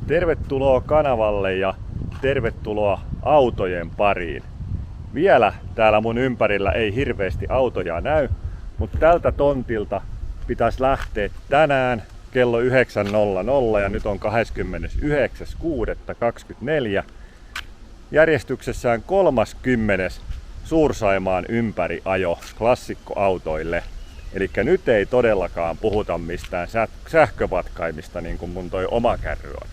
Tervetuloa kanavalle ja tervetuloa autojen pariin. Vielä täällä mun ympärillä ei hirveästi autoja näy, mutta tältä tontilta pitäisi lähteä tänään kello 9.00 ja nyt on 29.6.24. Järjestyksessään 30. Suur-Saimaan ympäriajo klassikkoautoille. Eli nyt ei todellakaan puhuta mistään sähkövatkaimista niin kuin mun toi oma kärry on.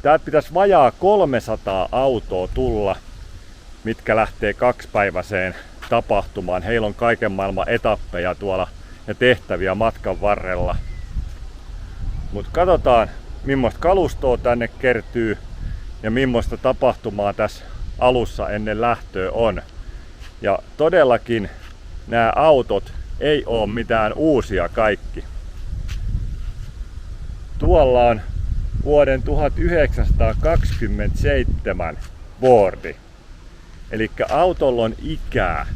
Täältä pitäisi vajaa 300 autoa tulla, mitkä lähtee kaksipäiväiseen tapahtumaan. Heillä on kaiken maailman etappeja tuolla ja tehtäviä matkan varrella. Mutta katsotaan, millaista kalustoa tänne kertyy ja millaista tapahtumaa tässä alussa ennen lähtöä on. Ja todellakin nämä autot ei ole mitään uusia kaikki. Tuolla on vuoden 1927 Fordi. Eli autolla on ikää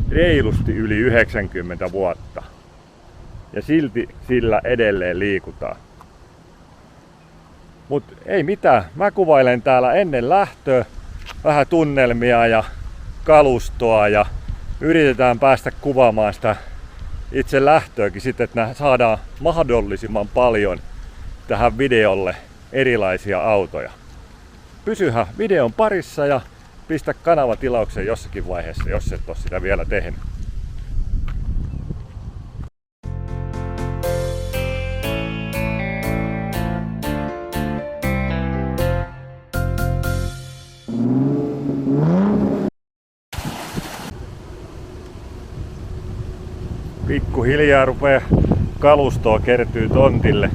reilusti yli 90 vuotta. Ja silti sillä edelleen liikutaan. Mut ei mitään, mä kuvailen täällä ennen lähtöä vähän tunnelmia ja kalustoa ja yritetään päästä kuvaamaan sitä itse lähtöäkin sitten, että saadaan mahdollisimman paljon tähän videolle erilaisia autoja. Pysyhän videon parissa ja pistä kanavatilaukseen jossakin vaiheessa, jos et ole sitä vielä tehnyt. Pikkuhiljaa rupeaa kalustoa kertyy tontille.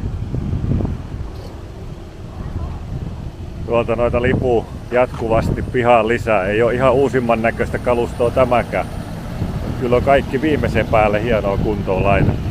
Tuolta noita lipuu jatkuvasti pihaan lisää. Ei ole ihan uusimman näköistä kalustoa tämäkään. Kyllä on kaikki viimeisen päälle hienoa kuntoon laitettu.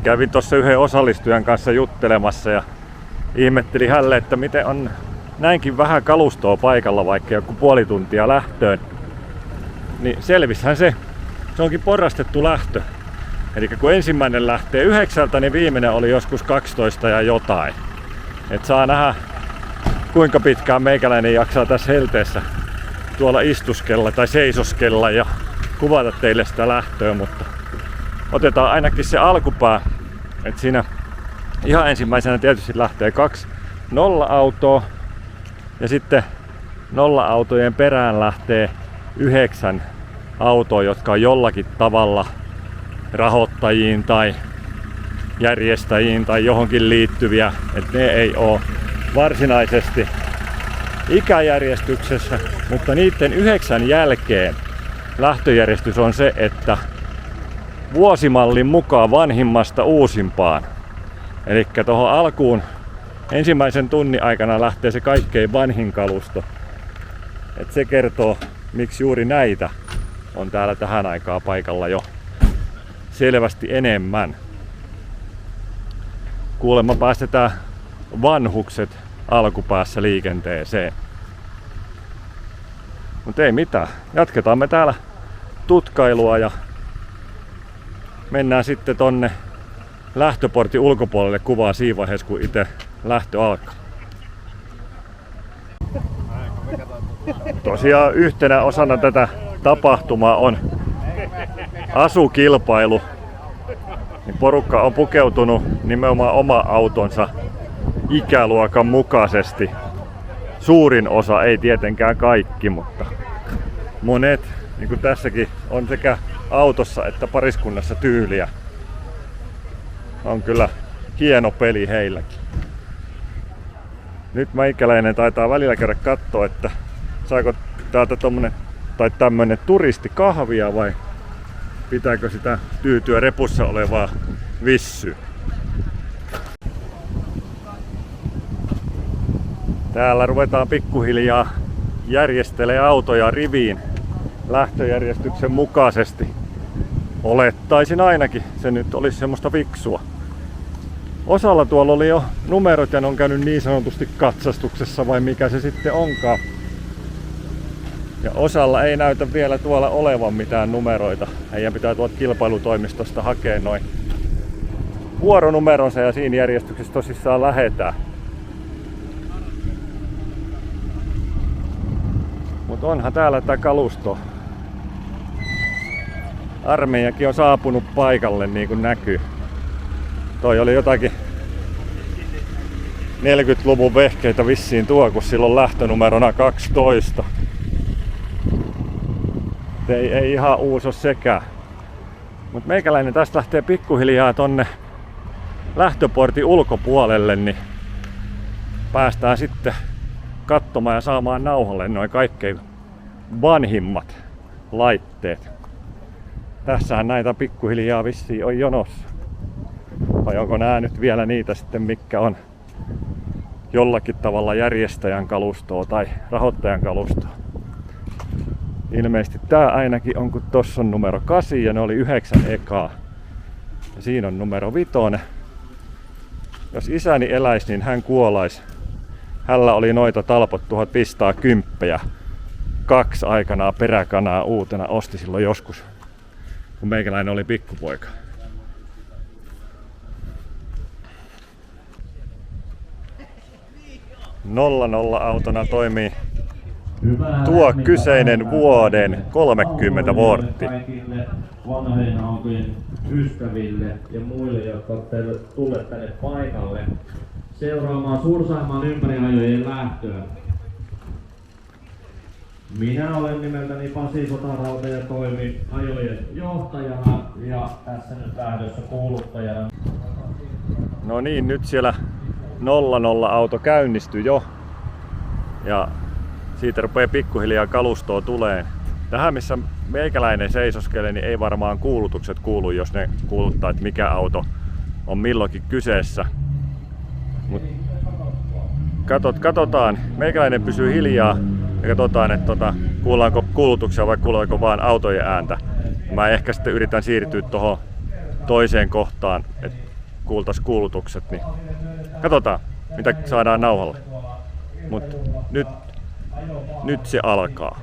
Kävin tuossa yhden osallistujan kanssa juttelemassa ja ihmettelin hänelle, että miten on näinkin vähän kalustoa paikalla, vaikka joku puoli tuntia lähtöön. Niin selvishän se onkin porrastettu lähtö. Eli kun ensimmäinen lähtee 9, niin viimeinen oli joskus 12 ja jotain. Et saa nähdä, kuinka pitkään meikäläinen jaksaa tässä helteessä tuolla istuskella tai seisoskella ja kuvata teille sitä lähtöä, mutta otetaan ainakin se alkupää, että siinä ihan ensimmäisenä tietysti lähtee 2 nolla-autoa ja sitten nolla-autojen perään lähtee 9 autoa, jotka on jollakin tavalla rahoittajiin tai järjestäjiin tai johonkin liittyviä, että ne ei ole varsinaisesti ikäjärjestyksessä, mutta niiden 9 jälkeen lähtöjärjestys on se, että vuosimallin mukaan vanhimmasta uusimpaan. Eli tuohon alkuun ensimmäisen tunnin aikana lähtee se kaikkein vanhin kalusto. Et se kertoo, miksi juuri näitä on täällä tähän aikaan paikalla jo selvästi enemmän. Kuulemma päästetään vanhukset alkupäässä liikenteeseen. Mutta ei mitään, jatketaan me täällä tutkailua ja mennään sitten tonne lähtöportin ulkopuolelle kuvaa siinä vaiheessa, kun itse lähtö alkaa. Tosiaan yhtenä osana tätä tapahtumaa on asukilpailu. Porukka on pukeutunut nimenomaan oma autonsa ikäluokan mukaisesti. Suurin osa, ei tietenkään kaikki, mutta monet, niin kuin tässäkin, on sekä autossa että pariskunnassa tyyliä. On kyllä hieno peli heilläkin. Nyt meikäläinen taitaa välillä käydä kattoo, että saako täältä tommonen tai tämmönen turistikahvia vai pitääkö sitä tyytyä repussa olevaa vissyä. Täällä ruvetaan pikkuhiljaa järjestelee autoja riviin lähtöjärjestyksen mukaisesti. Olettaisin ainakin, se nyt olisi semmoista fiksua. Osalla tuolla oli jo numerot ja ne on käynyt niin sanotusti katsastuksessa vai mikä se sitten onkaan. Ja osalla ei näytä vielä tuolla olevan mitään numeroita. Heidän pitää tuolta kilpailutoimistosta hakea noin vuoronumeronsa ja siinä järjestyksessä tosissaan lähetään. Mutta onhan täällä tää kalusto. Armeijakin on saapunut paikalle niin kuin näkyy. Toi oli jotakin 40-luvun vehkeitä vissiin tuo, kun silloin lähtönumerona 12. Ei ihan uusi ole sekään. Mut meikäläinen tästä lähtee pikkuhiljaa tonne lähtöportin ulkopuolelle, niin päästään sitten katsomaan ja saamaan nauhalle noin kaikkein vanhimmat laitteet. Tässähän näitä pikkuhiljaa vissiin on jonossa. Vai onko nää nyt vielä niitä sitten, mitkä on jollakin tavalla järjestäjän kalustoa tai rahoittajan kalustoa? Ilmeisesti tää ainakin on, kun tossa on numero 8 ja ne oli 9 ekaa. Ja siinä on numero 5. Jos isäni eläisi, niin hän kuolaisi. Hänellä oli noita talpot 1510. 2 aikanaan peräkanaa uutena osti silloin joskus, kun meikäläinen oli pikkupoika. Autona toimii tuo kyseinen vuoden 30 vuotti. Kaikille vanhojen autojen ystäville ja muille, jotka ovat tulleet tänne paikalle seuraamaan Suur-Saimaan ympäriajojen lähtöä. Minä olen nimeltäni Pasi Sotarauta ja toimin ajojen johtajana ja tässä nyt lähdössä kuuluttajana. No niin, nyt siellä 00-auto käynnistyi jo ja siitä rupeaa pikkuhiljaa kalustoa tulee. Tähän missä meikäläinen seisoskelee, niin ei varmaan kuulutukset kuulu, jos ne kuuluttaa, että mikä auto on milloinkin kyseessä. Mut katsotaan, meikäläinen pysyy hiljaa ja katsotaan, että kuullaanko kuulutuksia vai kuullaanko vaan autojen ääntä. Mä ehkä sitten yritän siirtyä tuohon toiseen kohtaan, että kuultais kuulutukset, niin katsotaan mitä saadaan nauhalle. Mut nyt se alkaa.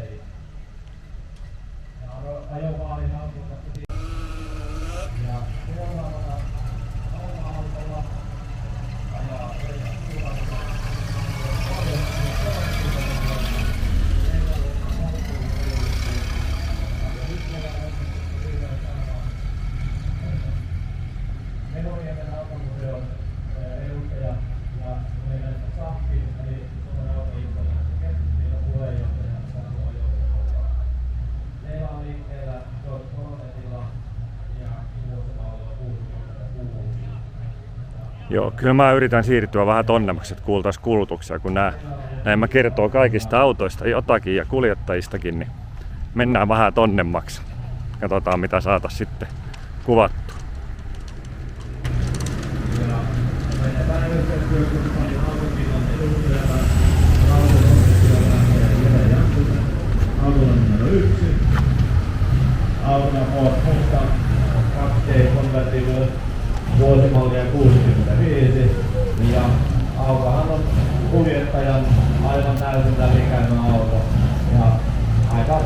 Joo, kyllä mä yritän siirtyä vähän tonnemmaksi, että kuultais kuulutuksia, kun nämä kertoo kaikista autoista jotakin ja kuljettajistakin, niin mennään vähän tonnemmaksi. Katsotaan mitä saatais sitten kuvattu. Autona Ford Mustang 2T-konvertible vuosimallia 65 ja autohan on kuljettajan aivan täysin läpikäymä auto ja aika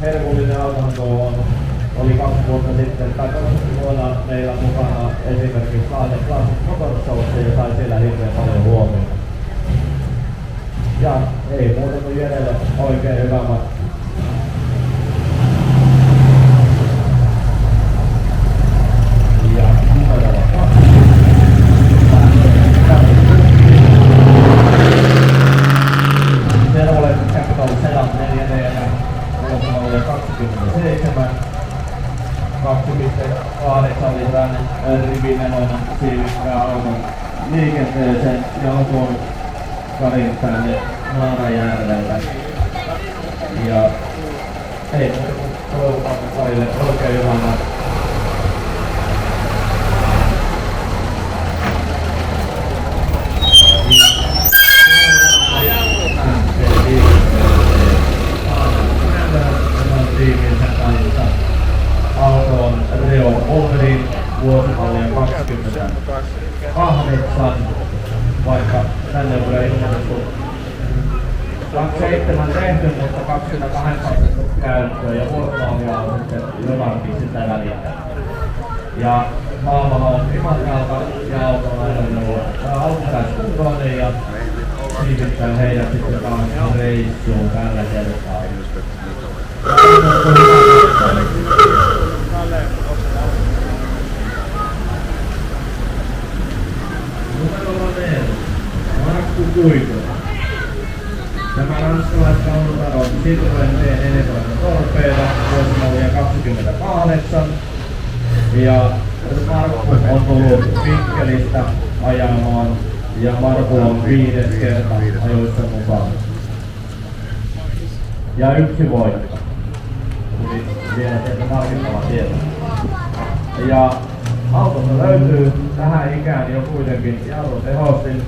herkullinen autohan tuo on. Oli 2 vuotta sitten tai 2 vuonna meillä mukana esimerkiksi Laade Classic Motorshowssa ja sai siellä hirveän paljon huomiota. Ja ei muuta kuin Jedelle oikein hyvä matka. Chevrolet Capital Sedan 4D 27 2,8 litran rivimeloinen siirryttää auton liikenteeseen ja on tuonut Karin tänne Naarajärvelle. Ja ei toivotaan Karille oikein hyvää matkaa. tiiminsä kanssa. Auto on Reo Olvin vuosimallia 28, vaikka tänne on kyllä ilmoitettu 27 tehty, mutta 28 käyttöön ja vuosimallia on sitten jotakin sitä välillä. Ja Paavalla on Imatralta ja auto on ajoneuvo alkuperäiskuntoinen ja siivittää heidät sitten taas reissuun tällä kertaa. Numero 4. Markku Kuitola. Tämä ranskalaiskaunutaro on Citroen T4 Torpedo, vuosimallia 28. Ja Markku on tullut Mikkelistä ajamaan ja Markku on 5. kerta ajoissa mukaan. Ja 1 voitto. Tuli vielä sieltä tarkittava tieto. Ja autossa löytyy tähän ikään jo kuitenkin jarrutehostin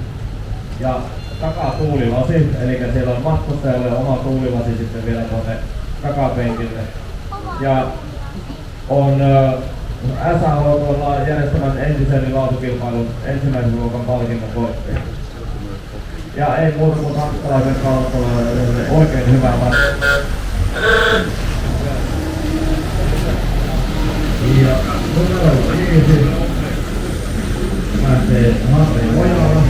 ja takatuulilasi, eli siellä on matkustajalle oma tuulilasi sitten vielä tuonne takapenkille. Ja on SAO tuolla järjestämän entisen laatukilpailun ensimmäisen luokan palkinnon voittaja. Ja ei muuta kuin tanskalaisen kautta oikein hyvää vastaan. Ja numero 5 lähtee Harri Ojala.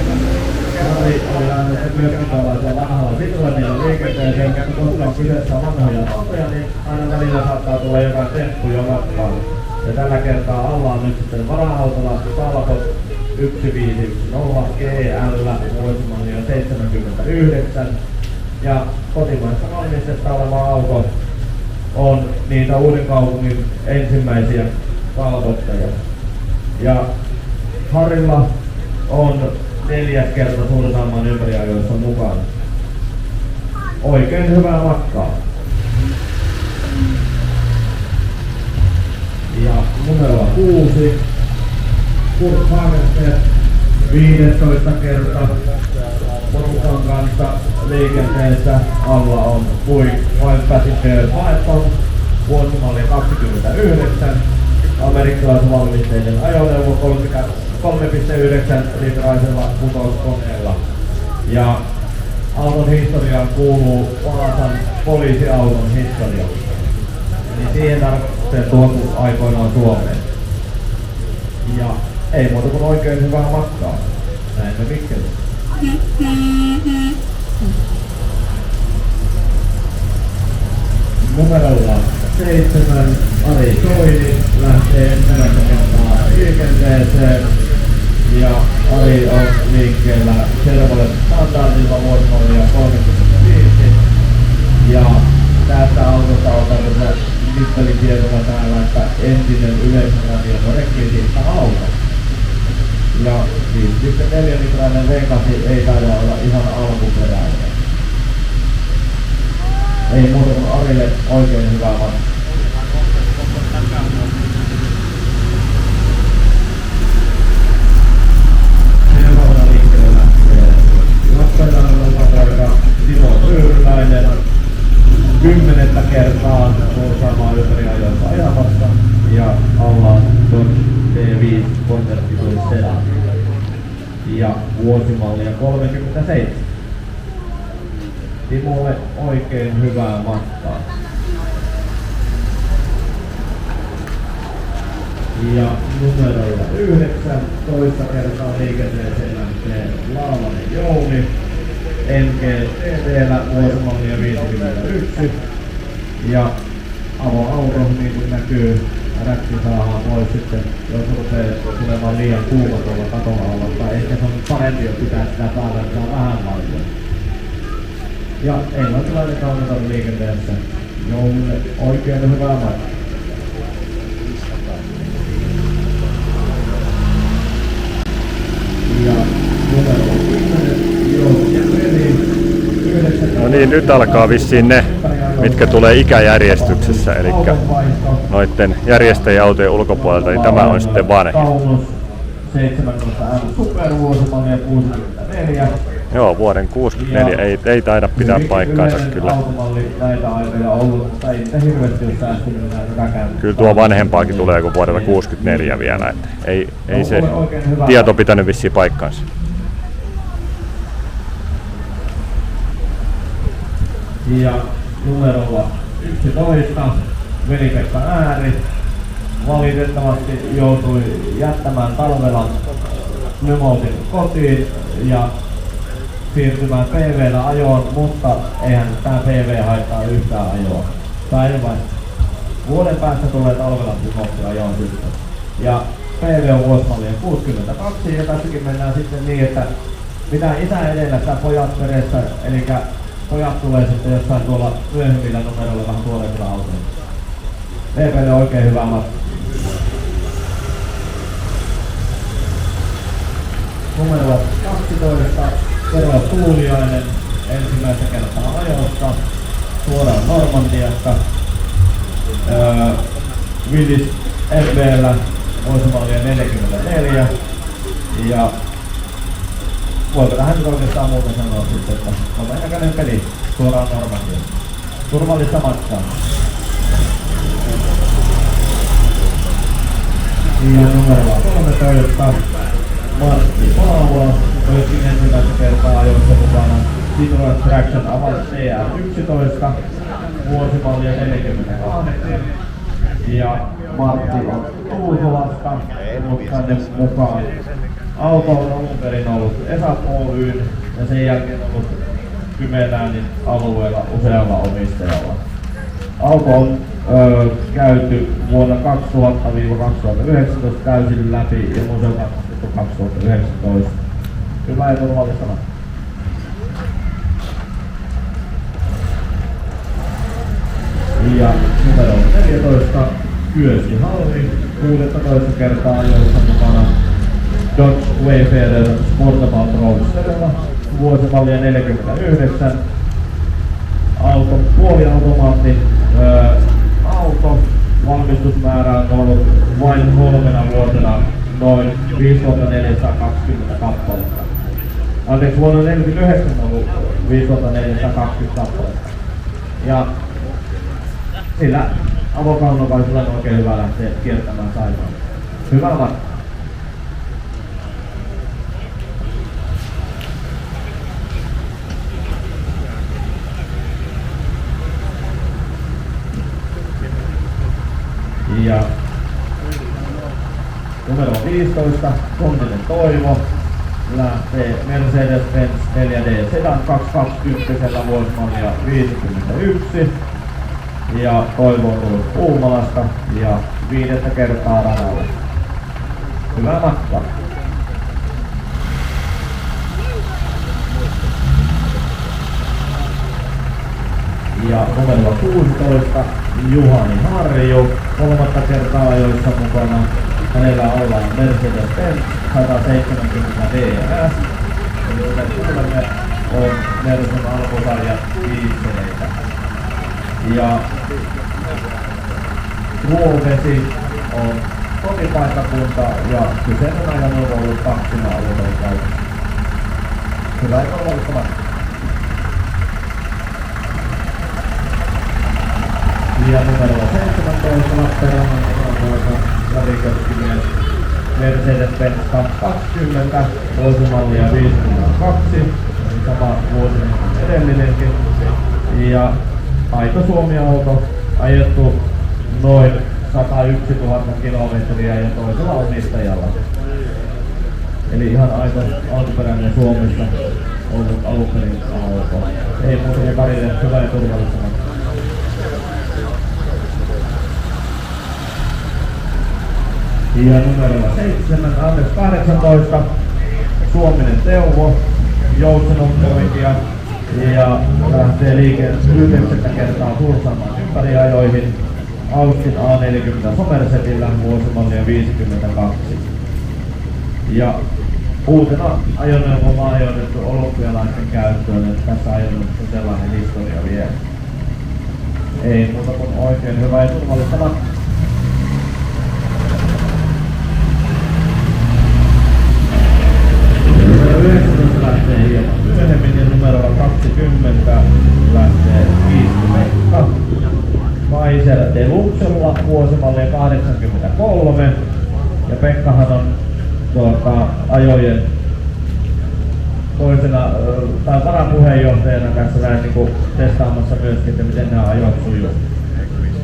Harri oli lähdössä myöskin tällaisen vanhalla Citroenilla liikenteeseen, koska on kyseessä vanhoja autoja, niin aina välillä saattaa tulla jotain temppu jo matkaan. Ja tällä kertaa alla on nyt sitten vara-autolla Salkot 1510 GL vuosimallia 79. Ja kotimaista valmistetta oleva auto on niitä Uudenkaupungin ensimmäisiä valvottajia. Ja Harrilla on 4. kerta Suursaamaan ympäriajoissa mukana. Oikein hyvää matkaa. Ja numero 6. Kurt Hagenstedt 15 kerta porukan kanssa liikenteessä. Alla on Puig Wild Passenger Phaeton, vuosimalli 29, amerikkalaisvalmisteinen ajoneuvo 3,9 litraisella kutoskoneella. Ja auton historiaan kuuluu Vaasan poliisiauton historia. Eli siihen tarvitsee tuotu aikoinaan Suomeen. Ja ei muuta kuin oikein hyvää matkaa. Näin me Mikkelissä. Numerolla 7 Ari Soini lähtee ensimmäistä kertaa liikenteeseen. Ja Ari on liikkeellä Chevrolet Standardilla vuosimallia 35. Ja tästä autosta on tämmöisen mittelitietolla täällä, että entinen yleisradiossa rekvisiitta auto. Ja 5,4 litrainen V8 ei taida olla ihan alkuperäinen. Ei muuta kuin Arille oikein hyvää matkaa. Seuraavana liikkeelle lähtee Lappeenrannan Timo Tyyryläinen 10. kertaa Suursaamaan ympäriajoissa ajamassa ja alla on T5 konvertituin sedan ja vuosimallia 37. Timolle oikein hyvää matkaa. Ja numeroilla 9 toista kertaa liikenteeseen lähtee Laulanen Jouni. NGTD:llä vuosimallia 51. Ja avoauto, niin kuin näkyy, räkki saadaan pois sitten, jos rupeaa tulemaan liian kuuma tuolla katon alla. Tai ehkä se on parempi, jos pitää sitä päällä, että saa vähän mallia. Ja englantilainen kauneton liikenteessä. Joululle oikein hyvää matkaa. Ja numero 10, No niin, nyt alkaa vissiin ne, mitkä tulee ikäjärjestyksessä, eli noitten järjestäjäautojen ulkopuolelta, niin tämä on sitten vanhin. 17 M Super vuosimallia 64. Joo, vuoden 64 ei taida pitää paikkaansa kyllä. Automalli näitä aikoja ollut, mutta ei sitä hirveästi ole säästynyt näitäkään. Kyllä tuo vanhempaakin tulee kuin vuodelta 64 vielä. Että ei se tieto pitänyt vissiin paikkaansa. Ja numerolla 11 Veli-Pekka Ääri valitettavasti joutui jättämään talvella Lymotin kotiin ja siirtymään PV:llä ajoon, mutta eihän tämä PV haittaa yhtään ajoa. Päinvastoin. Vuoden päästä tulee talvella Lymotin ajoon sitten. Ja PV on vuosimallia 62 ja tässäkin mennään sitten niin, että mitä isä edellä sitä pojat perässä, eli pojat tulee sitten jossain tuolla myöhemmillä numeroilla vähän tuoreilla autoilla. PV:lle oikein hyvä matka. Numero 12, Tero Tuuliainen ensimmäistä kertaa ajosta suoraan Normandiasta. Willis FB:llä vuosimallia 44 ja voiko tähän nyt oikeastaan muuta sanoa sitten, että on näköinen peli suoraan Normandiasta. Turvallista matkaa. Ja numero 13, Martti Paavo, myöskin ensimmäistä kertaa ajoissa mukana Citroen Traction Avant CR11, vuosimallia 48. Ja Martti on Tuusolasta, mutta tänne mukaan. Auto on alun perin ollut ESAP Oyn ja sen jälkeen ollut Kymenläänin alueella usealla omistajalla. Auto on käyty vuonna 2000-2019 täysin läpi ja museota 2019. Hyvä ja turvallista. Ja numero 14, Kyösti Halli, 16 kertaa ajoissa mukana Dodge Wayfarer Sportable Roadsterilla, vuosimallia 49. Auto, puoliautomaatti auto, valmistusmäärä on ollut vain 3 vuotena noin 5420 kappaletta. Anteeksi, vuonna 1949 on ollut 5420 kappaletta. Ja sillä avokaunokaisella on oikein hyvä lähteä kiertämään Saimaan. Hyvä matka. Ja numero 15, Kontinen Toivo, lähtee Mercedes-Benz 4D Sedan 220 vuosimallia 51. Ja Toivo on tullut Puumalasta ja 5. kertaa radalle. Hyvää matkaa! Ja numero 16, Juhani Harju, 3. kertaa ajoissa mukana. Hänellä ollaan Mercedes-Benz 170 DS. Eli kuten kuulemme, on Mersun alkusarjan viikseleitä. Ja Ruovesi on kotipaikkakunta ja kyseinen ajan on ollut taksima-alueen käytössä. Hyvä ja turvallista matkaa. Ja numero 17 Lappeenrannan läpiköttimies Mercedes-Benz 220, vuosimallia 52, eli sama vuosi edellinenkin. Ja aito Suomi-auto, ajettu noin 101 000 kilometriä ja toisella omistajalla. Eli ihan aito alkuperäinen Suomessa ollut alunperin auto. Ei muuta kuin Karille hyvää ja turvallista matkaa. Ja numero 18, Suominen Teuvo, Joutsenon poikia ja lähtee liikenteen 9 kertaa Suursaamaan ympäriajoihin Austin A40 Somersetillä vuosimallia 52. Ja uutena ajoneuvona on ajoitettu olympialaisten käyttöön, että tässä ajoneuvossa on sellainen historia vielä. Ei muuta kuin oikein hyvää ja turvallista matkaa. Lähtee hieman Kaiser Deluxella vuosimallia 83. Ja Pekkahan on ajojen toisena tai varapuheenjohtajana kanssa vähän niinku testaamassa myöskin, että miten nämä ajot sujuu.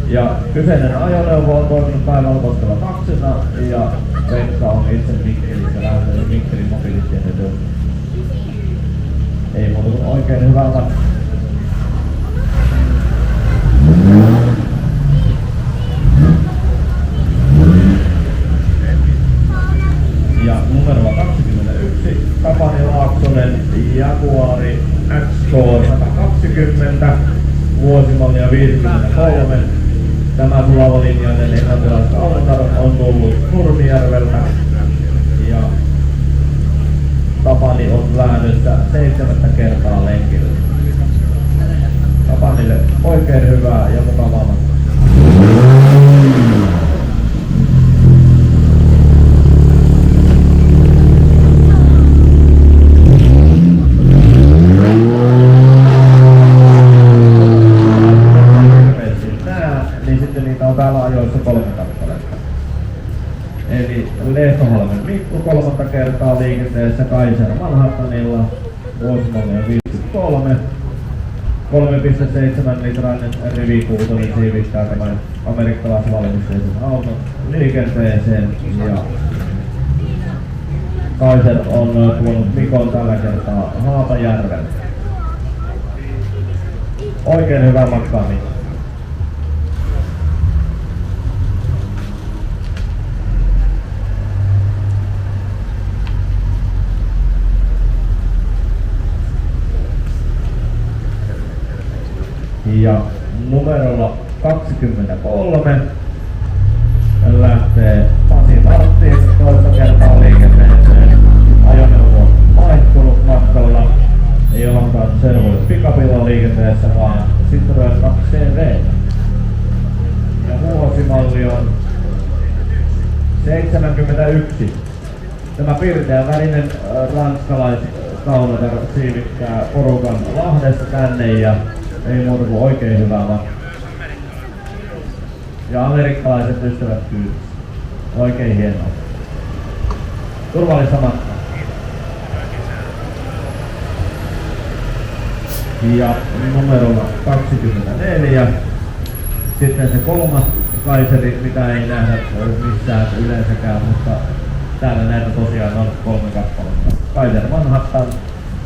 Ja kyseinen ajoneuvo on toiminut Taivalkoskella 2 ja Pekka on itse Mikkelissä lähtenyt Mikkelin mobiilitieteen. Ei muuta kuin oikein hyvää matkaa. Ja numerolla 21 Tapani Laaksonen Jaguari XK 120 vuosimallia 53. Tämä sulavolinjainen englantilainen autar on tullut Nurmijärveltä ja Tapani on lähdössä 7. kertaa lenkillä. Tapanille oikein hyvää ja mukavaa matkaa. Niin sitten niitä on täällä ajoissa 3 kappaletta. Eli Lehtoholmen Mikko 3 kertaa liikenteessä Kaiser Manhattanilla vuosimallia 53. 3,7 litrainen rivikuutoinen siivittää tämän amerikkalaisvalmisteisen auton liikenteeseen ja Kaiser on tuonut Mikon tällä kertaa Haapajärvelle. Oikein hyvä matkaa Mikko. Ja numerolla 23 lähtee Pasi Martti toista kertaa liikenteeseen. Ajoneuvo on vaihtunut matkalla. Ei olekaan Servoille pikapilla liikenteessä, vaan Citroen 2CV. Ja vuosimalli on 71. Tämä pirteän värinen ranskalaiskaunotar siivittää porukan Lahdesta tänne ja ei muuta kuin oikein hyvää matkaa. Ja amerikkalaiset ystävät kyydissä. Oikein hienoa. Turvallista matkaa. Ja numerolla 24. Sitten se 3. Kaiseri, mitä ei nähdä missään yleensäkään, mutta täällä näitä tosiaan on 3 kappaletta. Kaiser Manhattan,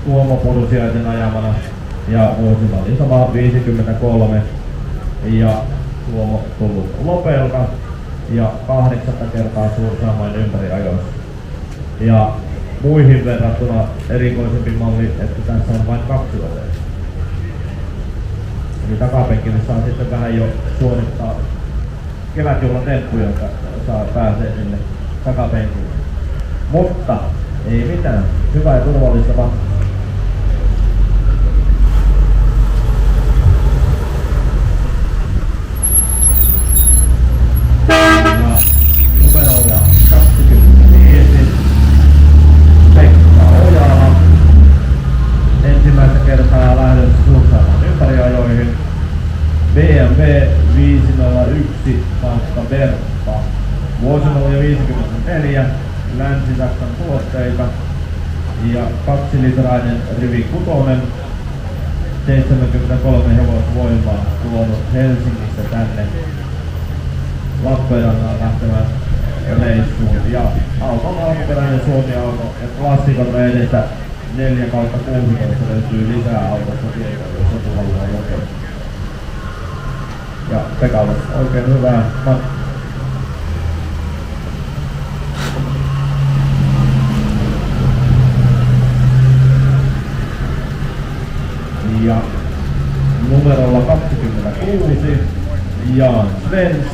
Tuomo Purusiaisen ajamana. Ja vuosimalli sama 53 ja Tuomo tullut Lopelta ja 8. kertaa Suursaamojen ympäriajoissa. Ja muihin verrattuna erikoisempi malli, että tässä on vain 2 ovea. Eli takapenkille saa sitten vähän jo suorittaa kevätjuhlatemppuja, jotka pääsee sinne takapenkille. Mutta ei mitään, hyvä ja turvallista matkaa. Numerolla 25 Pekka Ojala ensimmäistä kertaa lähdössä Suursaamojen ympäriajoihin. BMW 501 kautta Verppa vuosimallia 54 Länsi-Saksan tuotteita ja 2-litrainen rivi 6 73 hevosvoimaa tuonut Helsingistä tänne Lappeenrannan lähtemään reissuun ja auton alkuperäinen Suomi-auto ja klassikon edestä 4/16 löytyy lisää autosta tietoa, jos joku haluaa lukea. Ja Pekalle oikein hyvää matkaa. Ja numerolla 26 Jan Svens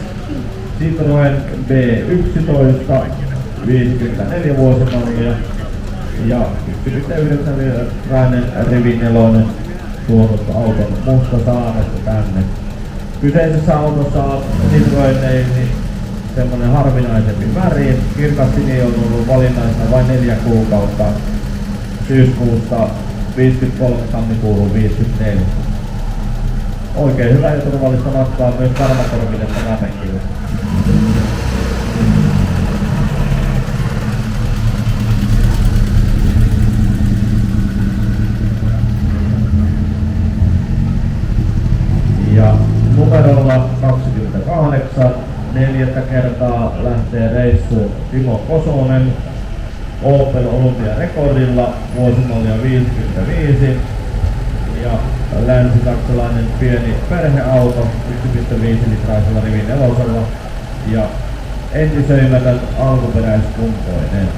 Citroen B11 54 vuosimallia ja 1,9 rivi 4 tuonut auton Musta Saaresta tänne. Kyseisessä autossa on Citroen semmonen harvinaisempi väri. Kirkas sini on ollut valinnaisena vain 4 kuukautta syyskuusta 53 tammikuuhun 54. oikein hyvä ja turvallista matkaa myös Karmakorville tämä penkille. Ja numerolla 28, 4. kertaa lähtee reissuun Timo Kosonen Opel Olympia-rekordilla vuosimallia 55 ja länsisaksalainen pieni perheauto 1,5 litraisella rivin nelosella ja entisöimätön alkuperäiskuntoinen.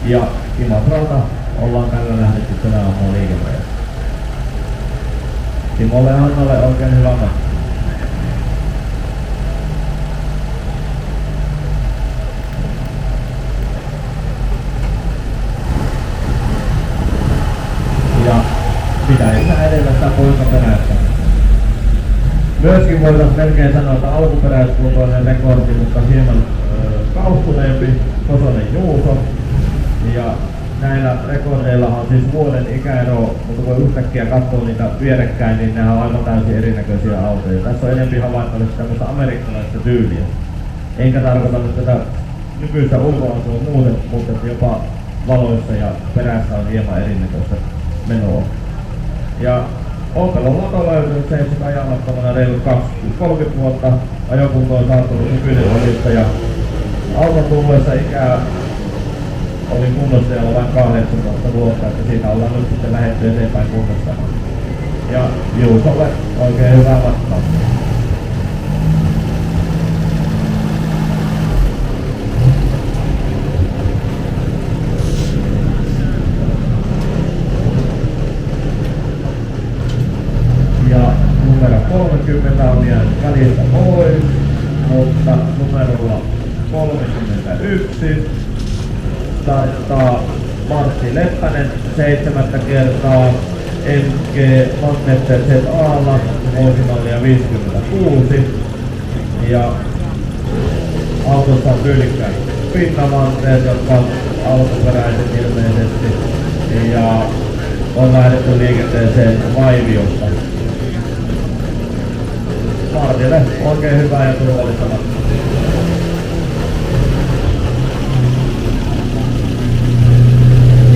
Ja Imatralta ollaan tällä lähdetty tänä aamuna liikenteeseen. Timolle ja Hannalle oikein hyvä matka. Ja pitäisi edellä sitä poikaperäistä. Myöskin voidaan melkein sanoa, että alkuperäiskuntoinen rekordi, mutta hieman kaustuneempi Kosonen Juuso. Ja näillä rekordeillahan on siis vuoden ikäero, mutta kun yhtäkkiä katsoo niitä vierekkäin, niin nämä on aivan täysin erinäköisiä autoja. Tässä on enemmän havaittavissa tämmöistä amerikkalaista tyyliä. Enkä tarkoita nyt tätä nykyistä ulkoasua muuten, mutta jopa valoissa ja perässä on hieman erinäköistä menoa. Ja Opel on Loto löytynyt, se ei sitä ajamattomana reilut 30 vuotta. Ajokunto on saattanut nykyinen omistaja. Auton tulleessa ikää oli kunnostajalla vain 18 vuotta, että siitä ollaan nyt sitten lähdetty eteenpäin kunnostamaan. Ja Juusolle oikein hyvää matkaa. Ja numero 30 on jäänyt välistä pois, mutta numerolla 31 starttaa Martti Leppänen 7. kertaa MG Magnetten ZA:lla vuosimallia 56 ja autossa on tyylikkäät pinnamanteet, jotka on alkuperäiset ilmeisesti ja on lähdetty liikenteeseen Vaiviosta. Martille oikein hyvää ja turvallista matkaa.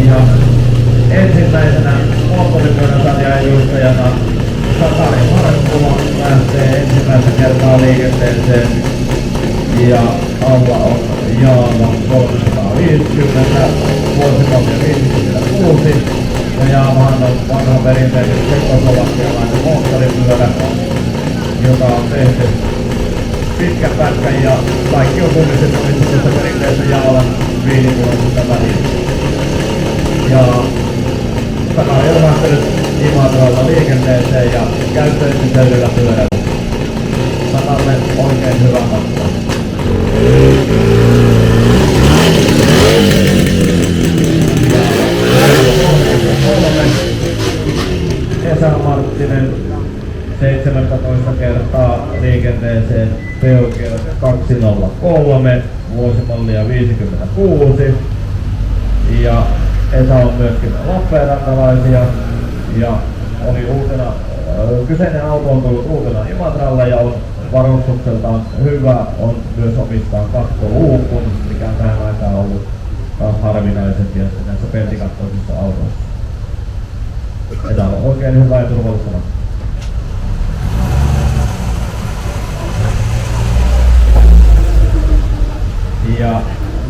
Ja ensimmäisenä moottoripyöräsarjan edustajana Sakari Markkula lähtee ensimmäistä kertaa liikenteeseen ja alla on Jaama 350, vuosimallia 56 ja Jaamahan on vanha perinteinen tsekoslovakialainen moottoripyörä, joka on tehty pitkän pätkän ja kaikki on tunnistettu tässä perinteisen Jaalan viinipuolesta välillä. Ja Sakari on lähtenyt Imatralla liikenteeseen ja käyttöisyydellä pyörällä. Sakalle oikein hyvä matka. Esa Marttinen 17 kertaa liikenteeseen Peugeot 203 vuosimallia 56 ja Esa on myöskin Lappeenrantalaisia ja oli uutena, kyseinen auto on tullut uutena Imatralle ja on varustukseltaan hyvä, on myös omistaan kattoluukun, mikä on tähän aikaan ollut taas harvinaisempi näissä peltikattoisissa autoissa. Esa on oikein hyvä ja turvallista. Ja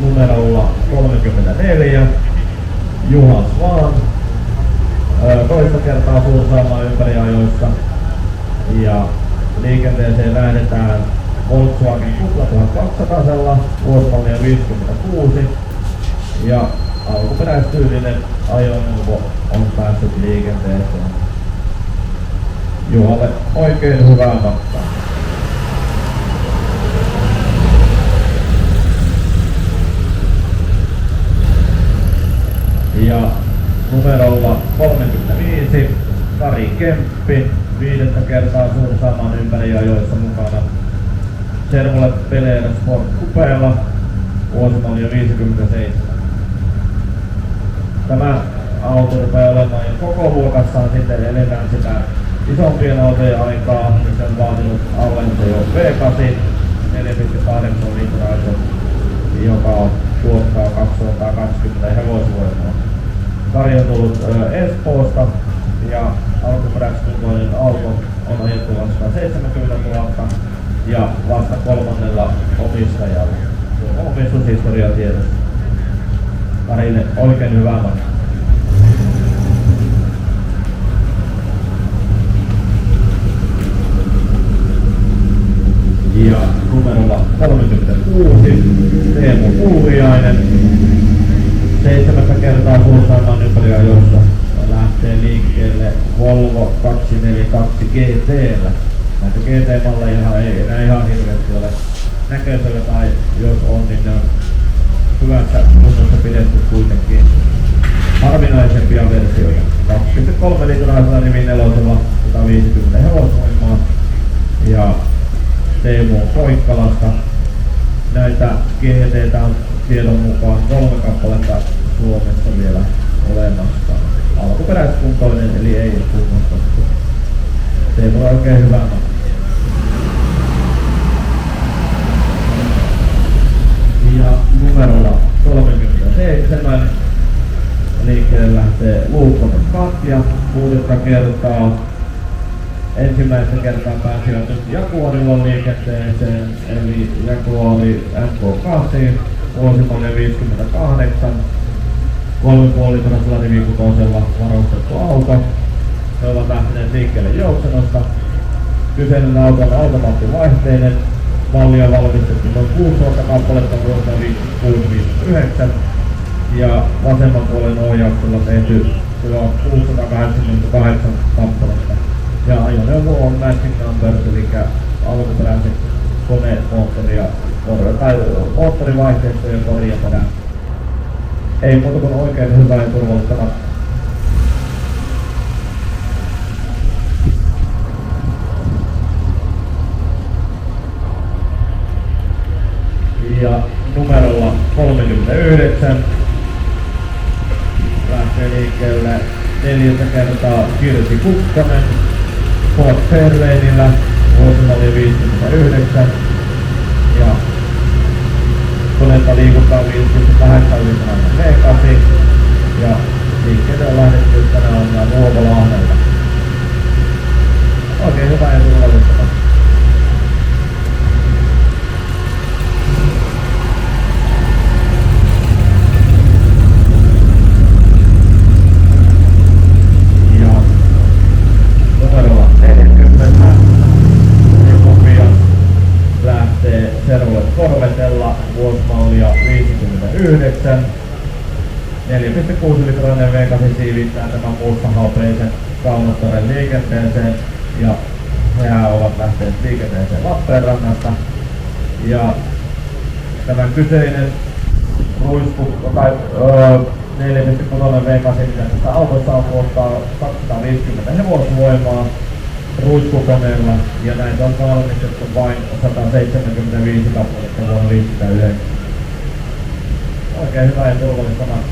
numerolla 34 Juha Svaan toista kertaa Suursaamaa ympäriajoissa ja liikenteeseen lähdetään Volkswagen Kupla 1200 vuosimallia 56 ja alkuperäistyylinen ajoneuvo on päässyt liikenteeseen. Juhalle oikein hyvää matkaa. Ja numerolla 35 Kari Kemppi 5. kertaa Suursaamaan ympäriajoissa mukana Servolle Peleerä Sport Coupeella vuosimallia 57. Tämä auto rupeaa olemaan jo koko luokassaan, sitten eletään sitä isompien autojen aikaa, niin se on vaatinut Aventojo V8 4,8 litraisen, joka tuottaa 220 hevosvoimaa. Kari on tullut Espoosta ja alkuperäiskuntoinen auto on ajettu vasta 70 000 ja vasta kolmannella omistajalla. Se on omistushistoria tiedossa. Karille oikein hyvää matkaa. Ja numerolla 36 Teemu Puuriainen 7 kertaa Kuussalman ympäriajossa lähtee liikkeelle Volvo 242 GT-llä. Näitä GT-malleja ei enää ihan hirveästi ole näköisellä, tai jos on, niin ne on hyvässä kunnossa pidetty kuitenkin harvinaisempia versioita. 2,3 litraisella rivinelosella 150 hevosvoimaa ja Teemu on Poikkalasta. Näitä GT:tä on tiedon mukaan 3 kappaletta Suomessa vielä olemassa. Alkuperäiskuntoinen, eli ei kunnostettu. Teemu on oikein hyvä. Ja numerolla 37 liikkeelle lähtee Luukkonen Katja 6 kertaa. Ensimmäistä kertaa pääsivät nyt Jaguarilla liikenteeseen, eli Jaguari MK8, vuosimalli 58, 3,5-litrasella rivikutosella varustettu auto. He ovat lähteneet liikkeelle Joutsenosta. Kyseinen auto on automaattivaihteinen. Mallia valmistettu noin 6 kappaletta vuonna 1959 ja vasemman puolen ohjauksella tehty 688 kappaletta. Ja ajoneuvo on matching numbers, eli alkuperäiset koneet, moottorivaihteista ja korjapadä. Ei muuta kuin oikein hyvää ja turvallista matkaa. Ja numerolla 39 lähtee liikkeelle 4 kertaa Kirsi Kukkonen Ford Fairlaneillä, vuosimalli 59 ja konetta liikuttaa 5,8 litrainen V8 ja liikkeelle on lähdetty tänä aamuna Nuovolahdelta. Oikein hyvä ja turvallista. Serolle Corvetella, vuosimallia 59, 4,6 litrainen V8 siivittää tämän mustahaupeisen kaunottoren liikenteeseen ja hehän ovat lähteneet liikenteeseen Lappeenrannasta ja tämä kyseinen ruisku tai 4,6 V8 mitä tässä autossa on tuottaa 250 hevosvoimaa ruiskukoneella ja näitä on valmistettu vain 175 kappaletta vuonna 1959. Oikein hyvä ja turvallista matkaa.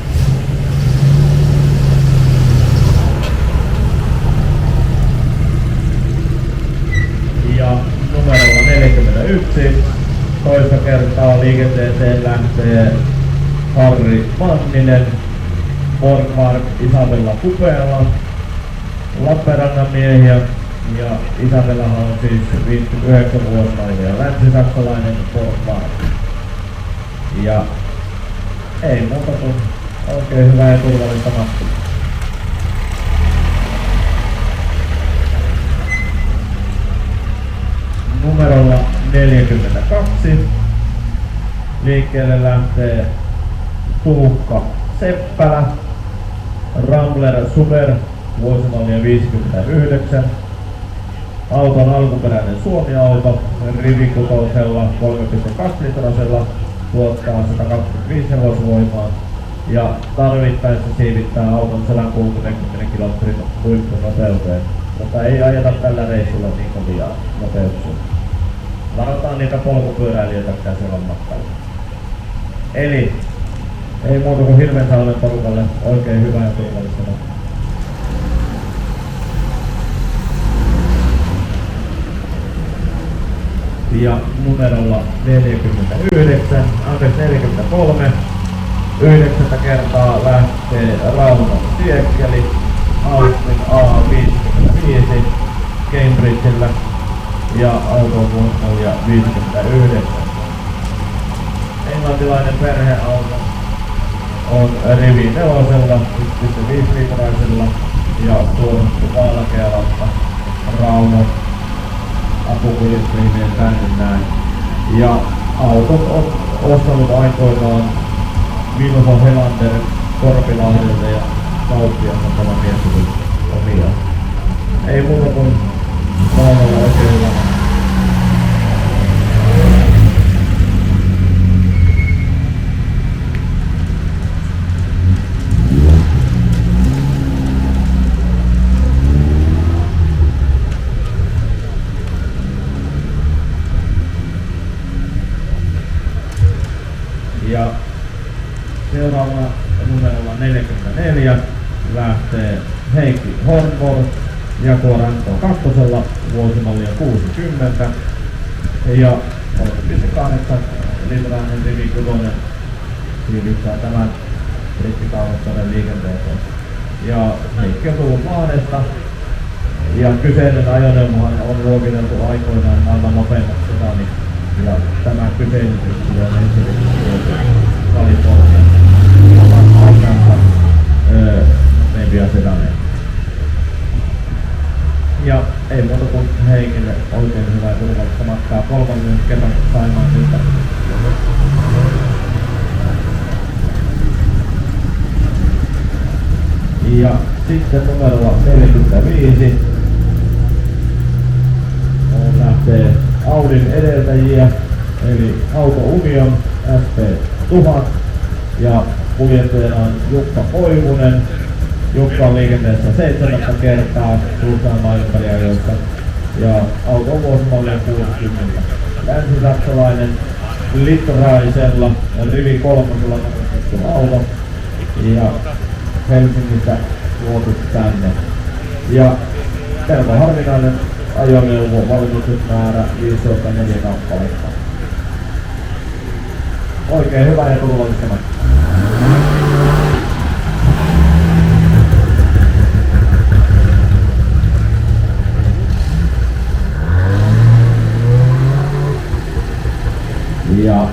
Ja numerolla 41 toista kertaa liikenteeseen lähtee Harri Manninen Borgmark Isabella Kupeella Lappeenrannan miehiä. Ja Isabellahan on siis 59-vuotiainen ja länsisaksalainen Borgmark. Ja ei muuta kuin oikein hyvää ja turvallista matkaa. Numerolla 42 liikkeelle lähtee Tuukka Seppälä Rambler Super vuosimallia 59. Auton alkuperäinen Suomi-auto rivikutosella 3,2 litrasella tuottaa 125 hevosvoimaa ja tarvittaessa siivittää auton 160 kilometrin huippunopeuteen, mutta ei ajeta tällä reissulla niin kovia nopeuksia. Varataan niitä polkupyöräilijöitä, mitä siellä on matkalla. Eli ei muuta kuin hirveän salmen porukalle oikein hyvää ja turvallista matkaa. ja numerolla 43, 9 kertaa lähtee Rauno Siekkeli, Austin A55 Cambridgellä ja autovuonna 59. Englantilainen perheauto on rivi 4, 1,5 litraisella ja tuotettu Valkealasta Rauno apukuljettajien tänne näin. Ja autot on ostanut aikoinaan Vilho Helander Korpilahdelta ja kauppiasta tämä mies omia. Ei muuta kuin Raunolla oikein hyvä. Ja seuraavana numerolla 44 lähtee Heikki Hornborg Jaguar NK2 vuosimallia 60 ja 3,8 litrainen rivi 6 siirryttää tämän rikkikaavoittaneen liikenteeseen. Ja Heikki on tullut Lahdesta ja kyseinen ajoneuvohan on luokiteltu aikoinaan maailman nopeimmaksi sedani. Ja tämä kyseinen yksilö on ensimmäinen Kalifornian aikansa nopeimpia sedaneja. Ja ei muuta kuin Heikille oikein hyvää turvallista matkaa 30 kerran Saimaan siltä. Ja sitten numerolla 45 lähtee Audin edeltäjiä, eli Auto Union SP1000 ja kuljettajana on Jukka Koivunen. Jukka on liikenteessä 7 kertaa Sultaan maailmanpärjäajoista ja auto on vuosimallia 60. Länsi-saksalainen litraisella rivi 3 auto ja Helsingistä tuotu tänne. Ja melko harvinainen ajoneuvo, valitusmäärä 15,4 kappaletta. Oikein hyvä ja turvallista matkaa. Ja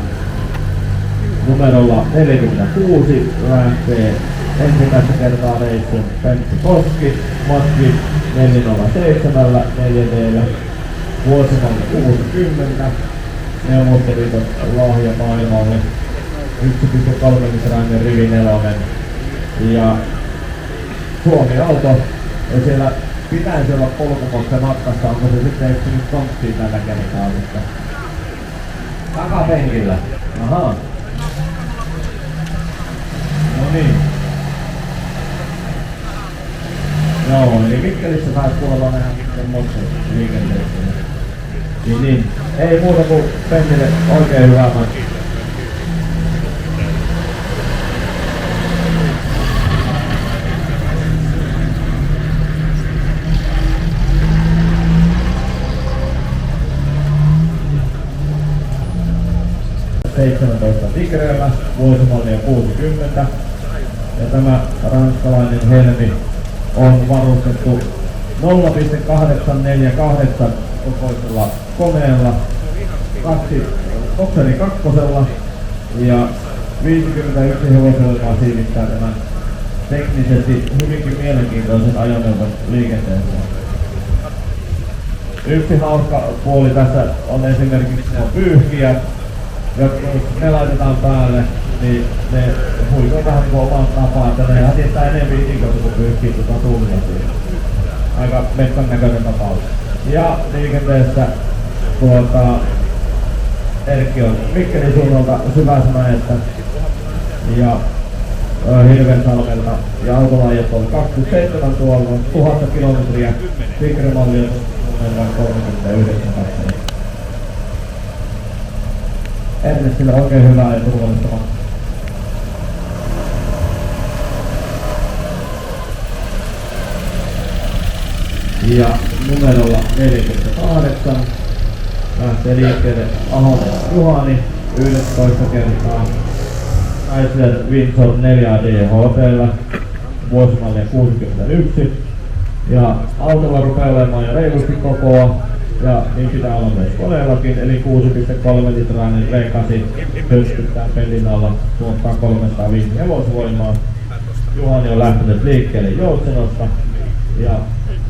numerolla 46 lähtee ensimmäistä kertaa reissun Pentti Koski, Matki 407 4D:llä, vuosimalli 60, Neuvostoliiton lahja maailmalle, 1,3 litrainen rivi 4 ja Suomi-auto, ja siellä pitäisi olla polkumokka matkassa, onko se sitten etsinyt tonttiin tällä kertaa, mutta takapenkillä. Ahaa. No niin. Joo, eli Mikkelissä saisi kuulla nähdä sitten motsin liikenteessä. Niin. Ei muuta kuin Pennille oikein hyvää matkaa. Tigreellä, vuosimallia 60. Ja tämä ranskalainen helmi on varustettu 0,848 kokoisella koneella, Boxeri 2 ja 51 hevosvoimaa siivittää tämän teknisesti hyvinkin mielenkiintoisen ajoneuvon liikenteeseen. Yksi hauska puoli tässä on esimerkiksi pyyhkiä. Ja kun ne laitetaan päälle, niin ne huikoo vähän kuin oman tapaa, että ne hätistää enemmän itikoita kuin pyyhkii tuulia siihen. Aika metsän näköinen tapaus. Ja liikenteessä Erkki on Mikkelin suunnalta Syväsmäestä ja Hirvensalmelta ja autolaajat on 27 tuolla, 1000 kilometriä, Tigre-mallia on 39 kappaletta. Ernestille oikein hyvää ja turvallista matkaa. Ja numerolla 48 lähtee liikkeelle Ahonen Juhani 11 kertaa. Chrysler Windsor 4D HP:llä vuosimallia 61. Ja autolla rupeaa olemaan jo reilusti kokoa. Ja niin pitää olla myös koneellakin, eli 6,3 litrainen V8 pystyttää pelin alla, tuottaa 305 hevosvoimaa. Juhani on lähtenyt liikkeelle Joutsenosta, ja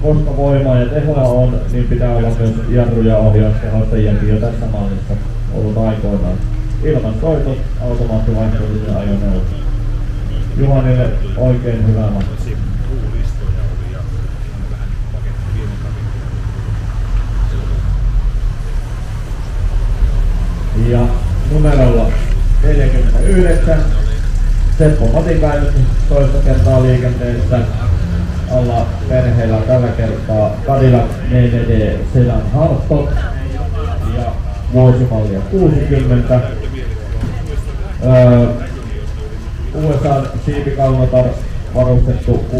koska voimaa ja tehoa on, niin pitää olla myös jarru- ja ohjaustehostajiakin jo tässä mallissa ollut aikoinaan. Ilman soitot, automaattivaihtoehtoinen ajoneuvo. Juhanille oikein hyvä matka. Ja numerolla 49 Seppo Matikainen toista kertaa liikenteessä. Alla perheellä tällä kertaa Cadillac 4D Sedan Hardtop ja vuosimallia 60. USA Siipikalnotar varustettu 6,4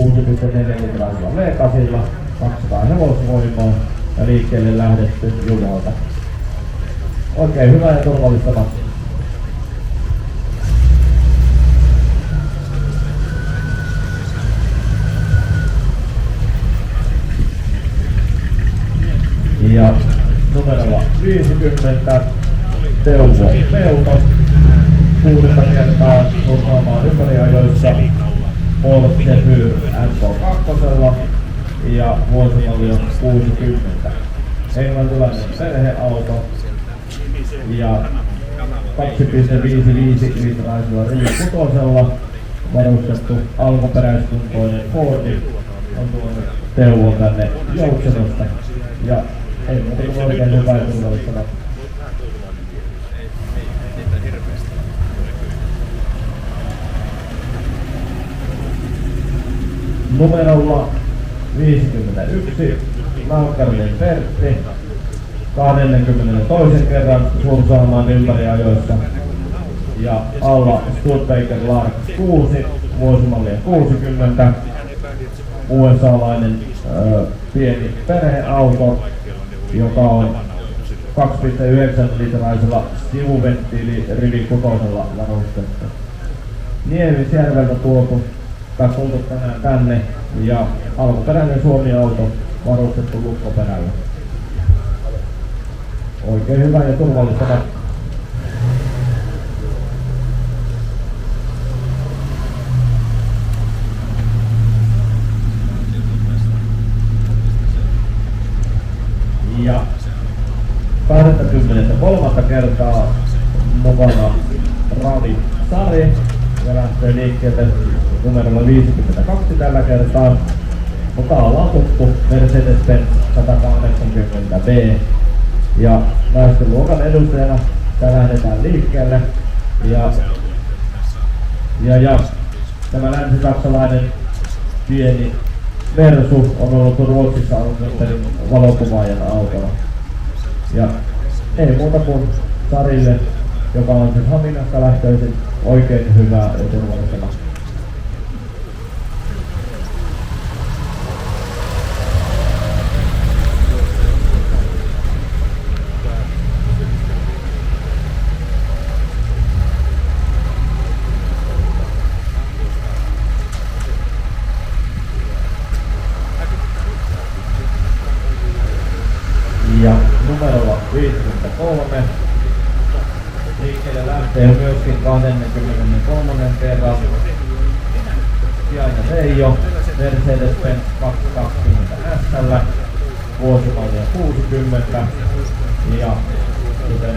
litraisella V8, 200 hevosvoimaa ja liikkeelle lähdetty Jumalta. Oikein hyvä ja turvallista matkaa. Ja numerolla 50 Teuvo Meuto 6 kertaa turvaamaan ympäriajoissa Porsche Fyr MK2 ja vuosimalli on 60. Englantilainen perheauto ja 2,55 litraisella rivikutosella varustettu alkuperäiskuntoinen Fordi on tuonut Teuvon tänne Joutsenosta ja ei muuta kuin oikein hyvä ja turvallista. Numerolla 51 Laukkarinen Pertti 22 kerran sursaamaan ympäriajoissa ja alla Studebaker Lark 6 vuosimallia 60 USA-lainen pieni perheauto, joka on 2,9 litraisella sivuventtiilirivikutoisella varustettu. Niemisjärveltä tultu tänään tänne ja alkuperäinen Suomi-auto varustettu lukkoperällä. Oikein hyvä ja turvallista matkaa. Ja 23 kertaa mukana Ravi Sari ja lähtee liikkeelle numerolla 52 tällä kertaa. Mukaan ollaan tuttu Mercedes-Benz 180B ja väestöluokan edustajana tää lähdetään liikkeelle ja tämä länsisaksalainen pieni Versu on ollut Ruotsissa alunperin valokuvaajan autolla. Ja ei muuta kuin Sarille, joka on siis Haminasta lähtöisin, oikein hyvää ja turvallista matkaa. Ja numerolla 53 liikkeelle lähtee myöskin 23 kerran Siaina Seijo Mercedes-Benz 220 SL vuosimallia 60 ja kuten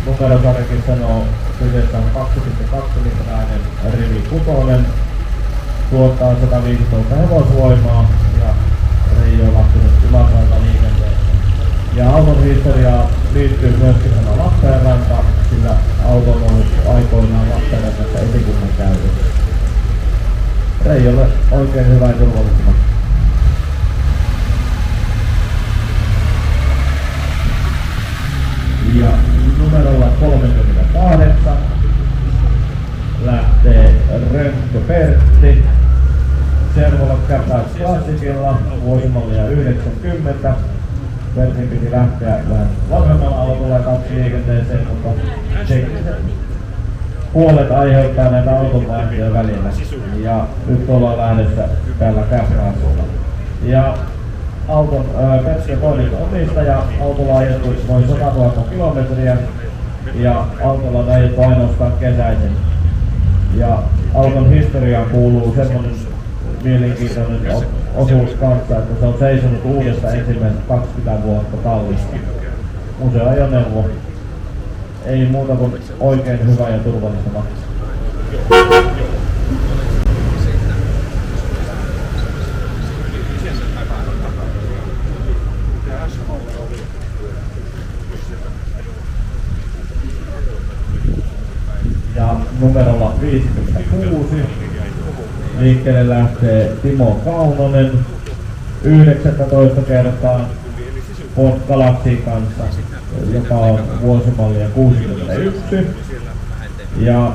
numerosarjakin sanoo, kyseessä on 2,2 litrainen rivi kutonen, tuottaa 115 hevosvoimaa ja Reijo on lähtenyt yläpuolelta liikenteeseen. Ja auton historiaan liittyy myöskin tämä Lappeenranta, sillä auto on ollut aikoinaan Lappeenrannassa esikunnan käytössä. Reijolle oikein hyvä ja turvallista. Ja numerolla 38 lähtee Rönkkö Pertti Servola Capras Classicilla vuosimallia 90. Persin piti lähteä vähän vanhemmalla autolla ja kaksi liikenteeseen, mutta puolet aiheuttaa näitä autonvaihtoja välillä. Ja nyt ollaan lähdössä tällä Käsrassulla. Ja auton Persin toinen omistaja, autolla ajettu noin 100 000 kilometriä ja autolla on ajettu ainoastaan kesäisin. Ja auton historiaan kuuluu semmoinen mielenkiintoinen osuus kanssa, että se on seisonut uudesta ensimmäiset 20 vuotta tallissa. Museoajoneuvo. Ei muuta kuin oikein hyvä ja turvallista matkaa. Ja numerolla 56 liikkeelle lähtee Timo Kaunonen 19 kertaa Ford Galaxy kanssa, joka on vuosimallia 61. Ja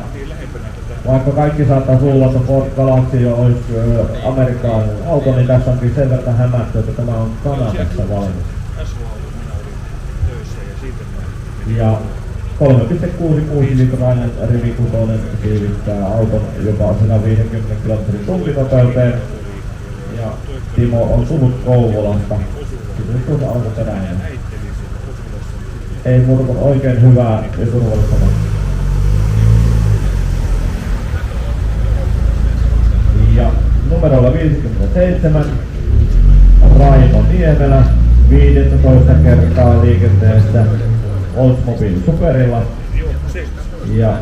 vaikka kaikki saattaa luulla, että Ford Galaxy jo olisi amerikkalainen auto, niin tässä onkin sen verran hämätty, että tämä on Kanadassa valmis. Ja 3,66-litrainen rivikutoinen siirryttää auton jopa 150 km/h. Ja Timo on tullut Kouvolasta. Sitten tuossa alkuperäinen. Ei muuta kuin oikein hyvää ja turvallista. Ja numerolla 57 Raimo Niemelä 15 kertaa liikenteessä Oldsmobile Superilla ja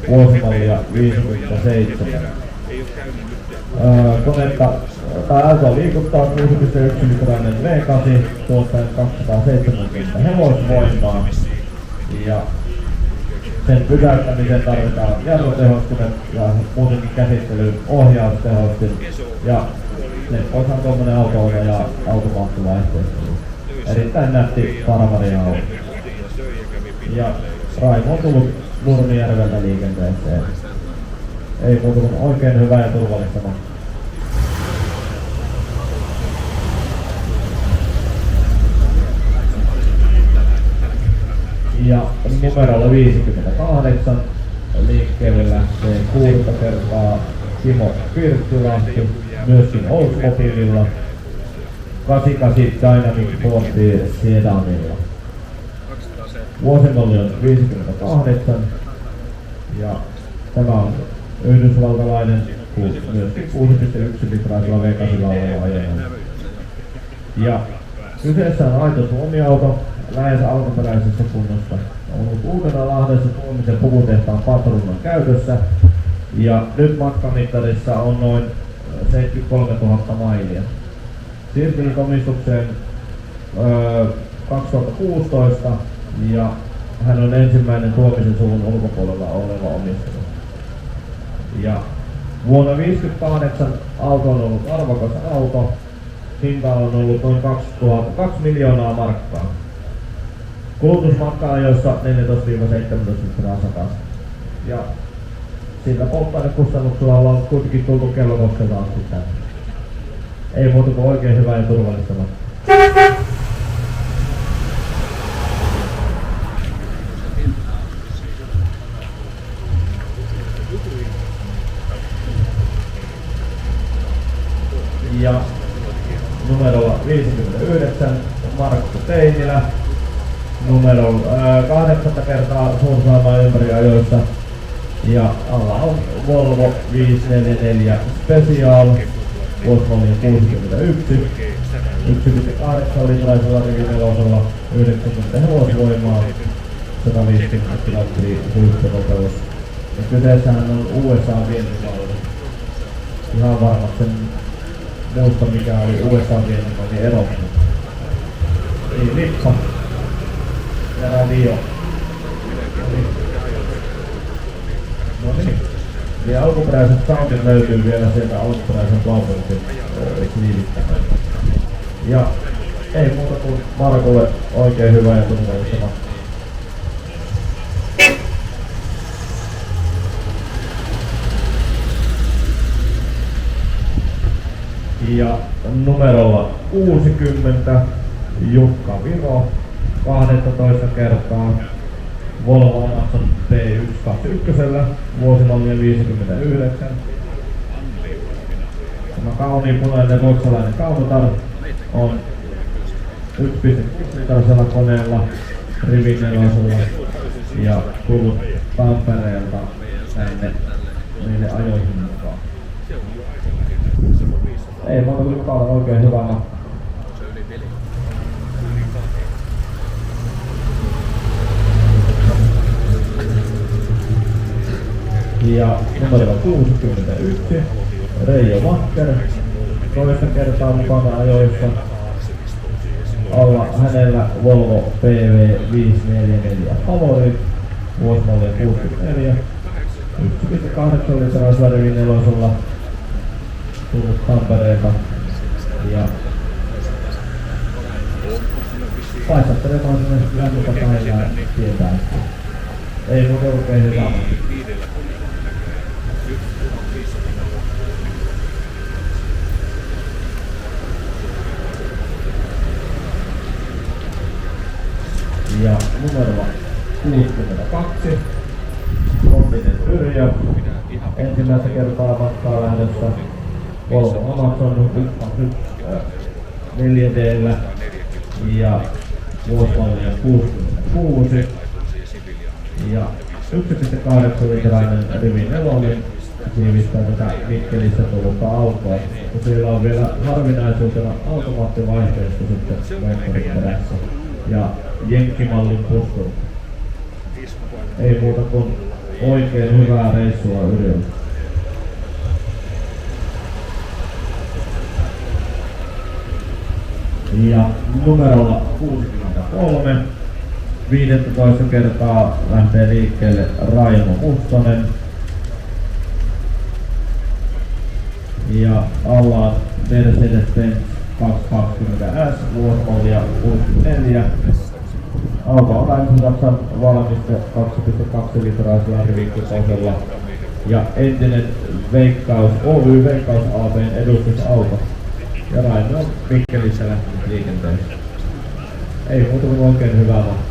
vuosimallia 57. Konetta tai auto liikuttaa 6,1-litrainen V8 tuottaen 270 hevosvoimaa ja sen pysäyttämiseen tarvitaan jarrutehostimet ja muutenkin käsittelyyn ohjaustehostin ja leppoisaan tuommoinen auto ja automaattivaihteisto. Erittäin nätti Farmaria-auto. Ja Raimo on tullut Nurmijärveltä liikenteeseen. Ei muuta kuin oikein hyvää ja turvallista matkaa. Ja numerolla 58 liikkeelle lähtee 6 kertaa Timo Pirttylahti, myöskin Oldsmobilella, 88 Dynamic Forti Sedanilla. Vuosimalli on 58 ja tämä on yhdysvaltalainen myöskin 6,1-litraisella V8 oleva ajoneuvo. Ja kyseessä on aito Suomi-auto lähes alkuperäisessä kunnossa. On ollut Uutena-Lahdessa Tuomisen puvutehtaan patruunan käytössä ja nyt matkamittarissa on noin 73 000 mailia. Siirtyi omistukseen 2016 ja hän on ensimmäinen Tuomisen suvun ulkopuolella oleva omistaja. Ja vuonna 1958 auto on ollut arvokas auto. Hinta on ollut noin 2 miljoonaa markkaa. Kulutusmatka-ajoissa 14-17 litraa satasta. Ja sillä polttoainekustannuksella ollaan kuitenkin tultu Kellokoskelta asti tänne. Ei muuta kuin oikein hyvää ja turvallista matkaa. Ja numerolla 59 Markku Teinilä, numero 8 kertaa Suursaamaan ympäri ajoissa ja alla on Volvo 544 Special, vuosimalli 61, 1,8 litraisella rivinelosella, 90 hevosvoimaa, 150 kilometriä huippunopeus. Ja kyseessähän on USA-vientimalli. Ihan varmasti sen muista mikä oli USA-vientimalli erottunut. Eli lippa ja radio. No niin. Ja alkuperäiset soundit löytyy vielä sieltä alkuperäisen Blaupunkin liivittämään. Ja ei muuta kuin Markulle oikein hyvää ja turvallista matkaa. Ja numerolla 60 Jukka Viro 12 kertaa Volvo Amazon P121 vuosimallia 59. Tämä kauniin punainen ruotsalainen kaunotar on 1.6-litrasella koneella rivinelosella ja tullut Tampereelta tänne meille ajoihin mukaan. Ei muuta kuin kauden oikein hyvä matka. Ja numero 61, Reijo Makker, toista kertaa mukana ajoissa. Alla hänellä Volvo PV544 Favorit, vuosimallia 64, 1.8 litrasella rivinelosella tullut Tampereelta ja paistattelemaan sinne lämpöpäivää tietää. Ei muuta oikein hyvä. Ja numero 62, Kontinen Yrjö, ensimmäistä kertaa matkaa lähdössä Volvo Amazon 4D:llä ja vuosimallia 66 ja 1.8 litrainen rivinelonen siivistää tätä Mikkelissä tullutta autoa, mutta sillä on vielä harvinaisuutena automaattivaihteisto sitten moottorin perässä ja jenkkimallin puskuri. Ei muuta kuin oikein hyvää reissua Yrjöltä. Ja numerolla 63, 15 kertaa lähtee liikkeelle Raimo Mustonen. Ja alla on Mercedes-Benz 220S, vuosimallia 64. Auto on Länsi-Saksan valmiste 2.2 litraisella rivikkikosella ja entinen Veikkaus, Oy Veikkaus AB:n edustusauto. Ja Raimo on Mikkelissä lähtenyt liikenteeseen. Ei muuta kuin oikein hyvää matka.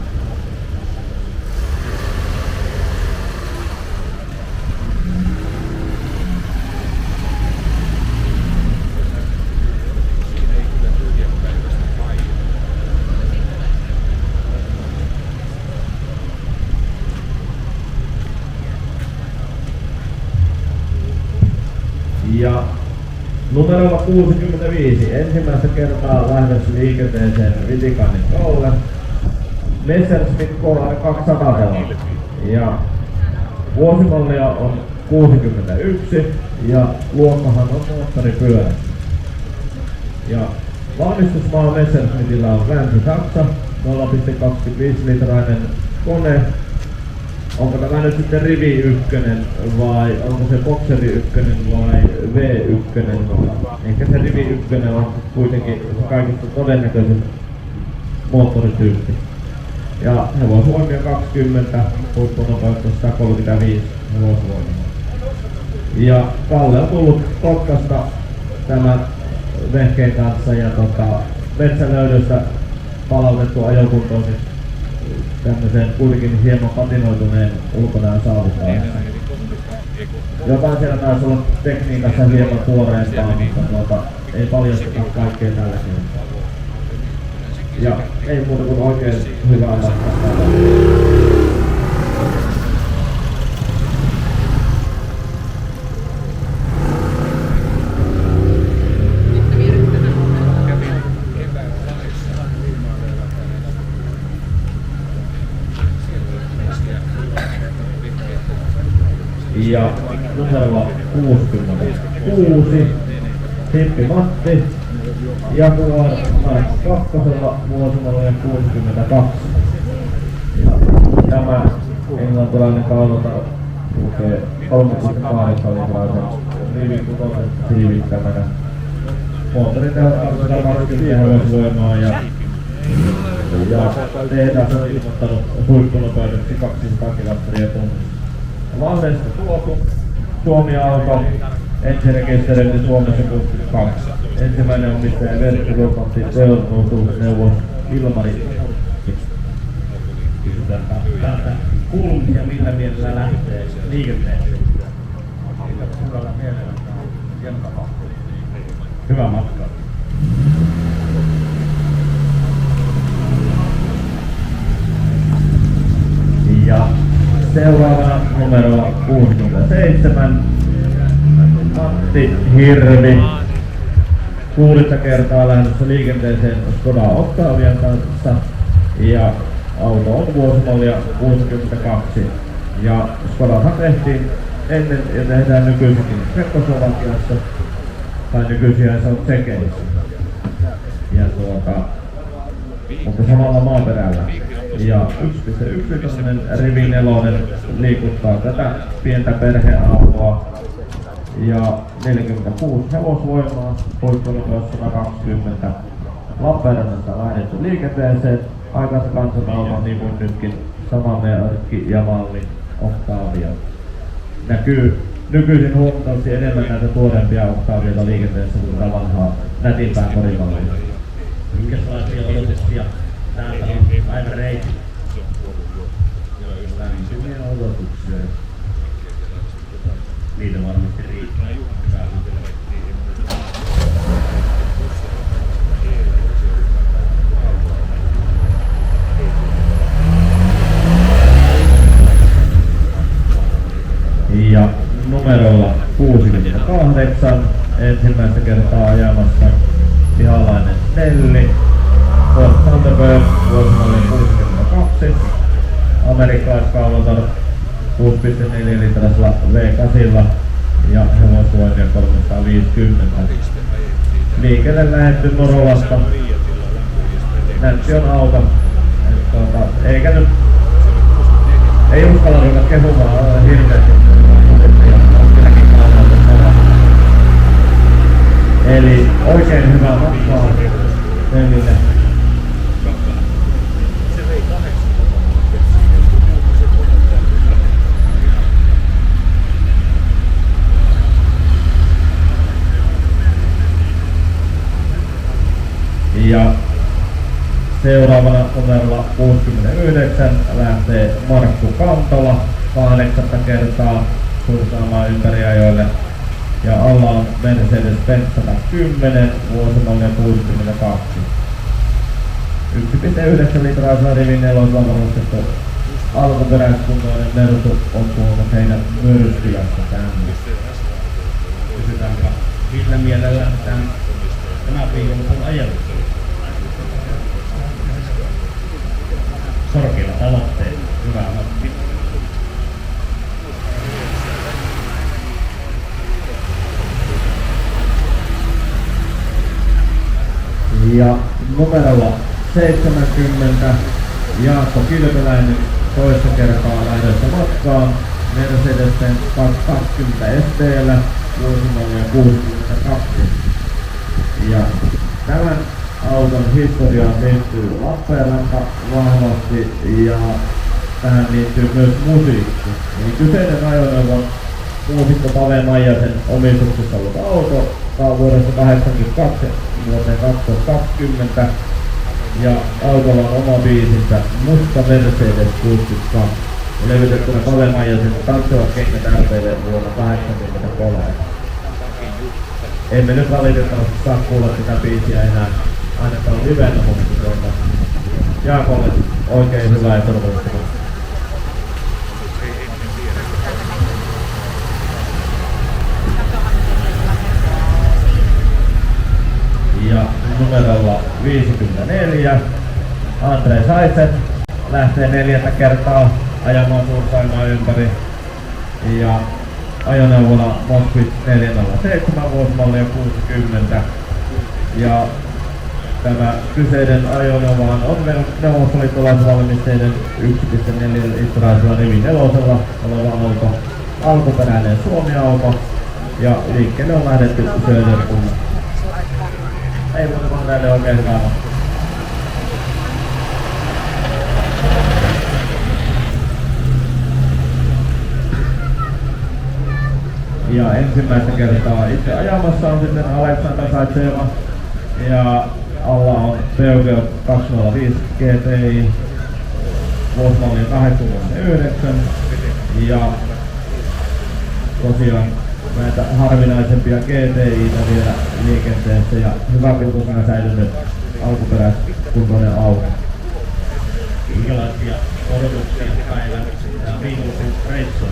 Ja numerolla 65, ensimmäistä kertaa lähdössä liikenteeseen Vitikanin Kalle, Messerschmitt KR200 ja vuosimallia on 61 ja luokkahan on moottoripyörä. Ja valmistusmaa Messerschmittillä on Länsi-Saksa, 0.25 litrainen kone. Onko tämä nyt sitten rivi 1 vai onko se bokseri 1 vai V1? Ehkä se rivi 1 on kuitenkin kaikista todennäköisin moottorityyppi. Ja hevosvoimia 20, huippunopeutta 135 hevosvoimia. Ja Kalle on tullut Kotkasta tämän vehkeen kanssa ja metsälöydöstä palautettu ajokuntoisin tämmöiseen kuitenkin hieman patinoituneen ulkonäön saavuttamiseen. Jotain siellä taisi olla tekniikassa hieman tuoreempaa, mutta ei paljasteta kaikkea tälläkin. Ja ei muuta kuin oikein hyvää matkaa. Ja numerolla 66, Hippi Matti, Jaguar Mark 2, vuosimallia 62. Ja tämä englantilainen kaunota kulkee 3.8 litraisen rivin kutosen siivittämänä. Moottorin tehokkuudella 125 hevosvoimaa ja tehdas on ilmoittanut huippunopeudeksi 200 kilometriä tunnissa. Valdeista tuotu Suomi-auto, ensirekisteröinti Suomessa 62. Ensimmäinen omistaja Verkko Robotti Teollisuusneuvos Ilmari. Kysytään täältä kulmia, millä mielellä lähtee liikenteeseen. Hyvällä mielellä. Hieno tapahtuma. Hyvä matka. Ja seuraavana numero 67, Matti Hirvi. 6. kertaa lähdössä liikenteeseen Skoda Octavian kanssa. Ja auto on vuosimallia 62. Ja Skodahan tehtiin ennen ja tehdään nykyisinkin Tsekkoslovakiassa. Tai nykyisiä se on Tsekeissä. Ja mutta samalla maaperällä. Ja 1.1 rivi 4 liikuttaa tätä pientä perheautoa. Ja 46 hevosvoimaa, poikkeusnopeus 120. Lappeenrannasta lähdetty liikenteeseen. Aikansa kansanauto niin kuin nytkin sama merkki ja malli Octavia. Näkyy nykyisin huomattavasti enemmän näitä tuorempia Octavioita liikenteessä kuin tätä vanhaa nätimpää korimallia. Minkälaisia odotuksia täältä on aivan reitti? Lämpimiä odotuksia. Niitä varmasti riittää. Ja numerolla 68 ensimmäistä kertaa ajamassa Ihalainen Nelli, Ford Thunderbird vuosimalli 62, amerikkalaiskaulatar 6,4 litrasella V8 ja hevosvoimia 350. Liikkeelle lähdetty Norolasta. Nätti on auto. Eikä nyt ei uskalla ruveta kehumaan hirveästi. Eli oikein hyvää matkaa Nellille. Ja seuraavana numerolla 69 lähtee Markku Kantola 8. kertaa suuntaamaan ympäriajoille. Ja alla on Mercedes-Benz 110 vuosimallia 62. 1,9 litraa rivin 4 varustettu alkuperäiskuntoinen Mersu on tuonut heidän myrskylästä tänne. Kysytäänpä millä mielellä tämä viikon on ajellut? Korkeilla tavoitteilla. Hyvä Matti. Ja numerolla 70 Jaakko Kilpeläinen toista kertaa lähdössä matkaan Mercedes-Benz 220 ST:llä vuosimallia 62. Ja tämän auton historiaan liittyy Lappeenranta vahvasti ja tähän liittyy myös musiikki. Eli kyseinen ajoneuvo on muusikko Pave Maijasen omistuksessa ollut auto vuodesta 1982 vuoteen 2020 ja autolla on oma biisinsä Musta Mercedes 62 levytettynä Pave Maijasen Tanssivat kengät RPlle vuonna 1983. Emme nyt valitettavasti saa kuulla sitä biisiä enää ainakaan livenä, mutta Jaakolle oikein hyvää turvallista. Ja numerolla 54 Andre Saitsen lähtee 4. kertaa ajamaan Suursaimaa ympäri. Ja ajoneuvolla Moskvit 407 vuosimallia 60. Ja tämä kyseinen ajoneuvohan on neuvostoliittolaisvalmisteinen 1,4 litraisella rivi 4 oleva auto, alkuperäinen Suomi-auto ja liikkeelle on lähdetty Söderkunnasta. Ei muuta vaan näille oikein hyvää. Ja ensimmäistä kertaa itse ajamassa on sitten Aleksandr Zaitseva. Ja alla on Peugeot 205 GTI vuosimalli 89 ja tosiaan näitä harvinaisempia GTI:tä vielä liikenteessä ja hyväkuntoisena säilynyt alkuperäiskuntoinen auto. Minkälaisia odotuksia päivän ja viikonlopun reissuun?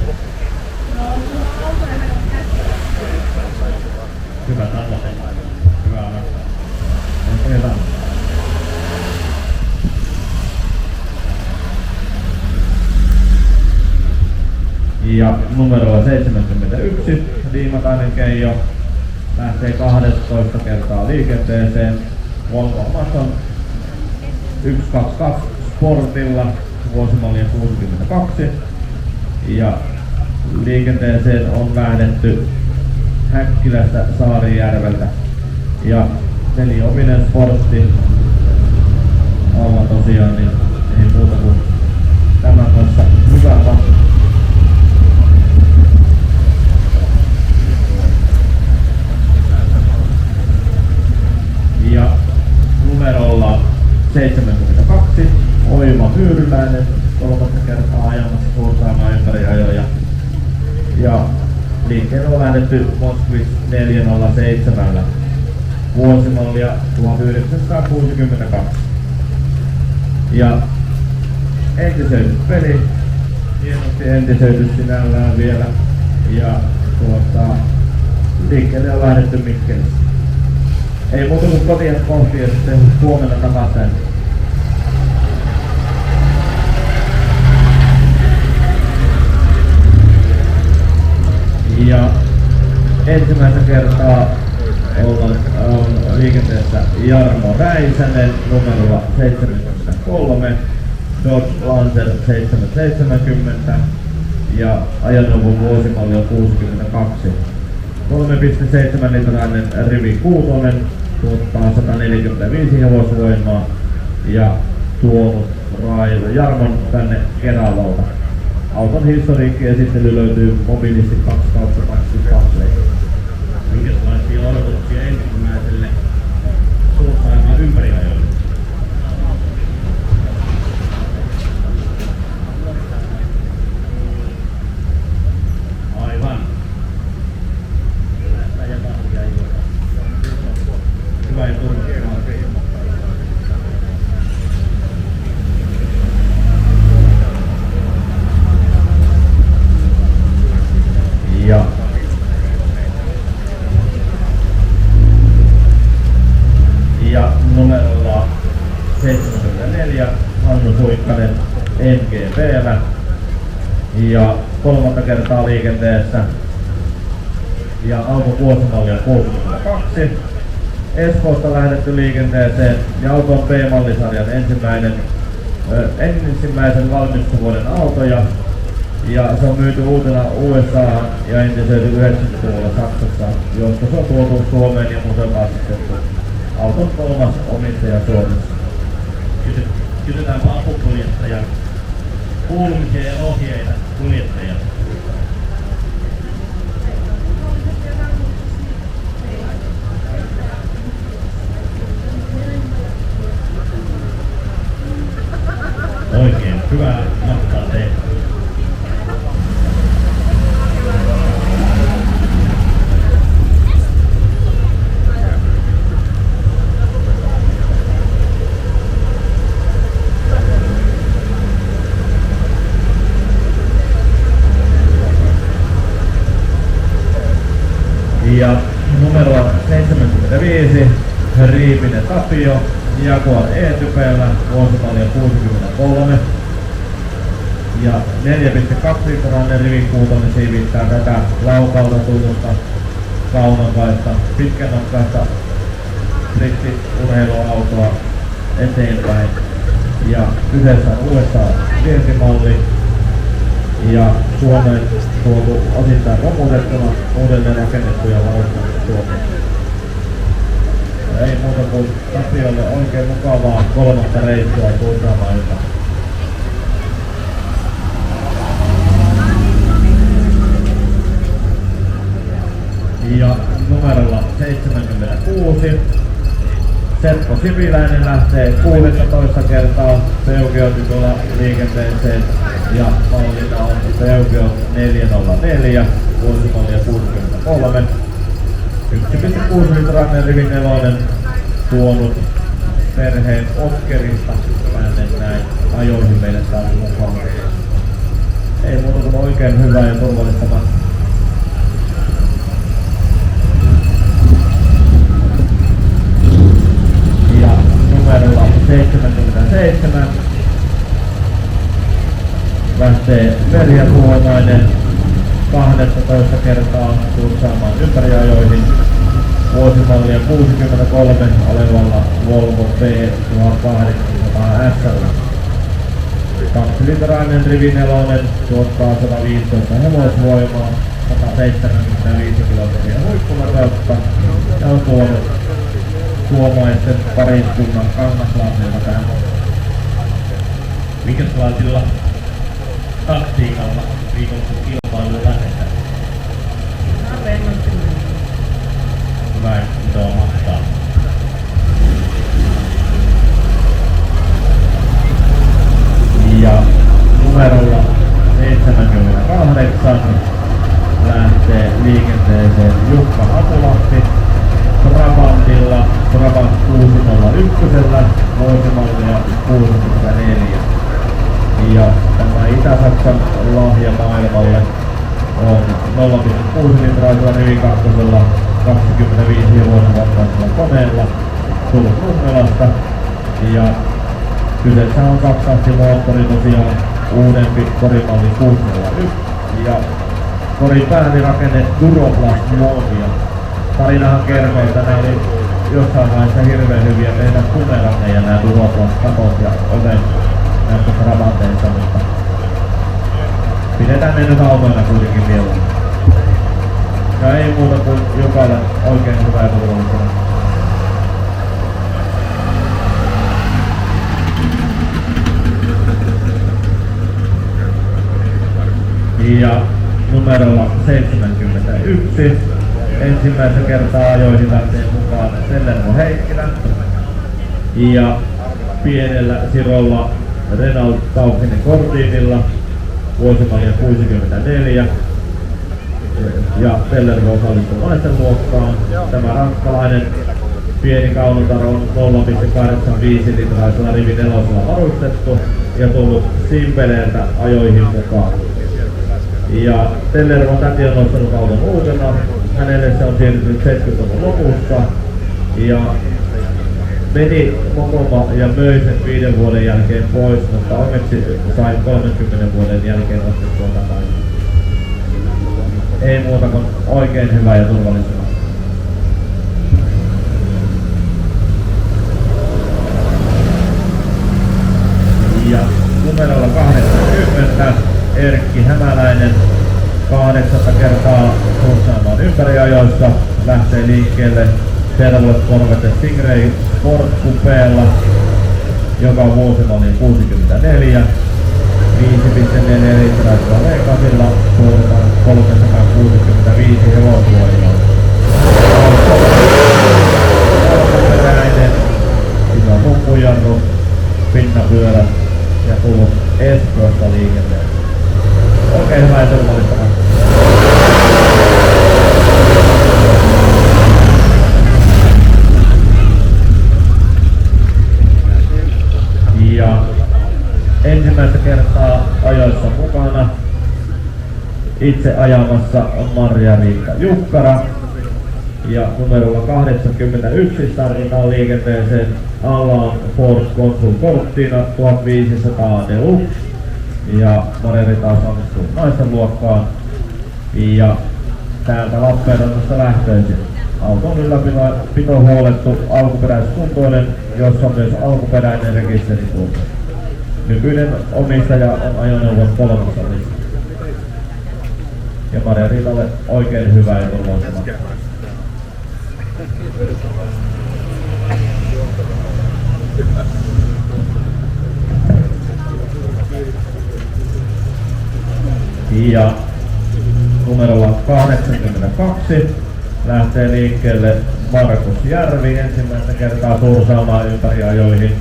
Hyvä tavoite. Hyvä Hyvä. Ja numerolla 71 Liimatainen Keijo lähtee 12 kertaa liikenteeseen Volvo Amazon 122 Sportilla vuosimallia 62 ja liikenteeseen on lähdetty Häkkilästä Saarijärveltä ja neliovinen Sportti alla tosiaan, niin ei muuta kuin tämän kanssa hyvää matkaa. Ja numerolla 72 Oima Hyyryläinen kolmatta kertaa ajamassa Suursaamaa ympäriajoja. Ja liikkeelle on lähdetty Moskvits 407 vuosimallia 1962. Ja entisöityspeli, hienosti entisöity sinällään vielä. Ja liikkeelle on lähdetty Mikkelissä. Ei muuta kuin kotia kohti ja sitten huomenna takaisin. Ja ensimmäistä kertaa on liikenteessä Jarmo Räisänen numerolla 73, Dodge Lancer 770 ja ajoneuvon vuosimalli on 62. 3,7 litrainen rivi 6 tuottaa 145 hevosvoimaa ja tuonut Jarmon tänne Keravalta. Auton historiikki-esittely löytyy Mobilisti 2/22. Minkälaisia odotuksia ensimmäiselle Suursaamaan ympäriajoille? Aivan. Hyvä ja turvallinen. Ja numerolla 74 Hannu Suikkanen MGP:llä ja kolmatta kertaa liikenteessä ja auton vuosimalli on 62. Espoosta lähdetty liikenteeseen ja auto on B-mallisarjan ensimmäisen valmistuvuoden autoja ja se on myyty uutena USA:han ja entisöity 90-luvulla Saksassa, josta se on tuotu Suomeen ja muuten vastustettu. Auton kolmas omistaja Suomessa. Kysytäänpä apukuljettajan kuulumisia ja ohjeita kuljettajalta. Oikein hyvää matkaa teille. Ja numero 75 Riipinen Tapio Jaguar E-typeillä vuosimallia 63 ja 4,2 litrainen rivikuutonen siivittää tätä Laukalta tullutta kaunakaista pitkänokkaista brittiurheiluautoa eteenpäin. Ja kyseessä on USA-vientimalli ja Suomeen tuotu osittain romutettuna, uudelleen rakennettu ja varustettu Suomessa. Ei muuta kuin Tapiolle oikein mukavaa kolmatta reissua Suursaamaan. Ja numerolla 76 Seppo Sipiläinen lähtee 16 kertaa Peukio-tytöllä liikenteeseen ja mallina on Peukio 404, vuosimallia 63. 1,6 litrainen Rivi 4 tuonut perheen Oskerista tänne näin ajoihin meille taas mukaan. Ei muuta kuin oikein hyvää ja turvallista matkaa. Ja numerolla 77 lähtee Verja Suhonainen 12 kertaa kursaamaan ympäriajoihin vuosimallia 63 olevalla Volvo P1800 SL. 2-litrainen Rivi 4 tuottaa 115 hevosvoimaa, 175 kilometriä huippunopeutta ja on tuonut suomalaisten pariskunnan Kangaslammilta tähän. Minkälaisilla taktiikalla viikonlopun kilpailuun lähdetään? Hyvä, että on mahtaa. Ja numerolla 78 lähtee liikenteeseen Jukka Hatulahti Trabantilla, Trabant 601, vuosimallia 64. Ja tämä Itä-Saksan lahja maailmalle on 0,6 litraisella Rivi 2 25 hevosenvapaisella koneella tullut Nummelasta. Ja kyseessä on kaksitahtimoottori tosiaan uudempi korimalli 601 ja koripääni rakenne Duroplast-muovia. Tarinahan kertoo, että nämä oli jossain vaiheessa hirveän hyviä tehdä kumeranneja nämä Duroplast-katot ja ovet näistä Trabanteista, mutta pidetään ne nyt autoina kuitenkin vielä. Ja ei muuta kuin jokainen oikein hyvää ja turvallisena. Ja numerolla 71 ensimmäistä kertaa ajoihin lähtee mukaan Sellermo Heikkilä. Ja pienellä sirolla Renault Dauphine Cortinilla vuosimallia 64. Ja Sellermo osallistuu naisten luokkaan. Tämä ranskalainen pieni kaunotaro on 0,85 litraisella Rivi 4 varustettu ja tullut Simpeleeltä ajoihin mukaan. Ja Tellervon täti on nostanut auton uutena. Hänelle se on siirtynyt 70-luvun lopussa. Ja meni Mokoma ja möi sen 5 vuoden jälkeen pois, mutta onneksi sai 30 vuoden jälkeen ostettua takaisin. Ei muuta kuin oikein hyvää ja turvallisena. Ja numerolla 80 Erkki Hämäläinen 8 kertaa kursaamaan ympäriajoissa lähtee liikkeelle Chevrolet Corvette Stingray Sport Coupeella, joka on vuosimalli 64. 5,4 litraisella V8 suoritetaan 365 hevosvoimaa. Alkuperäinen, iso pumpujarru, pinnapyörä ja tullut Espoosta liikenteen. Oikein hyvää ja turvallista. Ja ensimmäistä kertaa ajoissa mukana itse ajamassa on Marja-Riikka Jukkara. Ja numerolla 81 tarvitaan liikenteeseen alla on Ford Consul Cortina 1500 Deluxe. Ja Marja-Riikka osallistuu naisten luokkaan. Ja täältä Lappeenrannasta lähtöisin. Auton ylläpito huolettu alkuperäiskuntoinen, jossa on myös alkuperäinen rekisteritunne. Nykyinen omistaja on ajoneuvon 3. Ja Marja-Riikalle oikein hyvää ja turvallista. Ja numerolla 82 lähtee liikkeelle Markus Järvi ensimmäistä kertaa sursaamaan ympäriajoihin.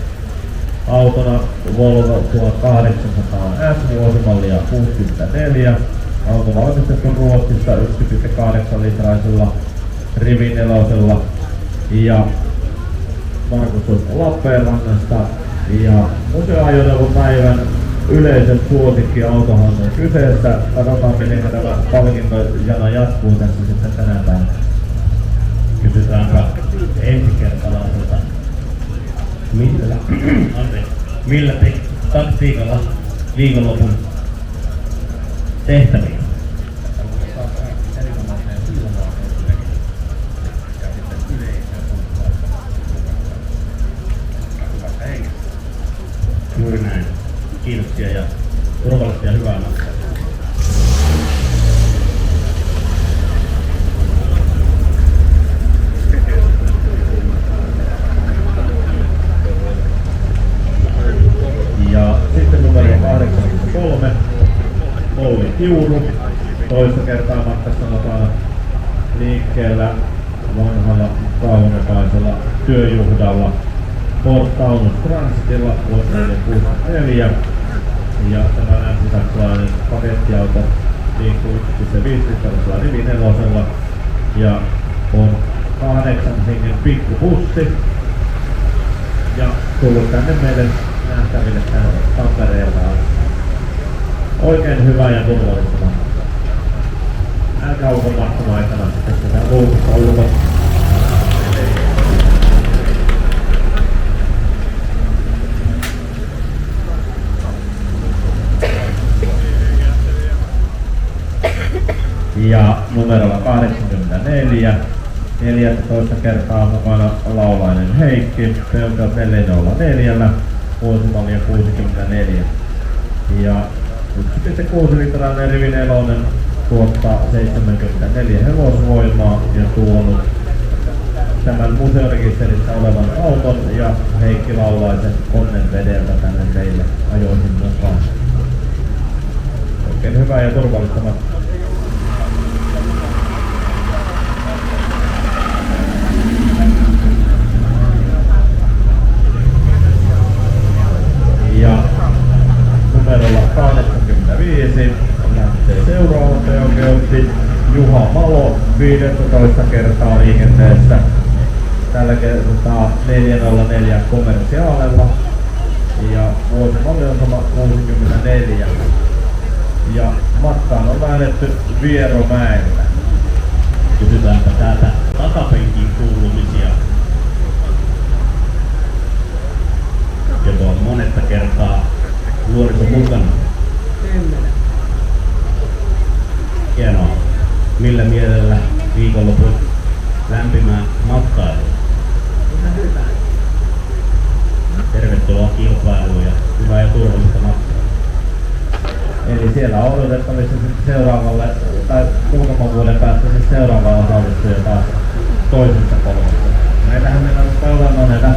Autona Volvo 1800 S vuosimallia 64. Auto valmistettu Ruotsista 1,8 litraisella rivinelosella. Ja Markus on Lappeenrannasta. Ja museoajoneuvopäivän yleisen suosikkiautohan on kyseessä. Katsotaan miten tämä palkintojana jatkuu tässä sitten tänä päivänä. Kysytäänpä ensikertalaiselta, millä taktiikalla viikonlopun tehtäviin? Juuri näin. Kiitoksia ja turvallista ja hyvää matkaa. Ja sitten numero 83, Olli Kiuru, toista kertaa matkassa mukana liikkeellä vanhalla kaunokaisella työjuhdalla Ford Taunus Transitilla vuoteen 64. Ja tämä länsisaksalainen pakettiauto liikkuu 1,5 litraisella rivinelosella ja on 8 hengen pikkupussi ja tullut tänne meille nähtäville täällä Tampereella. Oikein hyvä ja turvallista matkaa. Älkää ulkon matkan aikana sitten tää luukussa ulkon. Ja numerolla 84, 14 kertaa mukana laulainen Heikki, Peugeot 404, vuosimallia 64. Ja 1,6 litrainen rivinelonen tuottaa 74 hevosvoimaa ja tuonut tämän museorekisterissä olevan auton ja Heikki Laulaisen konnen vedeltä tänne meille ajoihin mukaan. Oikein hyvää ja turvallista matkaa. Ja numerolla 85 lähtee seuraava Peugeotti Juha Malo 15 kertaa liikenteessä. Tällä kertaa 404 Kommersiaalella ja vuosimalli on sama 64. Ja matkaan on lähdetty Vieromäellä. Kysytäänpä täältä takapenkin kuulumisia. Joko on monetta kertaa nuoriso mukana? 10. Hienoa. Millä mielellä viikonlopun lämpimään matkailuun? Ihan hyvä. Tervetuloa kilpailuun ja hyvää ja turvallista matkaa. Eli siellä on odotettavissa sitten seuraavalle, tai muutaman vuoden päästä siis seuraava osallistuja taas toisessa polvessa. Meillähän meillä on paljon näitä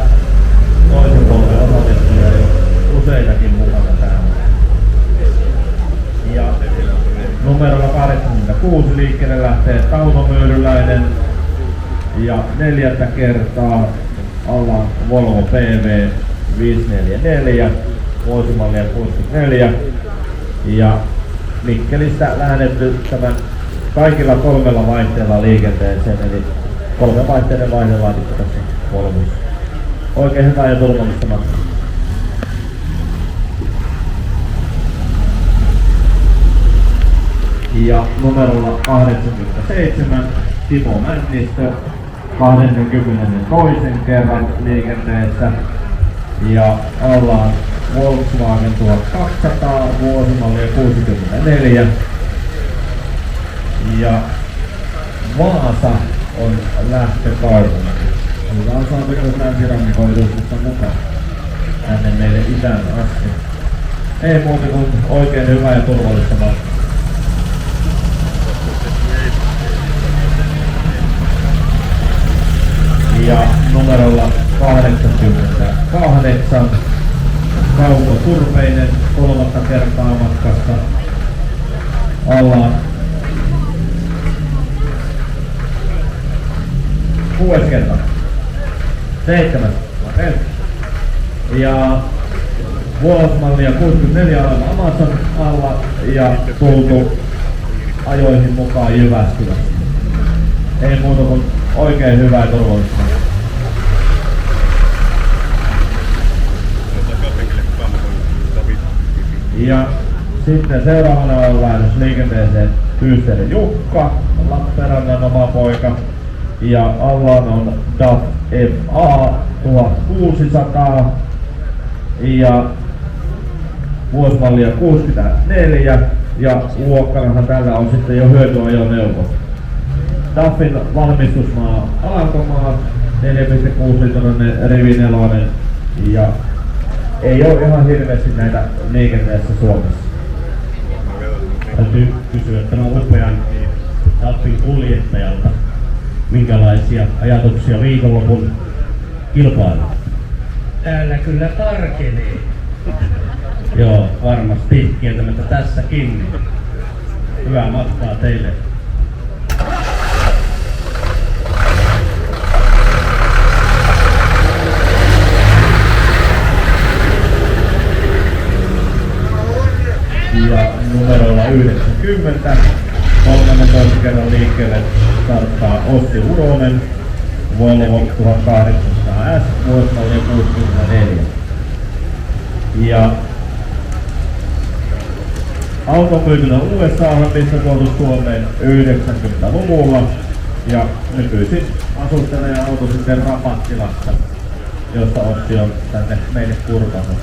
toisen polven osallistujia jo useitakin mukana täällä. Ja numerolla 86 liikkeelle lähtee Tauno Möyryläinen ja 4. kertaa ollaan Volvo PV 544 vuosimallia 64. Ja Mikkelistä lähdetty tämän kaikilla 3 vaihteella liikenteeseen, eli 3 vaihteiden vaihdelaatikko tässä Volvossa. Oikein hyvää ja turvallista matkaa. Ja numerolla 87 Timo Männistö 22. kerran liikenteessä. Ja ollaan Volkswagen 1200 vuosimallia 64. Ja Vaasa on lähtökaupunki. Meillä on saatu myös länsirannikoiduksesta mukaan tänne meille itään asti. Ei muuta kuin oikein hyvää ja turvallista matkaa. Ja numerolla 88 Kauko Turpeinen 3. kertaa matkassa. Ollaan 6 kerta. 7. Okei. Ja vuosimallia 64 oleva Amazon alla ja tultu ajoihin mukaan Jyväskylästä. Ei muuta kuin oikein hyvää turvallista. Ja sitten seuraavana on lähdös liikenteeseen Yysterin Jukka, Lappeenrannan oma poika. Ja allaan on DAF FA 1600 ja vuosimallia 64 ja luokkanahan tällä on sitten jo hyötyajoneuvo. DAFin valmistusmaa Alankomaat, 4,6 litrainen rivineloinen ja ei ole ihan hirveästi näitä liikenteessä Suomessa. Täytyy kysyä tämän upean DAFin kuljettajalta, minkälaisia ajatuksia viikonlopun kilpailuun? Täällä kyllä tarkenee. Joo, varmasti. Kieltämättä tässäkin. Hyvää matkaa teille. Ja numerolla 90, 13 kerran liikkeelle starttaa Ossi Uronen, Volvo 1800S, vuosimallia 64. Ja auto on myytynä USA:han, missä tuotu Suomeen 90-luvulla. Ja nykyisin asustelee auto sitten Rapattilassa, josta Ossi on tänne meille kurkannut.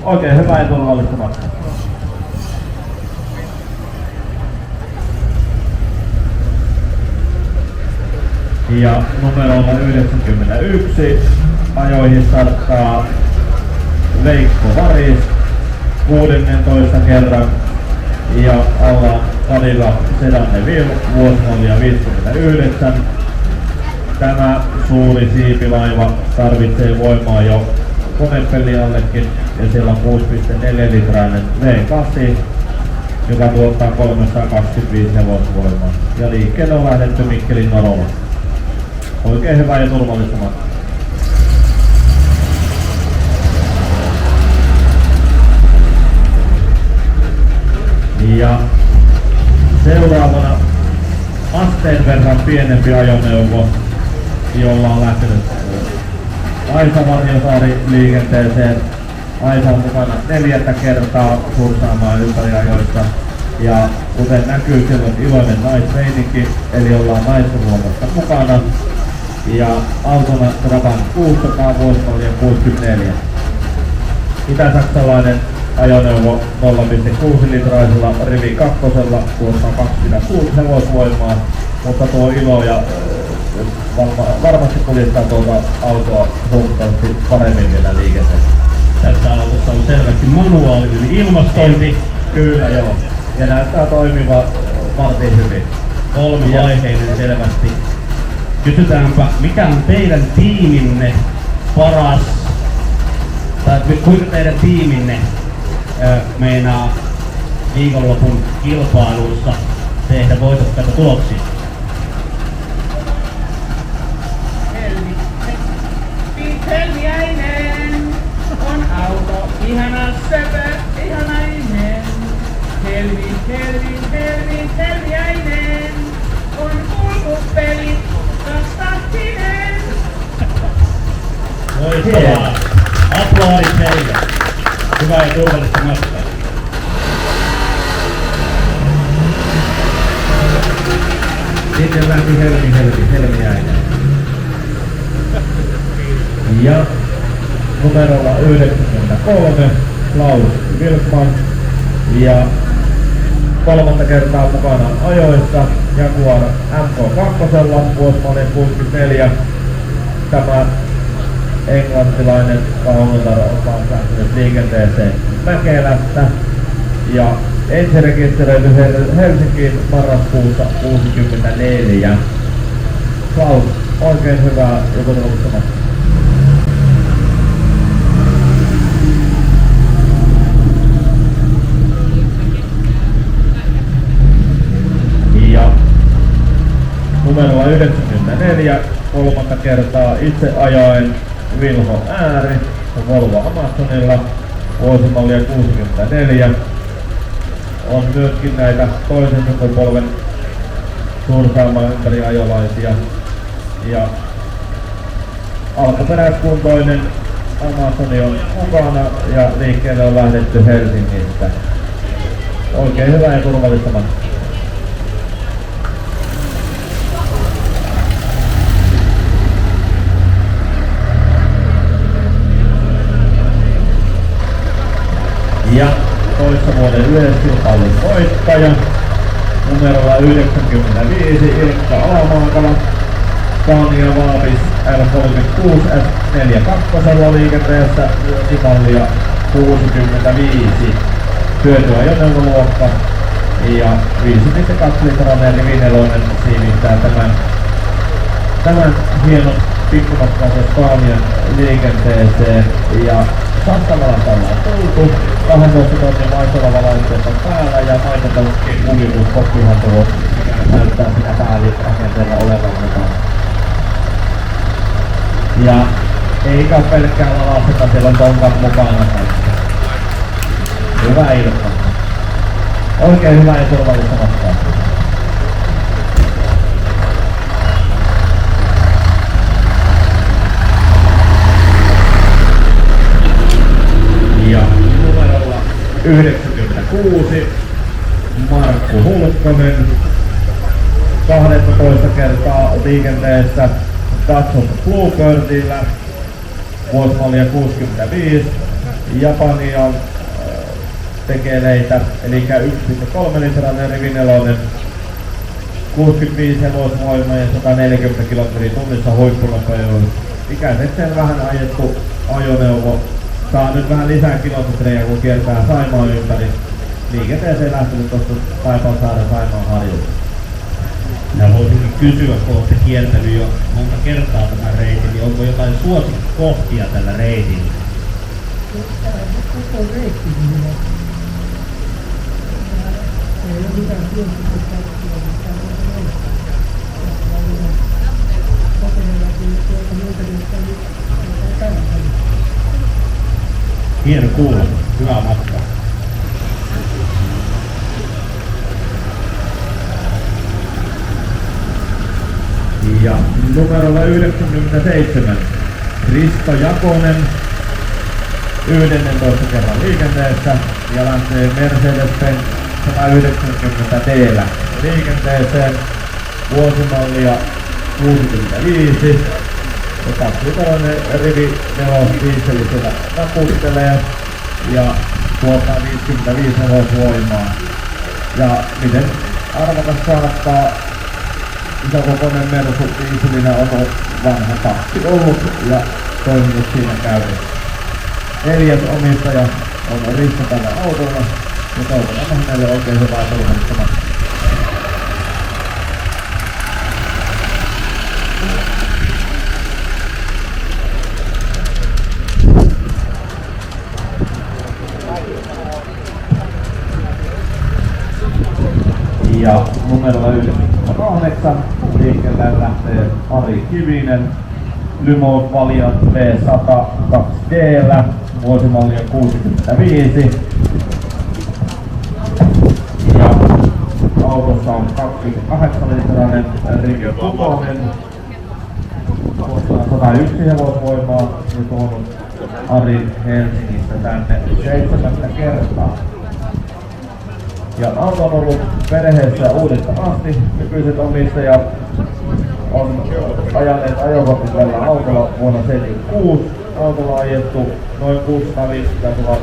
Oikein hyvää ja turvallista matkaa. Ja numerolla 91 ajoihin starttaa Veikko Varis 16 kerran ja alla Cadillac Sedan Neville vuosimallia 59. Tämä suuri siipilaiva tarvitsee voimaa jo konepeliallekin ja siellä on 6,4 litrainen V8, joka tuottaa 325 hevosvoimaa. Ja liikkeelle on lähdetty Mikkelin Norolla. Oikein hyvää ja turvallista matkaa. Ja seuraavana asteen verran pienempi ajoneuvo, jolla on lähtenyt Aisa Varjosaari liikenteeseen. Aisa on mukana 4. kertaa kursaamaan ympäriajoissa. Ja kuten näkyy, siellä on iloinen naismeininki, eli ollaan naisruomasta mukana. Ja autona Trabant 600 vuosimallia 64. Itä-saksalainen ajoneuvo 0,6 litraisella rivi 2 tuottaa 26 hevosvoimaa, mutta tuo ilo ja varmasti kuljettaa tuota autoa huomattavasti paremmin vielä liikenteessä. Tässä autossa on selvästi manuaalinen ilmastointi. Kyllä joo. Ja näyttää toimiva varsin hyvin. 3-vaiheinen selvästi. Kysytäänpä, mikä on teidän tiiminne paras, tai kuinka teidän tiiminne meinaa viikonlopun kilpailuissa tehdä voitokkaita tuloksia? Helmiäinen on auto, ihana söpö, ihanainen. Helmiäinen on kulkupeli, kastahtinen. Loistavaa! Aplodit heille! Hyvää ja turvallista matkaa! Sitten lähti Helmiäinen. Ja numerolla 93 Klaus Wilkman ja 3. kertaa mukana ajoissa Jaguar MK2 vuosimallia 64. Tämä englantilainen kaunotar on päässyt liikenteeseen Mäkelästä ja ensi rekisteröity Helsinkiin marraskuussa 64. Klaus, oikein hyvää ja turvallista matkaa. Ja numerolla 94 64 kolmatta kertaa itse ajaen Vilho Ääri Volvo Amazonilla vuosimallia 64. On myöskin näitä toisen sukupolven Suursaimaan ympäriajolaisia ja alkuperäiskuntoinen Amazoni on mukana ja liikkeelle on lähdetty Helsingistä. Oikein hyvä ja turvallista matkaa. Ja toissa vuoden yleiskilpailun voittaja numerolla 95 Ilkka Alamaakala Scania Vabis L36 S42 liikenteessä vuosimallia 65 hyötyajoneuvoluokka ja 5,2 litrainen rivineloinen siivistää tämän hienon pikkumatkaisen Scanian liikenteeseen ja Sastamalasta ollaan tultu, 12 tonnin maistolavalaitteet on päällä ja maitotalukkien kuljetuskoppihan tuo näyttää siinä päällirakenteella olevan mukana. Ja eikä pelkkää lalaseta, siellä on tonkat mukana. Hyvä ilta. Oikein hyvä ja turvallista matkaa. Ja numerolla 96 Markku Hulkkonen 12 kertaa liikenteessä Datsun Bluebirdillä vuosimallia 65 Japania tekeleitä eli 1,3 litrainen rivineloinen 65 hevosvoimaa ja 140 kilometriä tunnissa huippunopeus. Ikäisekseen vähän ajettu ajoneuvo. Saa nyt vähän lisää kilometrejä kun kiertää Saimaan ympäri. Liikenteeseen lähtenyt tuosta Taipalsaaren Saimaan harjuun. Ja voisinkin kysyä, kun olette kiertänyt jo monta kertaa tämän reitin, niin onko jotain suosikkikohtia tällä reitillä? Koko reitti minulla. Ei ole mitään suosikkikohtia, mutta on Hieno kuulla. Hyvää matkaa. Ja numerolla 97 Risto Jakonen 11 kerran liikenteessä ja lähtee Mercedes-Benz 190 D liikenteeseen vuosimallia 65 ja 2-litrainen rivi 4 dieselisellä naputtelee ja tuottaa 55 hevosvoimaa. Ja miten arvakas saattaa isokokoinen Mersu dieselinä on vanha taksi ollut ja toiminut siinä käydessä. 4. omistaja on Risto tällä autolla ja toivotaan hänelle oikein hyvää turvallista matkaa. Ja numerolla 98 liikkeelle lähtee Ari Kivinen Lymous Valiant V100 2D:llä vuosimallia 65. Ja autossa on 2,8 litrainen Rivi Kutonen. 101 hevosvoimaa ja tuonut Ari Helsingistä tänne 7 kertaa. Ja auto on ollut perheessä uudesta asti. Nykyiset omistajat on ajaneet ajokortin tällä autolla vuonna 1976. Autolla on ajettu noin 650 000.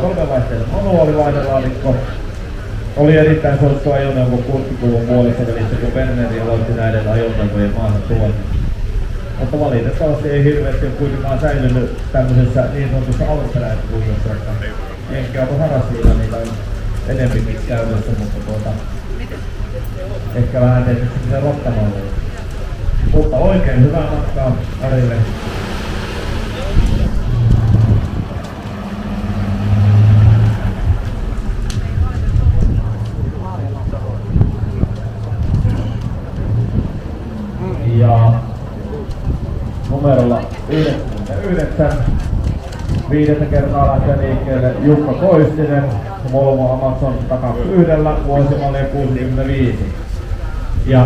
Kolmevaihteinen manuaalivaihdelaatikko. Oli erittäin suosittu ajoneuvo 60-luvun puolessa välissä, kun Berneri aloitti näiden ajoneuvojen maahan tuonnin. Mutta valitettavasti ei hirveästi ole kuitenkaan säilynyt tämmöisessä niin sanotussa alkuperäiskunnossa. Jenkkiauto harrastiilla niitä on enempikin käytössä, mutta ehkä vähän tehty semmoisen rottamalleen. Mutta oikein hyvää matkaa Arille. numerolla 99. 5. kertaa lähtee liikkeelle Jukka Koistinen, Volvo Amazon takakyyhdellä, vuosimallia 65. Ja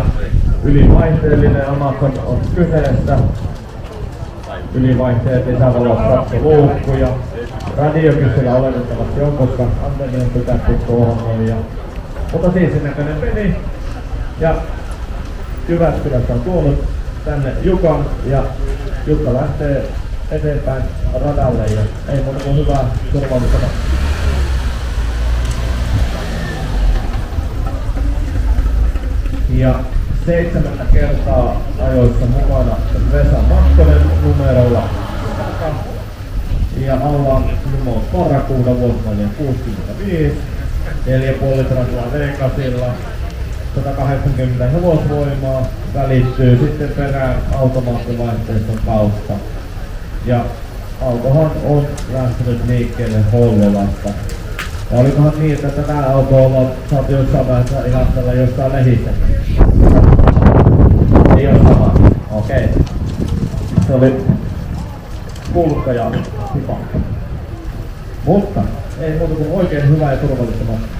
ylivaihteellinen Amazon on kyseessä. Ylivaihteet lisävalot luukku ja radiokin siellä oletettavasti on, koska antenni on pykätty tuohon noin. Mutta siis näköinen peli. Ja Jyväskylästä on tuonut tänne Jukan ja Jukka lähtee eteenpäin radalle ja ei muuta kuin hyvää turvallista. Ja 7. kertaa ajoissa mukana Vesa Makkonen numerolla 100. Ja alla Limo Parakuuda vuosimallia 65. 4,5 litrasilla V8, 180 hevosvoimaa, välittyy sitten perään automaattivaihteiston kautta. Ja autohan on lähtenyt liikkeelle Hollolasta. Ja olikohan niin, että tätä autoa ollaan saatu jossain vaiheessa ihastella jossain lehissä? Ei ole sama. Okei. Se oli kulka ja tipakka. Mutta ei muuta kuin oikein hyvää ja turvallista matkaa.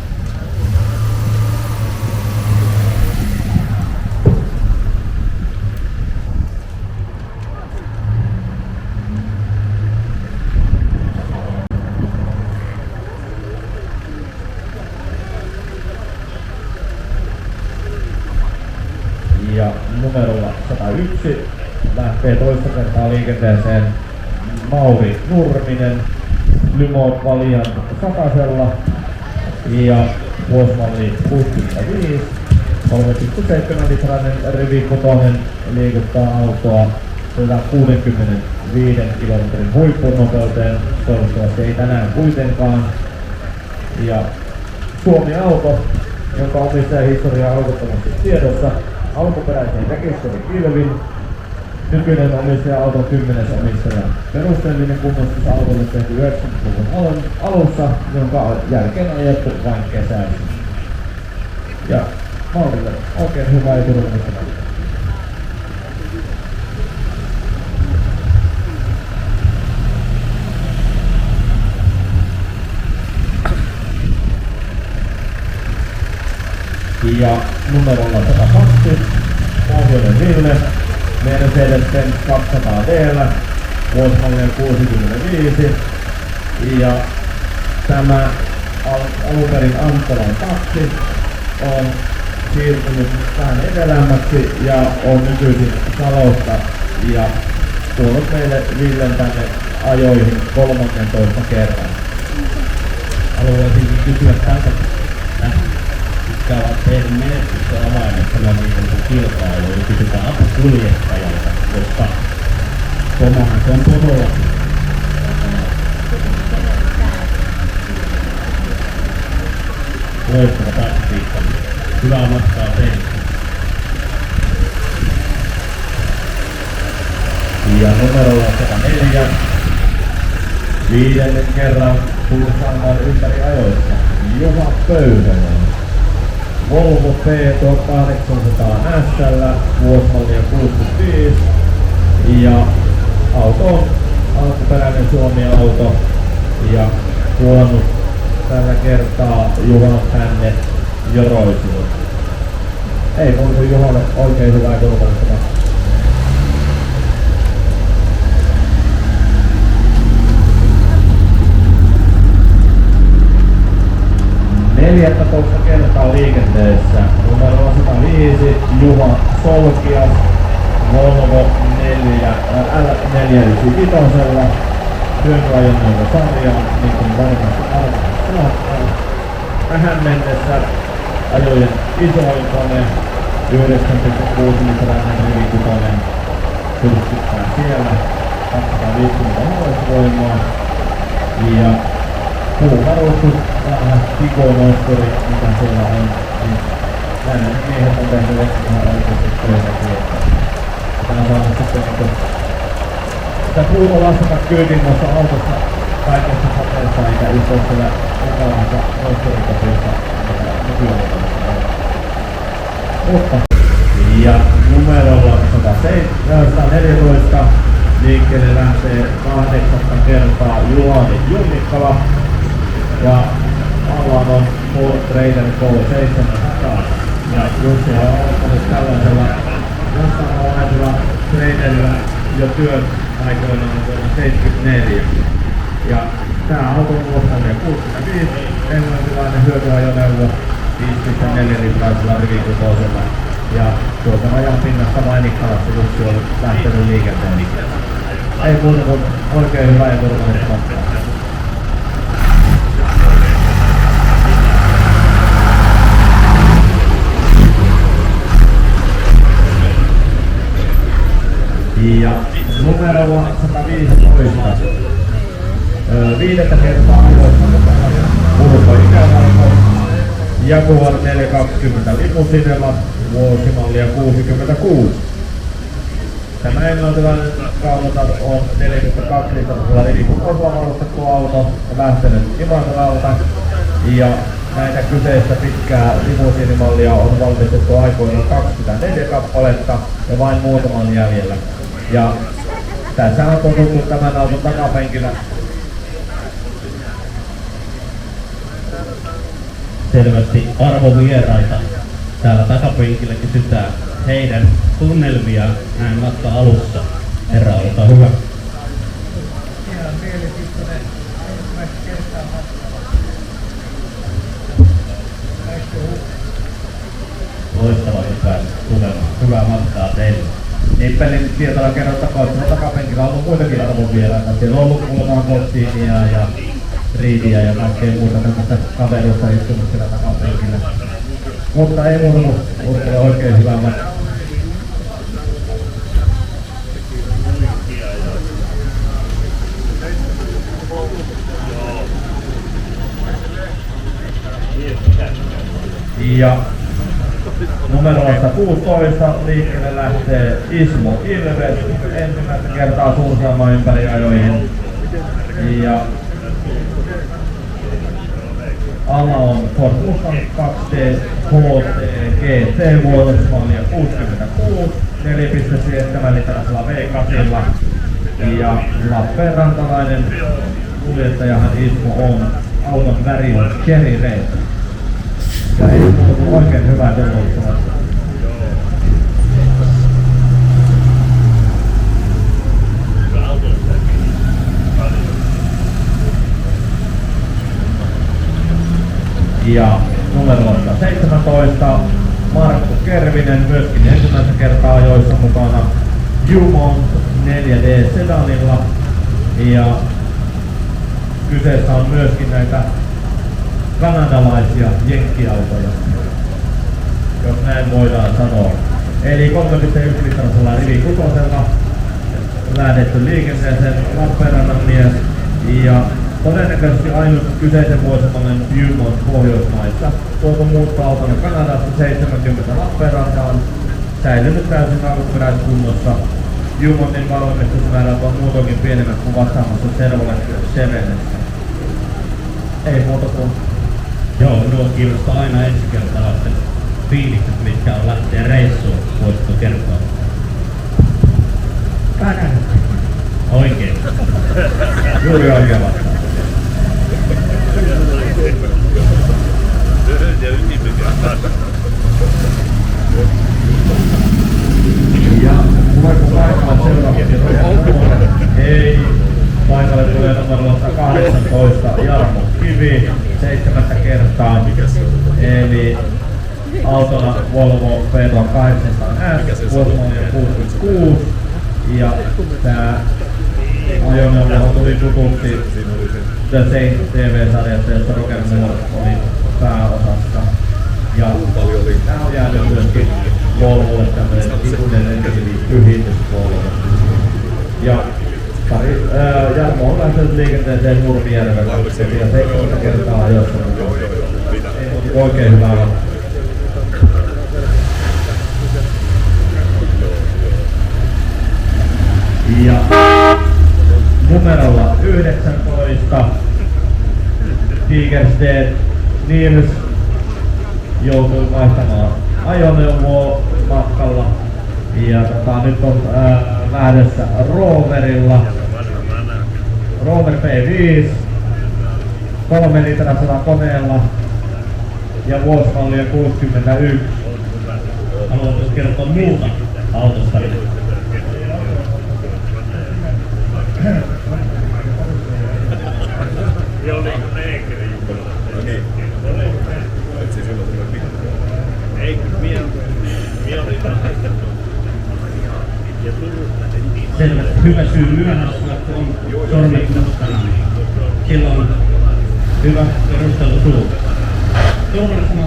Ja numerolla 101 lähtee toista kertaa liikenteeseen Mauri Nurminen Lymo Valiant 100 ja vuosimalli 65. 3,7 litrainen rivikutonen liikuttaa autoa 165 kilometrin huippunopeuteen. Toivottavasti ei tänään kuitenkaan. Ja Suomi-auto, jonka omistajahistoria on aukottomasti tiedossa. Alkuperäisen rekisterikilvin. Nykyinen omistaja auton 10. omistaja. Perusteellinen kunnostus autolle tehty 90-luvun alussa, jonka jälkeen ajettu vain kesäisin. Ja Maurille oikein hyvää ja turvallista. Ja numerolla 102, Pohjoinen Ville, Mercedes-Benz 200D, vuosimallia 65. Ja tämä alunperin Anttolan taksi on siirtynyt vähän etelämmäksi ja on nykyisin Salosta ja tuonut meille Villen tänne ajoihin 13 kerran. Haluaisinkin kysyä tältä, mitkä ovat teidän menestyksen avaimet tämän viikon kilpailuun ja kysytään apukuljettajalta, koska Tomahan se on todella loistava taktiikka. Hyvää matkaa teille. Ja numerolla 104. 5. kerran pulsaamaan ympäri ajoissa Juha Pöyhönen. Volvo P1800 SL, vuosimallia 65. Ja auto on alkuperäinen Suomi-auto ja tuonut tällä kertaa Juha tänne Joroisiin. Ei muuta Juhalle oikein hyvää turvallista. 14 kertaa liikenteessä. Numero 105 Juha Solkias Volvo L495 työnrajonneilla sarjaan, niin kuin varmasti alkaa. Tähän mennessä ajojen isoin kone 9,6 litrainen rivikutonen pyrstyttää siellä 250 hevosvoimaa ja puuvarustus vähän pikonostori, mitä siellä on, niin näin miehet on tehnyt ihan oikeasti töitäkin, että tämä on saanut sitten sitä puuta lastata kyydin noissa autossa kaikessa sateessa eikä iso siellä mukavaansa nostorikopissa, mitä nykyään on. Mutta ja numerolla 114 Liikkeelle lähtee 8. kertaa Juhani Junnikkala ja alla on Ford Raider K700. Ja Jussi on aloittanut tällaisella vastaavalaisella Raiderilla jo työn aikoinaan vuonna 1974. Ja tää auto on vuosilta 65, englantilainen hyötyajoneuvo 5,4 litraisella rivikutosella. Ja tuolta rajan pinnasta Vainikkalasta Jussi on lähtenyt liikenteen. Ei muuta kuin oikein hyvä ja turvallista matkaa. Ja numerolla 115. Viidettä kertaa ajoissa mukana ulkoikävarko Jaguar 420 limusinella vuosimallia 66. Tämä englantilainen kaunotar on 42 litrasella rivikutosella varustettu auto ja lähtenyt Imatralalta. Ja näitä kyseistä pitkää limusiinimallia on valmistettu aikoinaan 24 kappaletta ja vain muutaman jäljellä. Ja tässä on totuttu tämän auton takapenkillä selvästi arvovieraita. Täällä takapenkillä kysytään heidän tunnelmiaan näin matka alussa. Herra, olkaa hyvä. Ihan mielenkiintoinen ensimmäistä kertaa Loistavaa, että pääsit tulemaan. Hyvää matkaa teille. Nippelin tietoa kerrottakoon, että takapenkillä on ollut muitakin arvovieraita. Siellä on ollut kuulemaan Kottiinia ja Riidiä ja kaikkea muuta tämmöistä kaverusta istunut siellä takapenkillä. Mutta ei muuta kuin oikein hyvää matkaa. Ja numeroista 16 liikkeelle lähtee Ismo Ilves ensimmäistä kertaa Suunsaamaan ympäriajoihin. Ja alla on Ford Mustang 2T HT GT vuosimallia 66 4,7 litrasella V8. Ja Lappeenrantalainen kuljettajahan Ismo on. Auton väri on Cherry Red. Ja ei ole oikein hyvää turvallisuutta. Ja numeroista 17 Markku Kervinen myöskin ensimmäistä kertaa ajoissa mukana Jumont 4D sedanilla. Ja kyseessä on myöskin näitä kanadalaisia jenkkiautoja, jos näin voidaan sanoa. Eli 3,1 litrasella rivikutosella lähdetty liikenteeseen Lappeenrannan mies. Ja todennäköisesti ainut kyseisen vuosimallen Jumont Pohjoismaissa. Tuotu muuttoautona Kanadasta 70 Lappeenrantaan. Säilynyt täysin alkuperäiskunnossa. Jumontin valmistusmäärät on muutoinkin pienemmät kuin vastaamassa Servolet Chevrolessa. Ei muuta kuin. Joo, minua kiinnostaa aina ensikertalaisten fiilikset, mitkä on lähteä reissuun. Voisitko kertoa? Kanada. Oikein. Juuri oikein vastaan. Ja voiko paikalla seuraavaksi ei. Paikalle tulee numero 118 Jarmo Kivi 7 kertaa. Eli autona Volvo Petron 800S vuosimallia 66. Ja tää ajoneuvo tuli tutuksi The Saint TV-sarjasta, jossa Roger Moore oli pääosassa. Ja tää on jäänyt myöskin Volvolle tämmönen ikuinen pyhitys Volvo. Ja Jarmo on lähtenyt liikenteeseen Nurmijärvellä ja 7 kertaa ajoissa. Oikein hyvää matkaa. Ja numerolla 19 Tigerstedt Nils joutui vaihtamaan ajoneuvoa matkalla Ja nyt on lähdössä Roverilla. Rover P5, 3 litrasella koneella ja vuosimallia 61. Haluatko kertoa muuta autosta? Selvä. Hyvä syy myöhässä on sormet mustana. Silloin on hyvä perustelu suu. Turvallisena.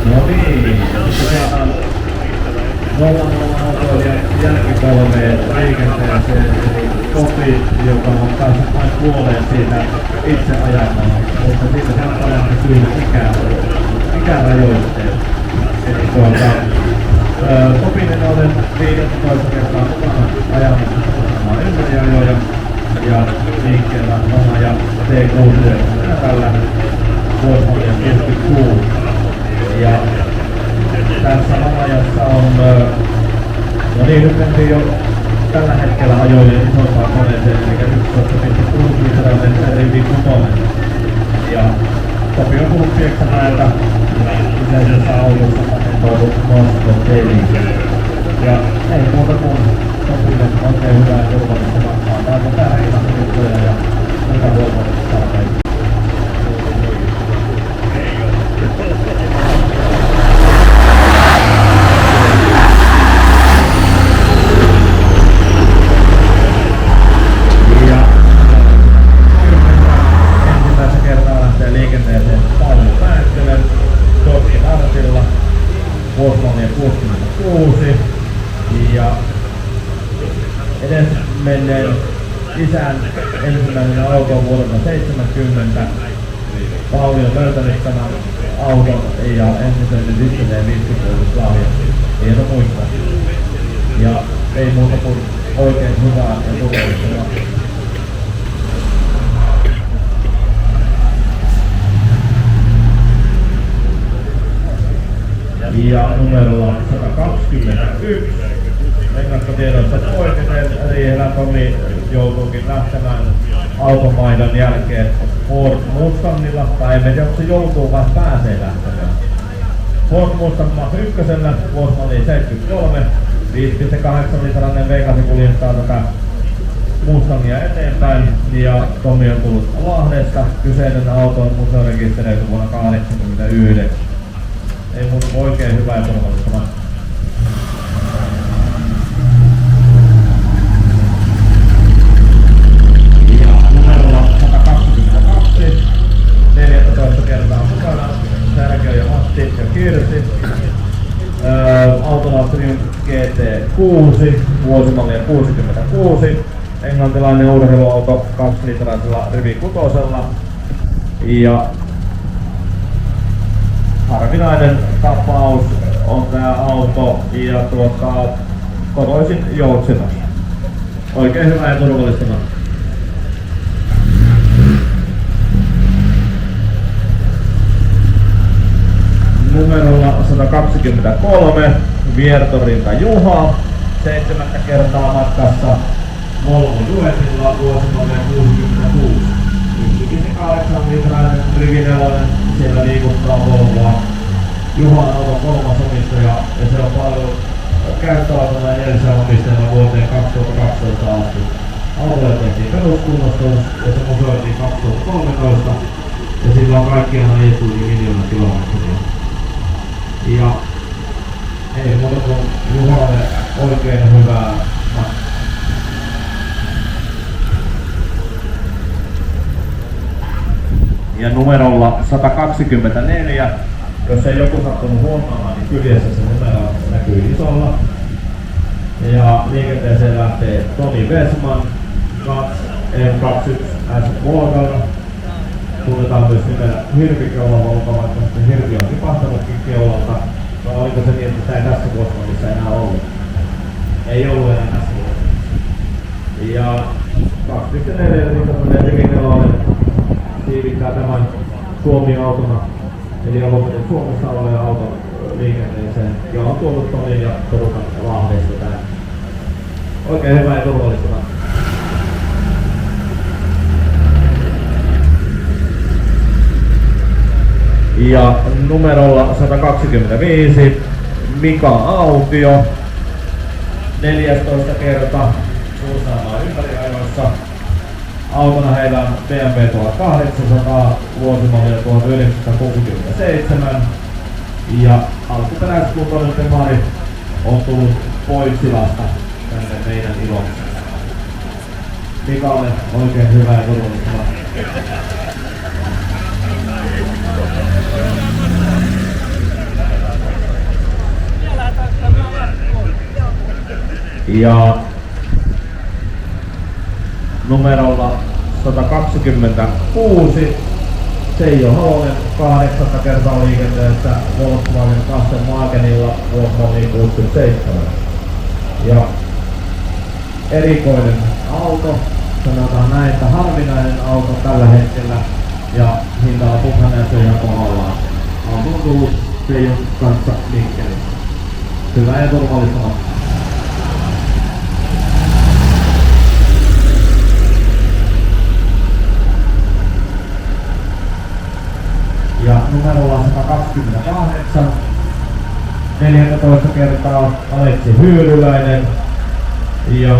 No niin, saadaan 00-autoilijan jälkipolveen liikenteeseen, eli Topi, joka on päässyt vain puoleen siitä itse ajamaan, mutta siitä saattaa syynä ikärajoitteet. Eli Topinen olen 15 kertaa mukana ajamassa muutamaa ympäriajoja ja liikkeellä oma ja T6 tällä vuosimallia 66. Ja tässä ajassa on, no niin, nyt mentiin jo tällä hetkellä ajoille isompaan koneeseen, eli 11,6 litrainen rivi 6. Ja Topi on tullut Pieksämäeltä kyseisessä autossa patentoitu Mosto-peli. Ja ei muuta kuin Topille oikein hyvää ja turvallista matkaa. Täältä tähän ilmastojuttuja ja muita huoltotarpeita. Liikenteeseen Pauli Päättelen, Topi Artilla, vuosimallia 66 ja edes menneen isän ensimmäinen auto vuodelta 70. Pauli on löytänyt tämän auton ja ensisöinen itselleen 50-vuotislahjaksi. Hieno muistaa. Ja ei muuta kuin oikein hyvää ja turvallista. Ja numerolla 121. Ennakkotiedoista poiketen Riihelä Tomi joutuukin lähtemään automaidan jälkeen Ford Mustangilla, tai emme tiedä, onko se joutuu vai pääsee lähtemään. Ford Mustang Mach 1, vuosimallia 73, 5,8 litrainen V8 kuljettaa tätä Mustangia eteenpäin, ja Tomi on tullut Lahdesta. Kyseinen auto on museorekisteröity vuonna 1989. Ei muuta kuin oikein hyvää ja turvallista matkaa. Ja numerolla 122, 14 kertaa mukana, Sergio ja Matti ja Kirsi. Autolaattorin GT6, vuosimallia 66, englantilainen urheiluauto 2-litraisella rivi 6. Ja harvinainen tapaus on tää auto ja kotoisin Joutsilasta. Oikein hyvää ja turvallista matkaa. Numerolla 123 Viertorinta Juha, 7 kertaa matkassa Volvo Juetilla, vuosimallia 66. 1,8 litrainen rivinelonen, siellä liikuttaa Volvoa. Juha on auton 3. omistaja ja se on paljon käyttöautona edellisen omistajana vuoteen 2012 asti. Autolle tehtiin peruskunnostus ja se museoitiin 2013 ja sillä on kaikkiaan ajettu yli 1 000 000 kilometriä. Ja ei muuta kuin Juhalle oikein hyvää matkaa. Ja numerolla 124, jos ei joku sattunut huomaamaan, niin kyljessä se numero näkyy isolla. Ja liikenteeseen lähtee Toni Westman, M21S Volgalla. Tunnetaan myös nimellä Hirvikeulan Volga, vaikka sitten Hirvi on tipahtanutkin keulalta. No oliko se niin, että sitä ei tässä vuosimalissa enää ollut? Ei ollut enää tässä vuosimalissa. Ja 2.4 Rivi-Nelonen tiivittää tämän Suomi-autona, eli on lopetettu Suomessa olevan auton liikenteeseen ja on tuonut Tonin ja Torukan Lahdesta tänne. Oikein hyvä ja turvallista. Ja numerolla 125 Mika Autio, 14 kerta Kuusamaan ympäriajoissa. Autona heillä on BMW 1800, vuosimallia 1967 ja alkuperäiskuntoinen Temari on tullut Poitsilasta tänne meidän iloksi. Mikalle oikein hyvää ja turvallista. Ja numerolla 126 Seijo Halonen 8 kertaa liikenteessä Volkswagen Casten Wagenilla vuosimalliin 67. Ja erikoinen auto, sanotaan näin, että harvinainen auto tällä hetkellä ja hintalaput hänessä ihan kohdallaan. Auto on tullut Seijon kanssa liikkeelle. Hyvää ja turvallista matkaa. Ja numerolla 128, 14 kertaa Aleksi Hyyryläinen ja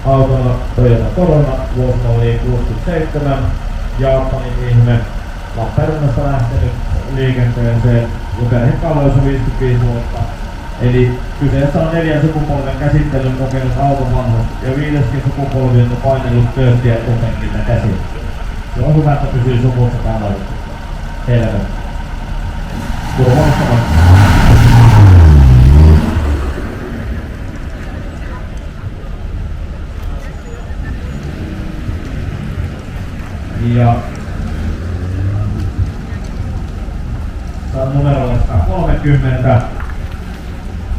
autolla Toyota Corona vuosimalliin 67, Japanin ihme, Lappeenrannasta lähtenyt liikenteeseen ja perhekalloissa 55 vuotta. Eli kyseessä on 4 sukupolven käsittelyn kokenut autovanhus ja 5. sukupolvi on painellut tööttiä upenkilta käsin. Se on hyvä, että pysyy suvussa täällä. Helvetti. Turvallista. Ja numerolla 130.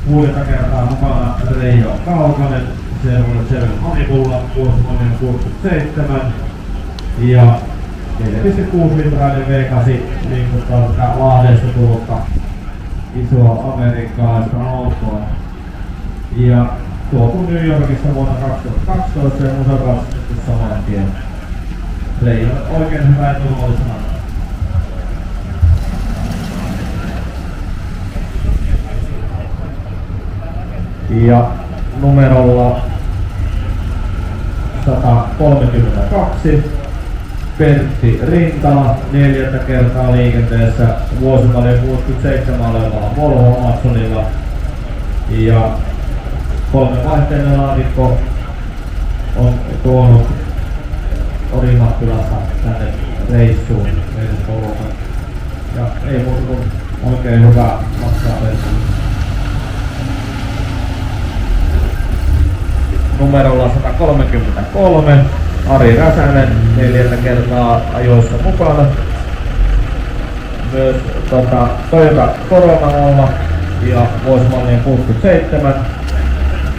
6 kertaa mukana Reijo Kaukonen, seuraavalle Seven Manipulla, vuosimalliin 67. Ja 4,6 litrainen V8 liikuttaa Lahdesta tullutta isoa amerikkalaista autoa. Ja tuotu New Yorkista vuonna 2012 ja musa kasvattu saman tien. Reijo oikein hyvä ja turvallisena. Ja numerolla 132 Pertti Rintala 4 kertaa liikenteessä vuosimalliin 67 olevalla Volvo Amazonilla ja 3-vaihteinen laatikko on tuonut Orimattilasta tänne reissuun meidän porukan. Ja ei muuta kuin oikein hyvää matkaa verran. Numerolla 133 Ari Räsänen 4 kertaa ajoissa mukana. Myös Toyota Coronalla ja vuosimalliin 67.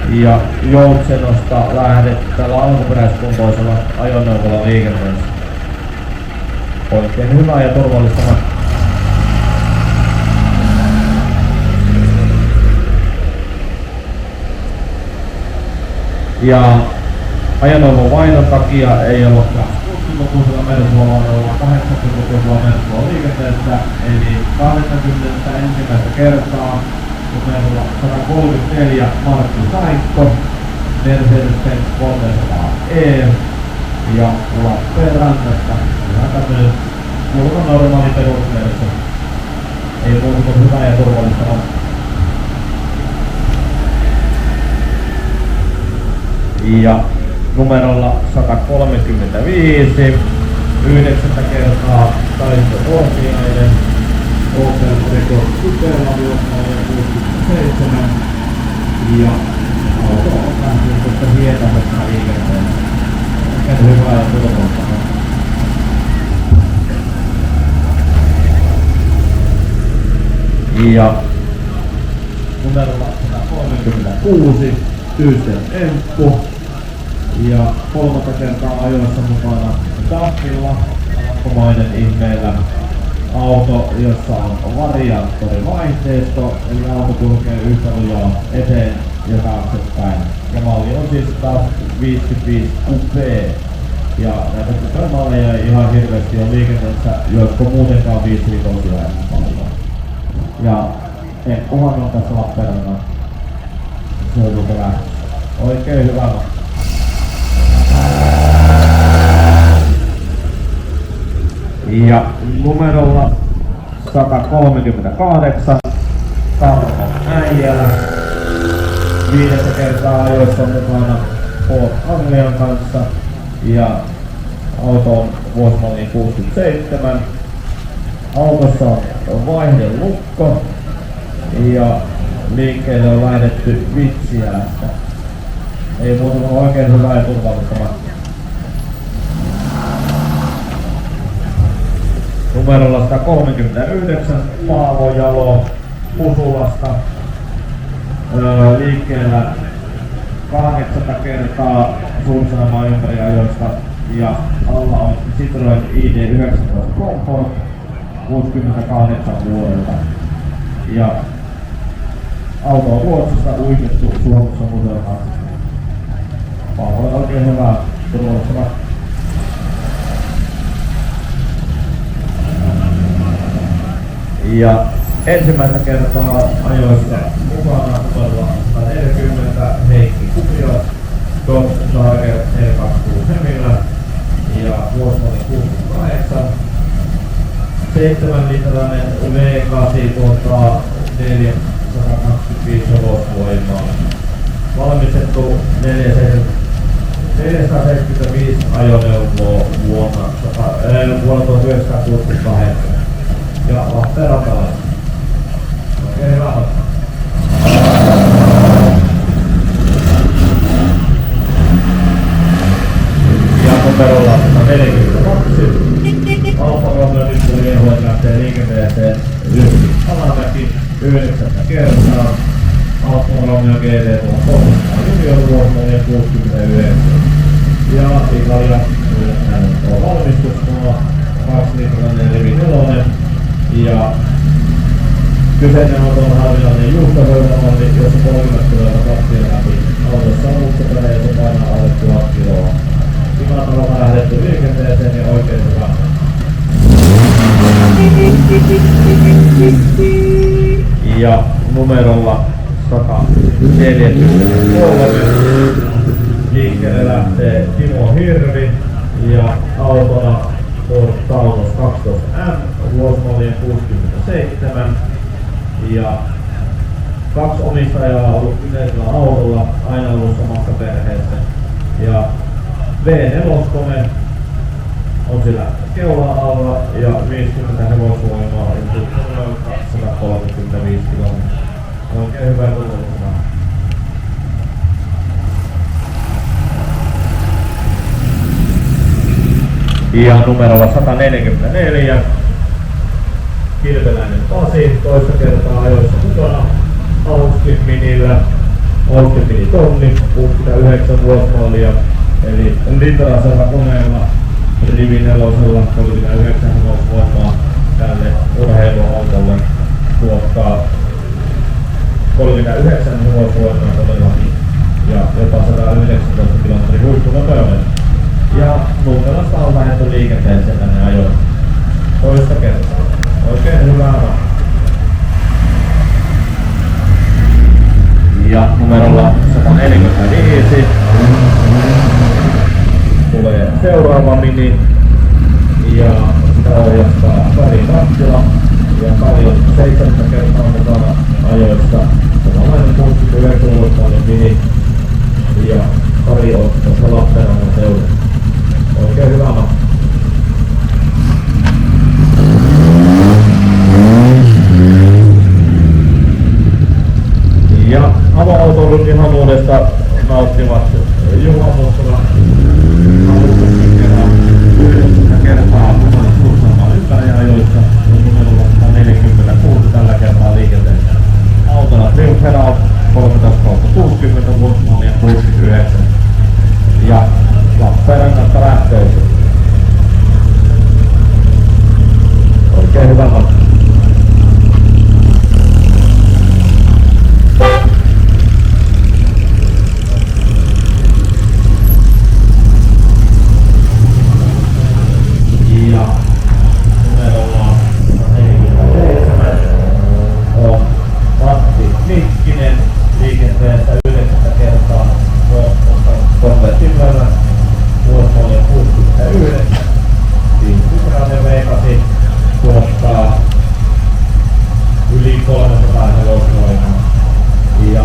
Ja Joutsenosta lähdet tällä alkuperäiskuntoisella ajoneuvolla liikenteessä. Oikein hyvää ja turvallista matkaa. Ja ajoneuvon vaihdon takia ei ollut 60-lukuisella Mersualla 80-lukuisella Mersualla liikenteessä, eli 21. kertaa numerolla 134 Markku Saikko, Mercedes-Benz 300E ja Lappeenrannasta. Ihan tämmönen ulko normaali perusmersu. Ei muuta kuin hyvää ja turvallista matkaa. Ja numerolla 135 9 kertaa Taisto Vuosiainen Opel Rekord Superla vuosimalliin 67 ja auto on lähtenyt tuosta Hietasesta liikenteen. Oikein hyvää ja turvallista. Ja numerolla 136 Tyysten Emppu Ja 3 kertaa ajoissa mukana Daffilla, alankomainen ihmeellä auto, jossa on variaattorivaihteisto, eli auto kulkee yhtä lujaa eteen ja taaksepäin. Ja malli on siis DAF 55 Coupé. Ja näitä Coupé-malleja ei ihan hirveästi on liikenteessä, jotka muutenkaan 5 vitosia enää paljon. Ja Enkkuhan on tässä Lappeenrannan seutuperä. Oikein hyvä. Ja numerolla 138 Tarmo Äijälä. 5 kertaa ajoissa mukana Ford Anglian kanssa. Ja auto on vuosimalli 67. Autossa on vaihdelukko. Ja liikkeelle on lähdetty Vitsiälästä. Ei muuta kuin oikein hyvää ja turvallista matkaa. Numerolla 139 Paavo Jalo Pusulasta. Liikkeellä 800 kertaa Suunsanama ympäriajoista ja alla on Citroen ID19 Comfort 68 vuodelta. Ja auto on Ruotsista uikettu Suomessa museoon. Paavo on oikein hyvää turvallista matkaa. Ja ensimmäistä kertaa ajoissa mukana numerolla 140 Heikki Kupio, Dodge Charger E26 Hemillä ja vuosimalli 68. 7-litrainen V8 tuottaa 425 hevosvoimaa. Valmistettu 475 ajoneuvoa vuonna 1968. Ja Lappeenrantalainen. Oikein hyvä matka. Ja numerolla 142. Alfa Romeo Nippulienhuone lähtee liikenteeseen Jyrki Alamäki 9 kertaa. Alfa Romeo GT 1300 Junior vuosimalli 69. Ja Italia on valmistusmaa 2-litrainen Rivi 4. Ja kyseinen auto on harvinainen juustohöylämalli, jossa 30 tulee kaksien läpi. Autossa on uuttopäin ja se painaa alle 1000 kiloa. Imatralla on lähdetty liikenteeseen ja oikein hyvä. Ja numerolla 143 liikkeelle lähtee Timo Hirvi ja autona Ford Taunus 12M, vuosimalli 67. Ja 2 omistajaa on ollut yleisellä autolla, aina ollut samassa perheessä. Ja V4 on sillä keulaa alla ja 50 hevosvoimaa ja 135 kilometriä. Oikein hyvä turvallisuus. Ja numerolla 144 Kilpeläinen Pasi, toista kertaa ajoissa mukana Austin Minillä. Austin Mini tonni, 69 vuosimallia, eli litrasella koneella Rivi 4 39 hevosvoimaa tälle urheiluautolle tuottaa 39 hevosvoimaa todellakin ja jopa 119 kilometrin huippunopeuden. Ja Nuutelasta on lähdetty liikenteeseen tänne ajoin toista kertaa. Oikein hyvää matka. Ja numerolla 145 tulee seuraava Mini ja sitä ohjastaa Kari Mattila ja Kari on 7 kertaa mukana ajoissa. Samanlainen 69-vuotiainen Mini ja Kari on tuossa Lappeenrannan seudulla. Oikein hyvä matka. Ja avoautoilun ihanuudesta nauttivat Juha Mustola 9 kertaa mukana Suunsanmaan ympäriajoissa ja numerolla 146 tällä kertaa liikenteessä. Autona Triumph Herald 13/60 vuosimallia 69. Ja Lappeenrannasta lähtöisin. Oikein hyvä matka. Ja numerolla 47 on Matti Mikkinen liikenteessä 9 kertaa konvertilla vuosimalli 69. Viimeisenä veikasi tuottaa yli 300 hevosvoimaa. Ja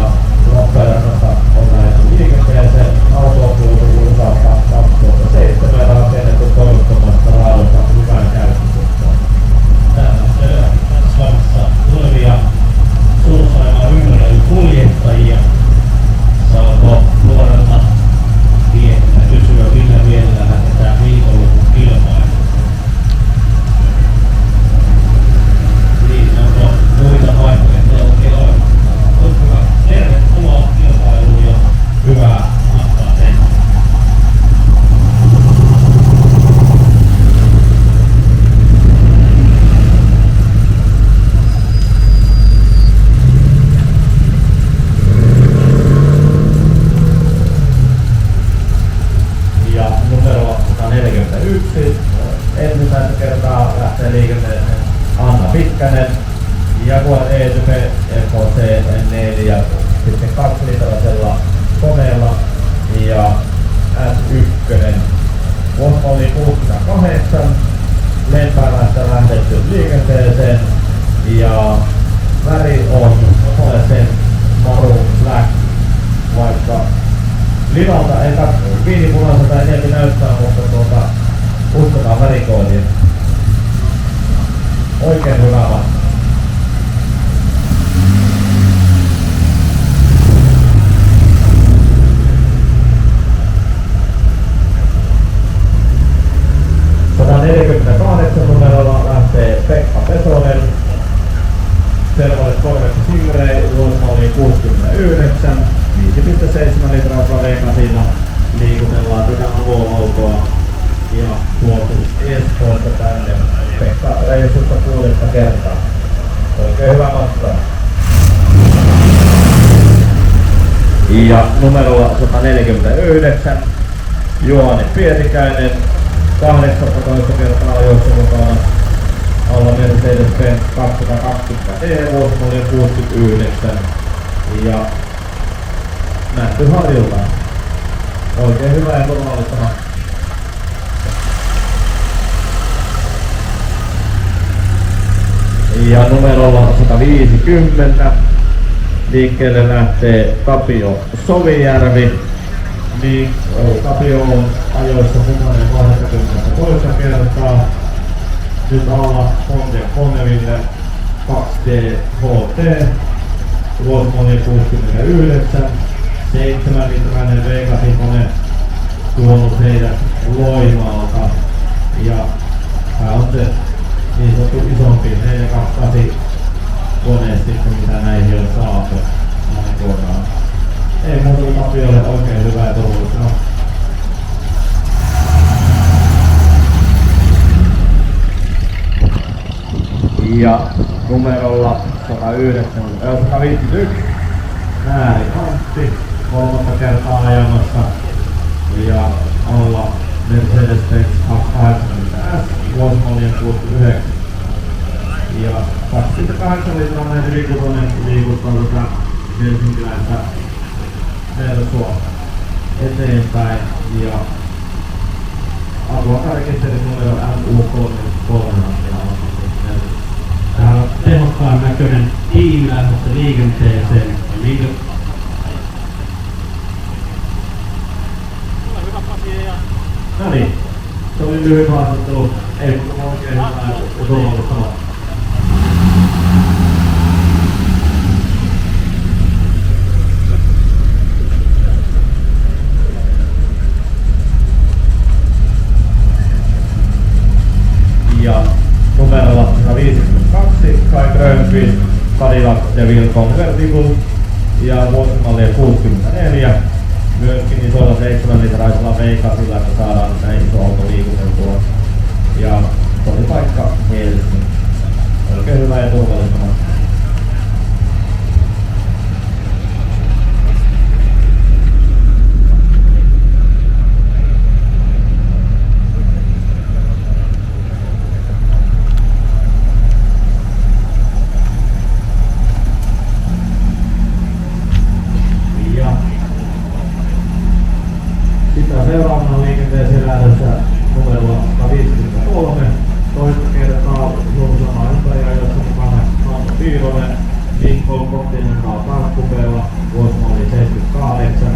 Lappeenrannassa on lähdetty liikenteeseen autoosuudelta 2007 rakennettu toivottomasta raadosta hyvään käyttökuntoon. Suomessa tulevia Suursaimaan ympäröikuljettajia. Saako nuorella viettä kysyä, millä vielä lähdetään viikonlopun kilpailuun? Niin, onko muita vaihtoehtoja oikein olemassa? Tervetuloa kilpailuun ja hyvää matkaa teille. Ja numero 141 ensimmäistä kertaa lähtee liikenteeseen Anna Pitkänen, Jaguar E-Type FHC N4 sitten 2-litrasella koneella ja S1 vuosimalli 68 Lempäälästä lähdetty liikenteeseen ja väri on sen Maroon Black, vaikka livalta ei viinipunaiselta ei sieltä näyttää, mutta uskotaan värikoodiin. Oikein hyvä matka. Numerolla lähtee Pekka Pesonen, Selvalle korvetti Silrei, vuosimalli 69, 5,7 litraa Pravekasilla, liikutellaan Dynamo-autoa ja tuotu Espoosta tänne Pekka reissusta 6 kertaa. Oikein hyvä matka. Ja numerolla 149 Juhani Pietikäinen, 18 kertaa ajoissa mukana alla Mercedes-Benz 220e vuosimalli 69 ja nähty Harjulta. Oikein hyvä ja turvallista. Ja numerolla 150 liikkeelle lähtee Tapio Sovijärvi. Niin, Tapio on ajoissa mukana 20 kertaa. Nyt alla Honda Bonneville 2D HT. Vuosimalli 69. 7-litrainen V8-kone tuonut heidät Loimaalta. Ja tää on se niin sanottu isompi 428 kone sitten, mitä näihin on saatu aikoinaan. Ei muuta Tapiolle oikein hyvää turvallista. Ja numerolla 151 Ääri Antti 3. kertaa ajamassa ja alla Mercedes-Benz 280S vuosimalli 69 ja 28 litrainen liikutoinen liikuttaa tätä helsinkiläistä Mersua eteenpäin ja aluerekisteri numero MU33. Täällä on tehokkaan näköinen tiimi lähdössä liikenteeseen. No niin, se oli lyhyt haastattelu. Ei muuta oikein hyvää ja turvallista. Ja numerolla 152 Kai Grönqvist, Cadillac DeVille Convertible ja vuosimallia 64 myöskin isolla 7-litraisella V8:lla, että saadaan näin iso auto liikuteltua. Ja tosi paikka Helsinki. Oikein hyvä ja turvallinen. Seuraavana liikenteeseen lähdössä numerolla 153. Toista kertaa Suomen maailmanpäiväajoissa mukana Mauno Piilonen, Lincoln Continental Tankkupeella, vuosimalli 78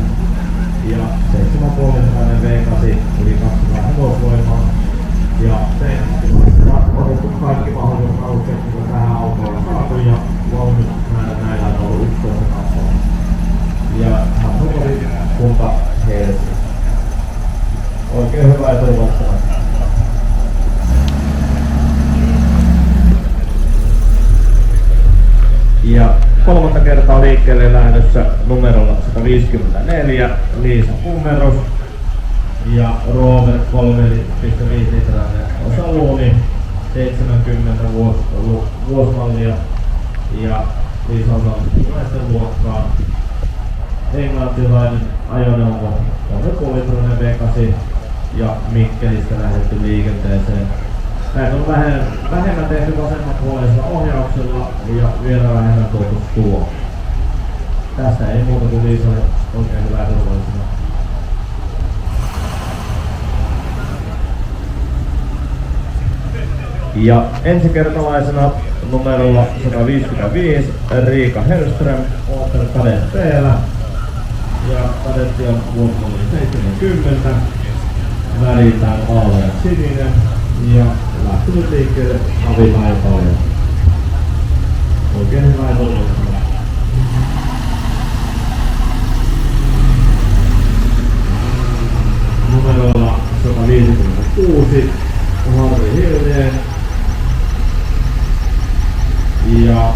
ja 7,5 V8 yli 200 hevosvoimaa. Ja on otettu kaikki mahdolliset alukset, mitä tähän autoon on saatu ja valmistusmäärä näillä on ollut 11 kappaletta. Ja Hamburgin kunta Helsinki. Oikein hyvä ja turvallista. Ja kolmatta kertaa liikkeelle lähdössä numerolla 154 Liisa Kummeros ja Rover 3,5 litrainen osaluuni 70 vuosimallia ja Liisa on naisten luokkaan. Englantilainen ajoneuvo 3,5 litrainen V8 ja Mikkelistä lähdetty liikenteeseen. Näitä on vähemmän tehty vasemmanpuoleisella ohjauksella ja vielä vähemmän tuotu tuo. Tästä ei muuta kuin Liisalle oikein hyvää turvallisena. Ja ensikertalaisena numerolla 155 Riika Hellström Opel Kadett B:llä. Ja kadetti on vuosimalli 70. Väriltään vaalea sininen ja lähtenyt liikkeelle avinaa ja paljon. Oikein hyvä ja turvallisena. Numeroilla 156 Harri Hiljen ja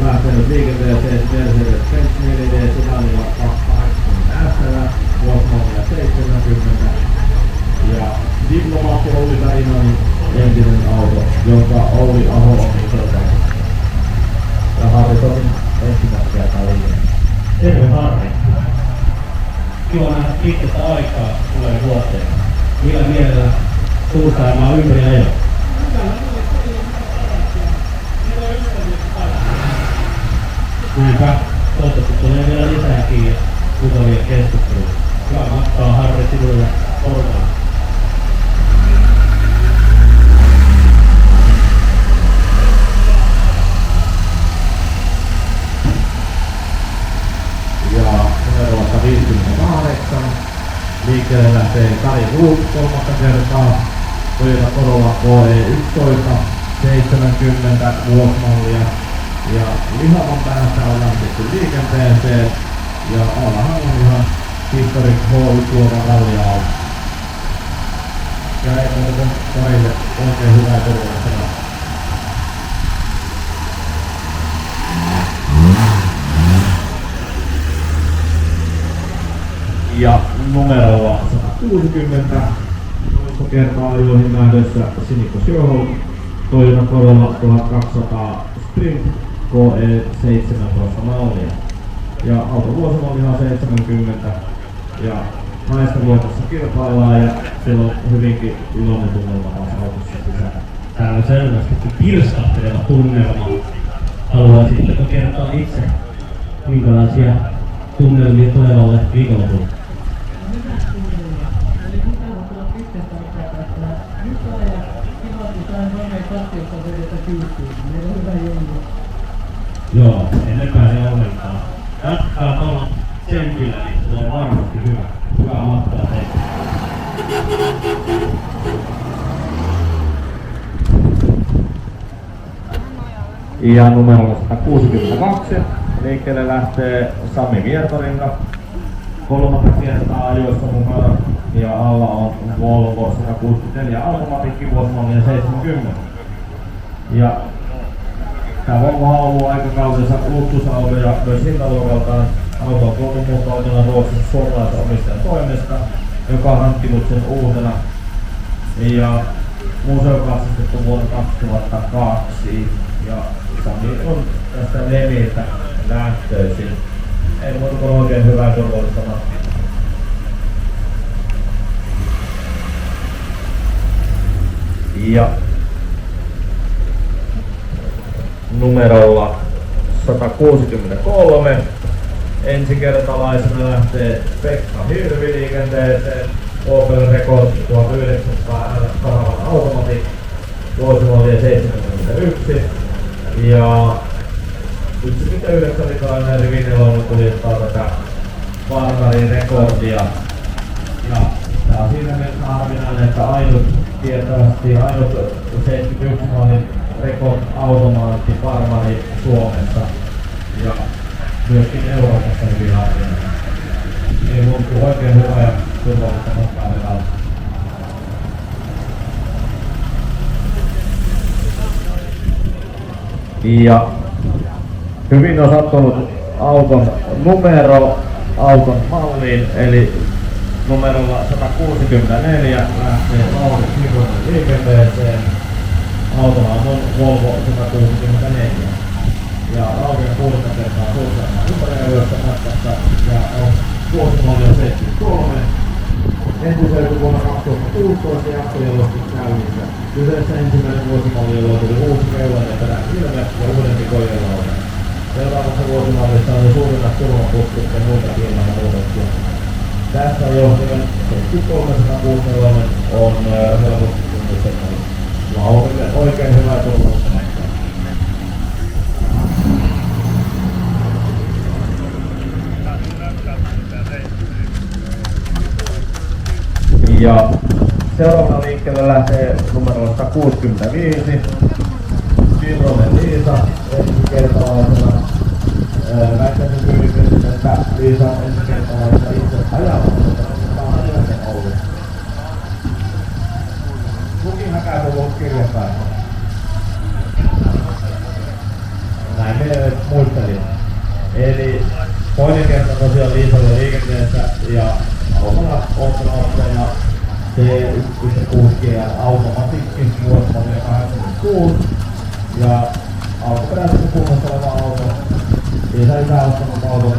lähtenyt liikenteeseen Mercedes-Benz 4D Sedanilla 280 SL, vuosimallia 70 ja Diplomaatti Olli Bergmanin entinen auto, jonka Olli Aho on isoltaan. Ja Harri tosin ensimmäistä kertaa liikenteessä. Terve Harri. Kiva nähdä pitkästä aikaa tulee vuoteen. Millä mielellä suuntaamaan ympäri ajoa? Näinpä. Toivottavasti tulee vielä lisääkin ja mukavia keskusteluja. Hyvää matkaa Harri sinulle portaan. Ja numerolla 158 liikkeelle lähtee Kari Ruut kolmatta kertaa. Toyota Corolla KE11 70 vuosimallia. Ja lihavan päästä on lähdetty liikenteeseen ja allahan on ihan Historic H1-luokan ralliauto. Ja ei muuta kuin Karille oikein hyvää turvallisena. Ja numerolla 160 toista kertaa ajoihin nähdessä Sinikko Sjohol, Toyota Corolla 1200 Sprint KE 17 mallia. Ja auton vuosimalli on 70 ja naisten luokassa kilpaillaan ja siellä on hyvinkin iloinen tunnelma taas autossa sisällä. Täällä on selvästikin pirskahteleva tunnelma. Haluaisitteko kertoa itse, minkälaisia tunnelmia tulevalle viikonlopulle? Eli mukava tulla pitkästä aikaa päästä. Nyt ajat kivasti sain moneen kattiasta vedetä kyytiin. Meillä on hyvä joulu. Joo, en epäile ollenkaan. Jatkaa tuolla tsempillä, niin tulee varmasti hyvä. Hyvää matkaa teille. Ja numerolla 162 liikkeelle lähtee Sami Viertorinta. Kolmatta kertaa ajoissa mukana ja alla on Volvo 164 Automatic vuosimallia 70. Ja tämä Volvo on ollut aikakautensa luksusauto ja myös hintaluokaltaan Auto on tuotu muuttoautona Ruotsissa suomalaisen omistajan toimesta, joka on hankkinut sen uutena. Ja museokatsastettu vuonna 2002. Ja Sami on tästä Lemiltä lähtöisin. Ei muuta kuin oikein hyvää turvallista matkaa. Ja numerolla 163 ensikertalaisena lähtee Pekka Hirvi liikenteeseen. Opel Record 1900 Karavan Automatic, vuosimalli 71. Ja 1.9-likainen Rivineloinen kuljettaa tätä Varkarin rekordia. Ja tää on siinä mielessä harvinainen, että tiettävästi ainut 71 mallin Record Automaatti Farmari Suomessa. Ja myöskin Euroopassa hyvin harvinainen. Niin muuttuu oikein hyvä ja turvallista matkaa vedalla. Ja hyvin on sattunut auton numero auton malliin, eli numerolla 164 lähtee Lauri Sivunen liikenteeseen. Autolla on Volvo 164. Ja Lauri on 6 kertaa suuremman ympäröijössä matkassa ja on vuosimalli 73. Entisöity vuonna 2016 jatkojalostus käynnissä. Kyseessä ensimmäinen vuosimalli, jolloin tuli uusi keulainen peräilme ja uudempi kojelauta. Seuraavassa vuosimallissa on jo suurimmat turvapuskut ja muita ilmanmuutoksia. Tässä johtuen 7364 on helposti tunnistettava. Laurille oikein hyvää turvallista näkää. Ja seuraavana liikkeelle lähtee numerolla 165. Virronen Liisa ensikertalaisena. Väittäisin tyylikyydessä, että Liisa on ensikertalaisena itse ajalla, mutta tämä on yleisen ollut. Lukin häkäisuus kirjapäin. Näin minä muistelin. Eli toinen kerta tosiaan Liisalle liikenteessä ja autolla oppilautteena C1.6 automatikki vuosimalli 86 ja alkuperäisessä kunnossa oleva auto. Liisa isä on ottanut auton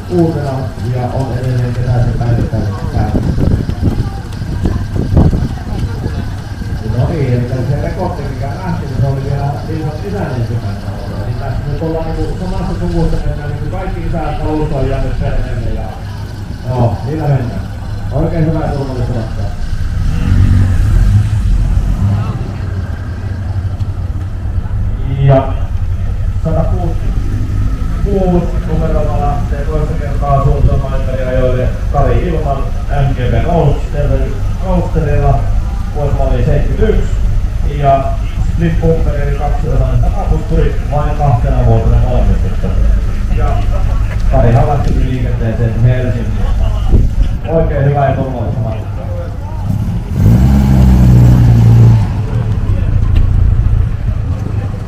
uutena ja on edelleen kesäisen päivittäisessä käynnissä. No niin, eli se rekordi mikä nähti, niin se oli vielä Liisan isän ensimmäinen auto. Eli tässä nyt ollaan samassa suvussa mennään, niin kaikki isän kalusta on jäänyt perheelle ja joo, niillä mennään. Oikein hyvää turvallista matkaa. Ja 166 numerolla lähtee toista kertaa suunnitelmainteriajoille Kari Ilman MGB Roadsterilla vuosimalli 71 ja split bumper eli 2-osainen takapuskuri vain 2 vuotena valmistettu. Ja Karihan lähti liikenteeseen Helsingistä. Oikein hyvä ja turvallista matkaa.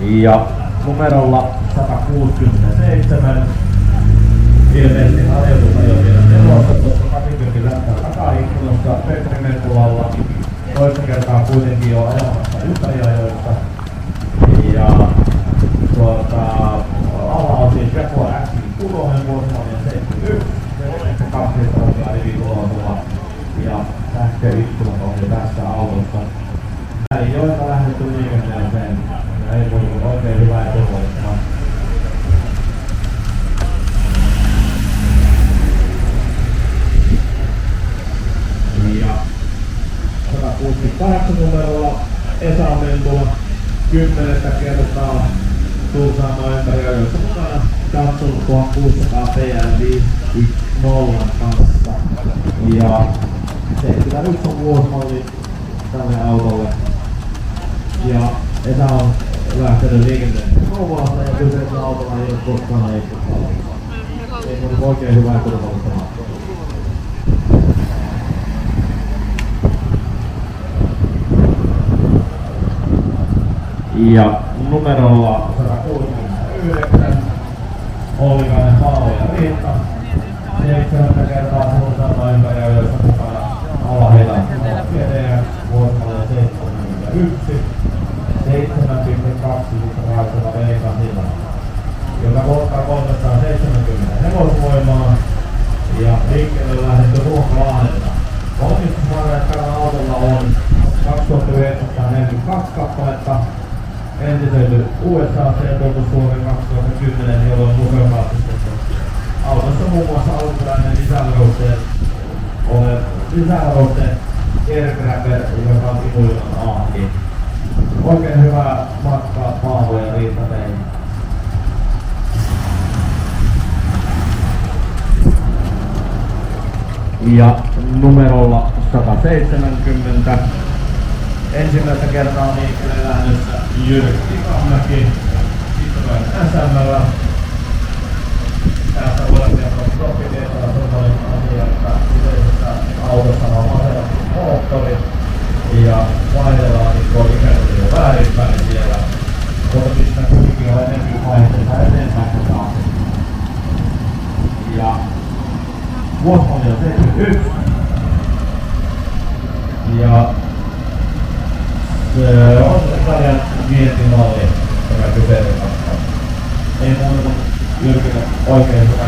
Ja numerolla 167 ilmeisesti harjoitusajo vielä nelossa, koska 20 lähtää takaikkunassa Petri Merkulalla. Toista kertaa kuitenkin jo ajamassa ympäriajoista. Ja alla on siis Jaguar XJ6 vuosimalli 71. Se 12 rivitulosulla ja sähköikkunat on jo tässä autossa. Näin joita lähdetty liikenteeseen. Ja ei voi oikein hyvää ja turvallista. Ja 168 numerolla Esa Mentula 10 kertaa Tuusaamaan ympäriajoissa mukana. Datsun 1600 PL510 kanssa. Ja 71 on vuosimalli tälle autolle. Ja Esa on lähtenyt liikenteeseen Kouvolasta ja kyseisellä autolla ei ole koskaan leikkuttavaa. Ei ole oikein hyvää ja turvallista matkaa. Ja numerolla 169 Ollikainen Paavo ja Riitta USA:ssa ja tultu Suomeen 2010, jolloin museokaappistettu. Autossa muun muassa alkuperäinen lisäarvoste Aircrabber, joka on Imulilan Aaki. Oikein hyvää matkaa Paavo ja Riitta teille. Ja numerolla 170 ensimmäistä kertaa liikkeelle lähdössä Jyrki Kammäki Citroen SM:llä. Tästä voidaan kertoa profiilietoa sellainen asia, että yleisessä autossa on asetettu moottori ja vaihdelaatikko on ikään jo väärinpäin siellä. Mutta pistää kuitenkin on enemmän vaihteita eteenpäin kuin taas. Ja vuosimalli on 71. Ja se on sarjan vientimalli tämä kyseinen vastaus. Ei muuta kuin Jyrkille oikein hyvä.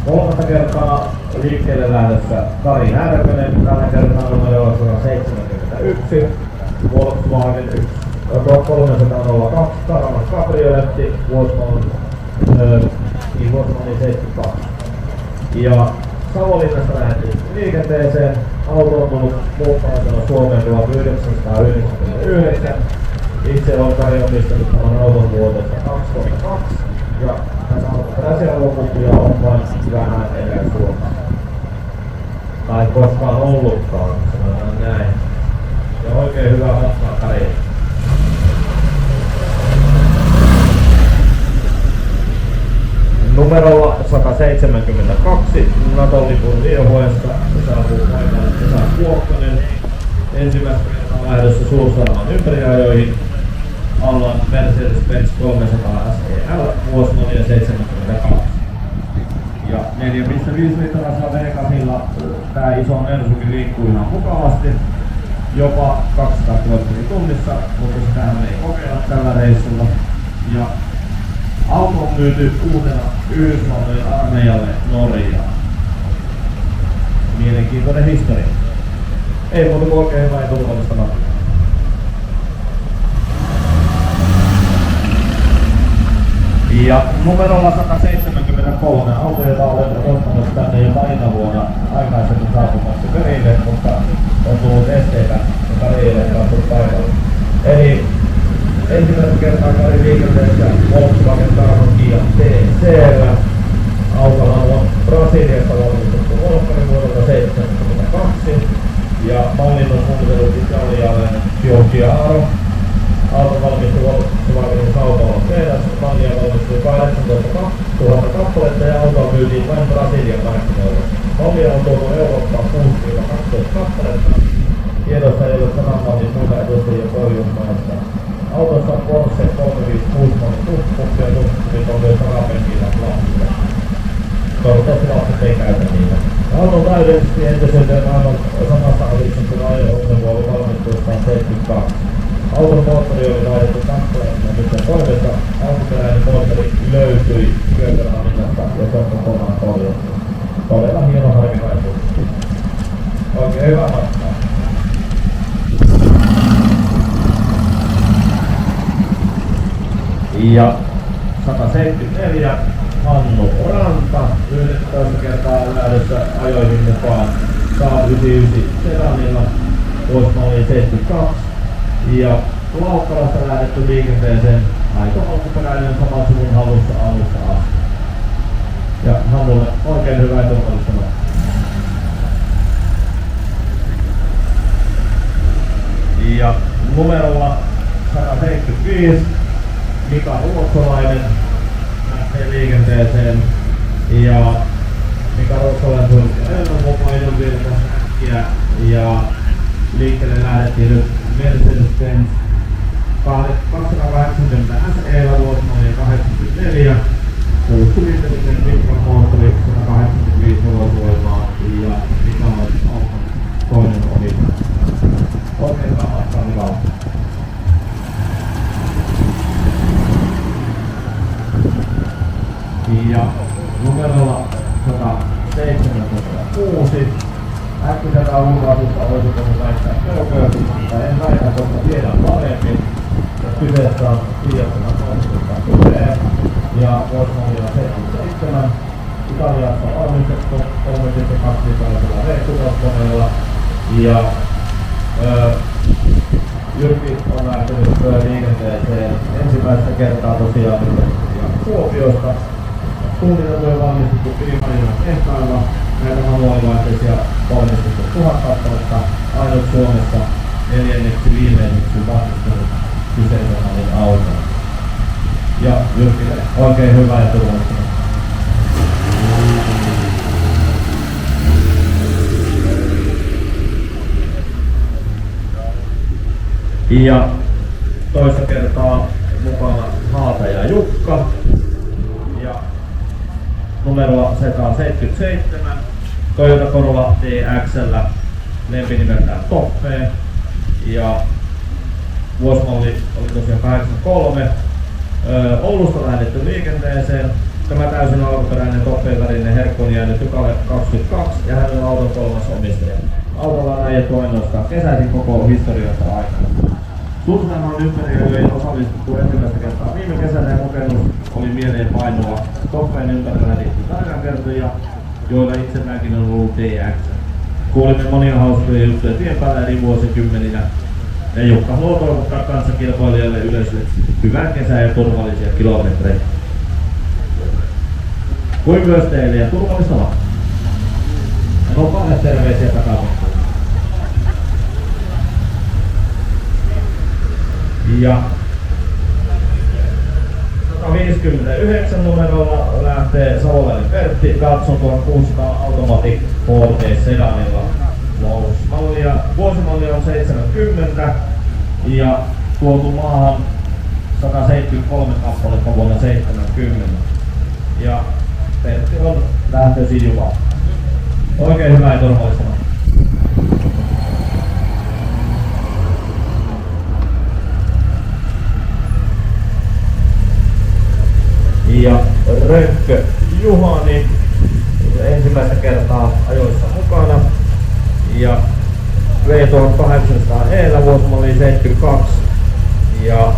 Kolmatta kertaa liikkeelle lähdössä Kari Härkönen, tällä kertaa numero 171, Volkswagen 302, Karaman kabrioletti, vuosimalli 72. Ja Savonlinnasta lähdettiin liikenteeseen. Auto on tullut muuttamalla Suomeen 1999. Itse olen Kari omistanut tämän auton vuodesta 2002. Ja näitä alkuperäisiä lopukkia on vain vähän elää Suomessa. Tai koskaan ollutkaan, sanotaan näin. Ja oikein hyvää matkaa Kari. Numerolla 172 Naton lipun liehuessa saapuu paikalle Esa Kuokkanen. Ensimmäistä kertaa lähdössä Suursaamaan ympäriajoihin. Ollaan Mercedes-Benz 300 SEL vuosimallia 72. Ja 4,5 litrasella V8:lla tää iso Mersukin liikkuu ihan mukavasti. Jopa 200 km/h, mutta sitähän me ei kokeilla tällä reissulla. Ja auto on myyty uutena Yhdysvaltojen armeijalle Norjaan. Mielenkiintoinen historia. Ei muuta kuin oikein hyvää ja turvallista matkaa. Ja numerolla 173 auto, jota olen ottanut tänne jo parina vuonna aikaisemmin saapumassa perille, mutta on tullut esteitä ja Kari ei ole saanut paikalle. Eli ensimmäistä kertaa Kari liikenteessä Volkswagen Taranon Kia TC:llä. Autolla on Brasiliasta valmistettu Volkswagen vuodelta 1972 ja mallin on suunnitellut italialainen Giugiaro. Auto valmistui Volkswagenin kaupalla tehdas. Mallia valmistui 18 000 kappaletta ja autoa myytiin vain Brasilian markkinoilla. Mallia on tuotu Eurooppaan 6-12 kappaletta. Tiedossa ei ole tämän mallin muuta edustajia Pohjoismaissa. Autossa on Porsche 356 mallin tukkupukki ja tukkupukki on myös takapenkillä lapsille. Toivottavasti lapset ei käytä niitä. Auto on täydellisesti entisyyteen aivan samassa aviksen kuin ajo-uuden vuoden valmistuessaan 72. Auton moottori oli laitettu kamppaleen toimesta. Alkuperäinen moottori löytyi Kööpenhaminasta ja se on kokonaan korjattu. Todella hieno harvinaisuus. Oikein hyvä matkaa. Ja 174 Hannu Ranta 11 kertaa lähdössä ajoihin mukaan Saab 99 Sedanilla vuosimalli 72. Ja Laukkalasta lähdetty liikenteeseen aika alkuperäinen sama suvun halussa alusta asti. Ja Hannulle oikein hyvää ja turvallista matkaa. Ja numerolla 175 Mika Ruotsalainen lähtee liikenteeseen. Ja Mika Ruotsalainen suoritti ajoneuvopaidon vielä tässä äkkiä. Ja liikkeelle lähdettiin nyt Mercedes-Benz 280 SE:llä vuosimallia 84. 6-litrinen mikromoottori, 185 hevosvoimaa ja Mika on toinen ohi. Oikein hyvä matkaa Mikalle. Ja numerolla 176. Äkkiseltä ulkoasusta olisiko mun väittää kölkööti, tai en väitä, koska tiedän paremmin. Kyseessä on sijoittaman toimitusta kyseä, ja Vuosimallia 77. Italiassa on valmistettu 3.2-litraisella rekkutauskoneella, ja Jyrki on lähtenyt liikenteeseen ensimmäistä kertaa tosiaan Kuopiosta. Suunniteltu ja valmistettu Pilimarinan tehtailla. Näitä manuaalivaihteisia valmistettu 1000 kappaletta, ainut Suomessa neljänneksi viimeiseksi valmistunut kyseisen mallin auto. Ja Jyrkille oikein hyvää ja turvallista. Ja toista kertaa mukana Haataja Jukka ja numerolla 177 Toyota Corolla DX:llä lempinimeltään Toppeen ja vuosimalli oli tosiaan 83. Oulusta lähdetty liikenteeseen. Tämä täysin alkuperäinen Toppeen värinen herkku on jäänyt Jukalle 22 ja hän on auton kolmas omistaja. Autolla on ajettu ainoastaan kesäisin koko historiasta aikana. Suurtamaan ympäröihin osallistuttu ensimmäistä kertaa viime kesänä ja kokemus oli mieleen painua. Toppeen ympärillä tehty tarkakertoja, joilla itselläänkin on ollut DX. Kuulimme monia hauskoja juttuja tien päällä eri vuosikymmeninä. Ja Jukka haluaa toivottaa kanssakilpailijalle yleisölle hyvää kesää ja turvallisia kilometrejä. Kuin myös teille ja turvallista vappua. Ja nopeille terveisiä takaisin. Ja 159 numerolla lähtee Savolainen Pertti Datsun 1600 Automatic HD Sedanilla. Vuosimallia on 70 ja tuotu maahan 173 kappaletta vuonna 70. Ja Pertti on lähtöisin Juva. Oikein hyvää ja turvallista. Ja Rönkkö Juhani ensimmäistä kertaa ajoissa mukana ja V1800 vuosimalli 72 ja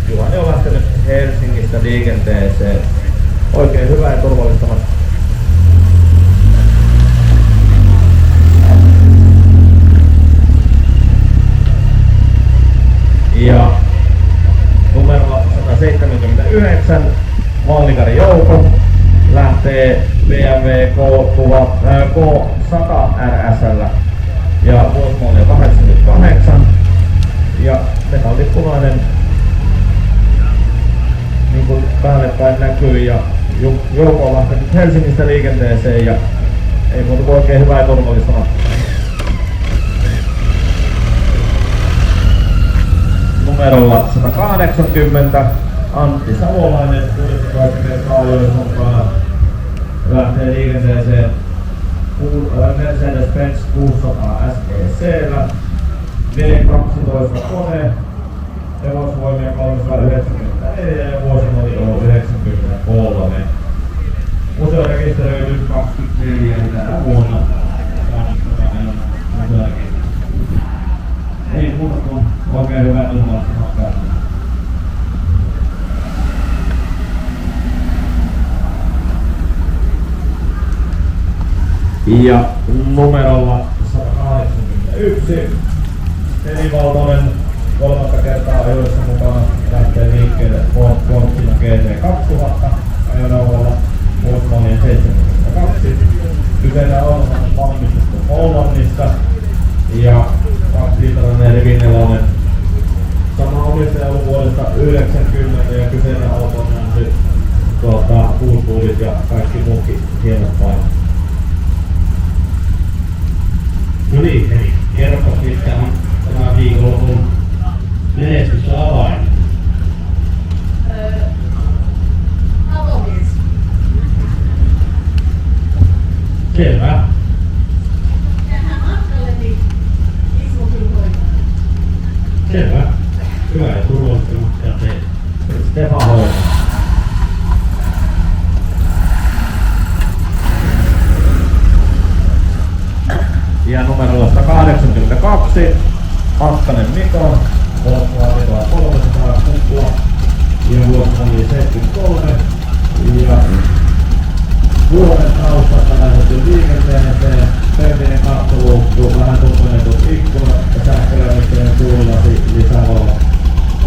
Juhani on lähtenyt Helsingistä liikenteeseen. Oikein hyvää ja turvallista. Ja numerolla 179 Mallikari Jouko lähtee BMW K100 RS:llä ja vuosimalli 88 ja metallipunainen niin kuin päälle päin näkyy ja Jouko on lähtenyt Helsingistä liikenteeseen ja ei muuta kuin oikein hyvää ja turvallista. Numerolla 180 Antti Savolainen 16 kertaa ajoissa mukana lähtee liikenteeseen Mercedes-Benz 600 SEC:llä V12 kone, hevosvoimia 394 ja vuosimalli on 93. Museo rekisteröity 24 tänä vuonna. Ei muuta kuin oikein hyvää turvallista matkaa. Ja numerolla 181 Eli Valtonen kolmatta kertaa ajoissa mukana lähtee liikkeelle Ford Cortina GT 2000 ajoneuvolla vuosimalli 72. Kyseinen on valmistettu Hollannista ja 2-litrainen rivinelonen. Sama omistaja ollut vuodesta 90 ja kyseinen auto on nähnyt kuultuulit ja kaikki muukin hienot painot. No niin, eli kerropas mitkä on tämän viikonlopun menestyksen avain. Avomies. Selvä. Tähän matkalle niin Ismokin hoitaa. Selvä. Hyvä ja turvallista matkaa teille. Stefan hoitaa. numerolla 182, Hakkanen Mika, vuosimalli 1300 kuppua ja vuosimalli 73 ja vuoden taustasta lähdetty liikenteeseen, peltinen kattoluukku, vähän tunnetut ikkunat ja sähkölämmitteinen tuulilasi lisävalo.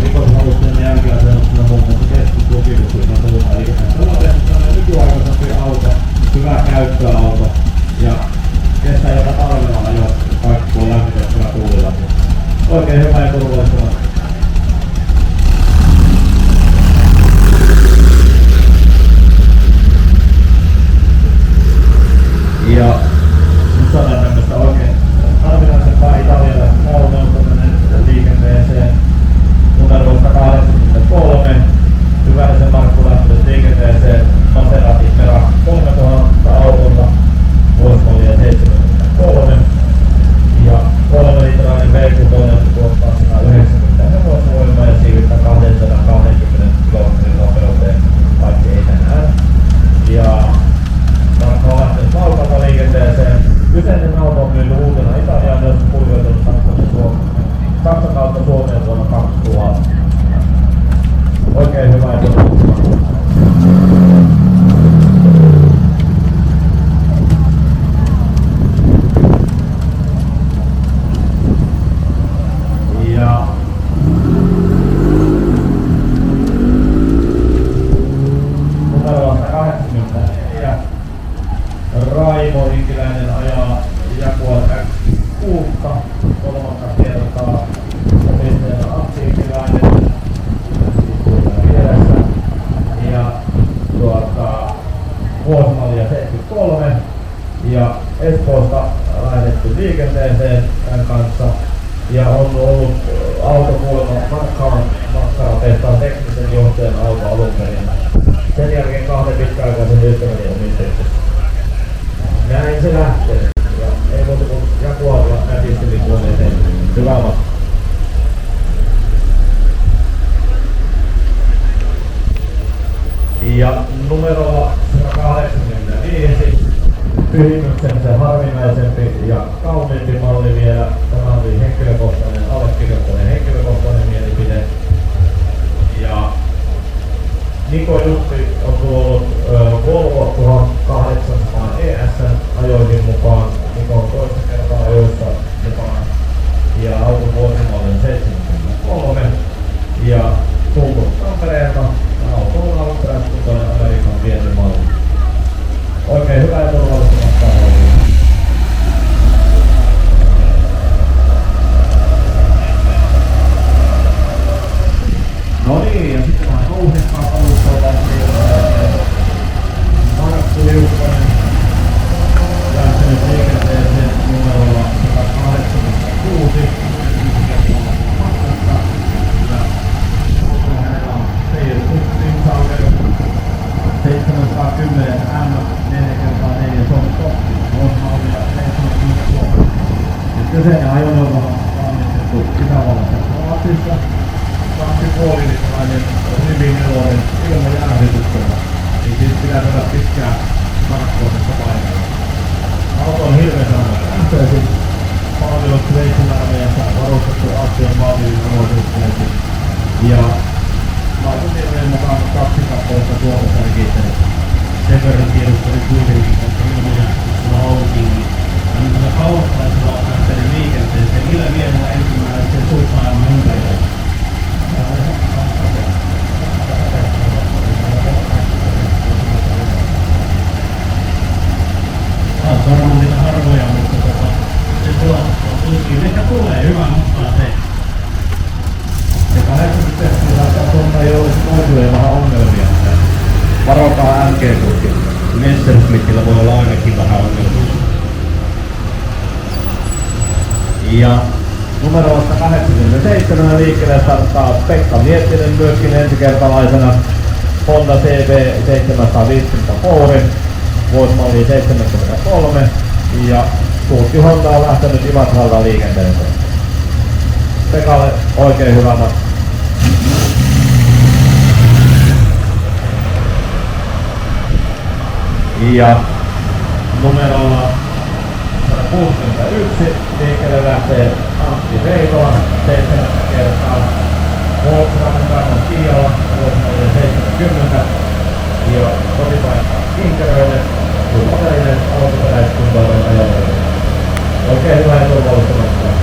Rikoshalusten jälkiasennuksena muun muassa keskuslukitus ja muuta. Eli tämä on tehty tämmöinen nykyaikaisempi auto, hyvä käyttöauto ja kestää jopa talvella ajoa, vaikka kun on lämmitettävä tuulilasi. Oikein hyvä ja turvallista. Ja nyt saadaan tämmöistä oikein harvinaisempaa italialaista kolmeutuminen liikenteeseen. Numeroista 83, Hyväisen Markku lähtöisi liikenteeseen Maserati Mera 3000 autolla, vuosimallia 73 ja 3-litrainen V6 tuottaa 190 hevosvoimaa ja siirrytään 220 kilometrin nopeuteen, paitsi ei tänään. Ja Markku on lähtenyt Laukalta liikenteeseen. Kyseinen auto on myyty uutena Italiaan, jossa kulkeutunut Saksan kautta Suomeen vuonna 2000. Oikein hyvä ja turvallista. Ja numero 184. Raimo Inkiläinen ajaa Jaguar X6 kolmatta kertaa. Omistajana Antti Inkiläinen vieressä ja vuosimallia 73 ja Espoosta lähdetty liikenteeseen tämän kanssa ja on ollut autokuolema maksaa tehtaan teknisen johtajan auto alun perin. Sen jälkeen 2 pitkäaikaisen ystäväni omistuksessa. Näin se lähtee. Ja ei muuta kuin Jaguarilla näpisteli tuonne eteen. Hyvää matka. Ja numerolla 185, Pyhimyksen se harvinaisempi ja kauniimpi malli vielä. Tämä oli henkilökohtainen, allekirjoittainen henkilökohtainen mielipide. Ja Niko Jutti on tuonut Volvo 1800 ES ajoihin mukaan. Niko on toista kertaa ajoissa mukaan. Ja auton vuosimalli on 73. Ja tullut Tampereelta. Auto on alkuperäiskuntoinen Amerikan vientimalli. Oikein hyvä ja turvallista matkaa. No niin, ja sitten vähän nouhempaa kalustoa. Markku Liukkonen lähtenyt liikenteeseen numerolla 186. Hänellä on Seijö 710 M4x4 Sonko, vuosimallia 76. Kyseinen ajoneuvo on valmistettu Itävallassa Kroatissa. 2,5-litrainen Rivi-nelonen ilman jäähdytyksellä, niin siis pitää tehdä pitkää tarkkoisessa paikalla. Auto on hirveän lähtöisin, palvelut Sveitsin-armeijassa varustettu Action vaativuusolosuhteisiin ja laitutietojen mukaan 2 kappaletta Suomessa rekisterissä. Sen verran tiedustelin kuitenkin, koska ilmajärjestyksellä oltiin, niin tämmöisellä kauattaisella lähtenyt liikenteeseen, millä miehellä ensimmäisen suuttaajan ympärillä. Se on varmaan niitä harvoja, mutta ehkä tulee hyvä nostaa se. Se 80 saattaa tuolta ei olisi noisuja vähän ongelmia. Varokaa MG-tutkin. Messerschmittillä voi olla ainakin vähän ongelmia. Ja numero 87 liikkeelle starttaa Pekka Miettinen myöskin ensikertalaisena Honda CB 750 Power, vuosimalli 73 ja Tuutti Honda on lähtenyt Imatralta liikenteeseen. Pekalle oikein hyvä matka. Ja numerolla 61 liikkeelle lähtee Antti Veitola 7 kertaa. Volkswagen Karman Kiala vuosimallia 70 ja kotipaikka Inkeröille turvallinen alkuperäiskuntoinen ajoneuvo. Oikein hyvä ja turvallista matkaa.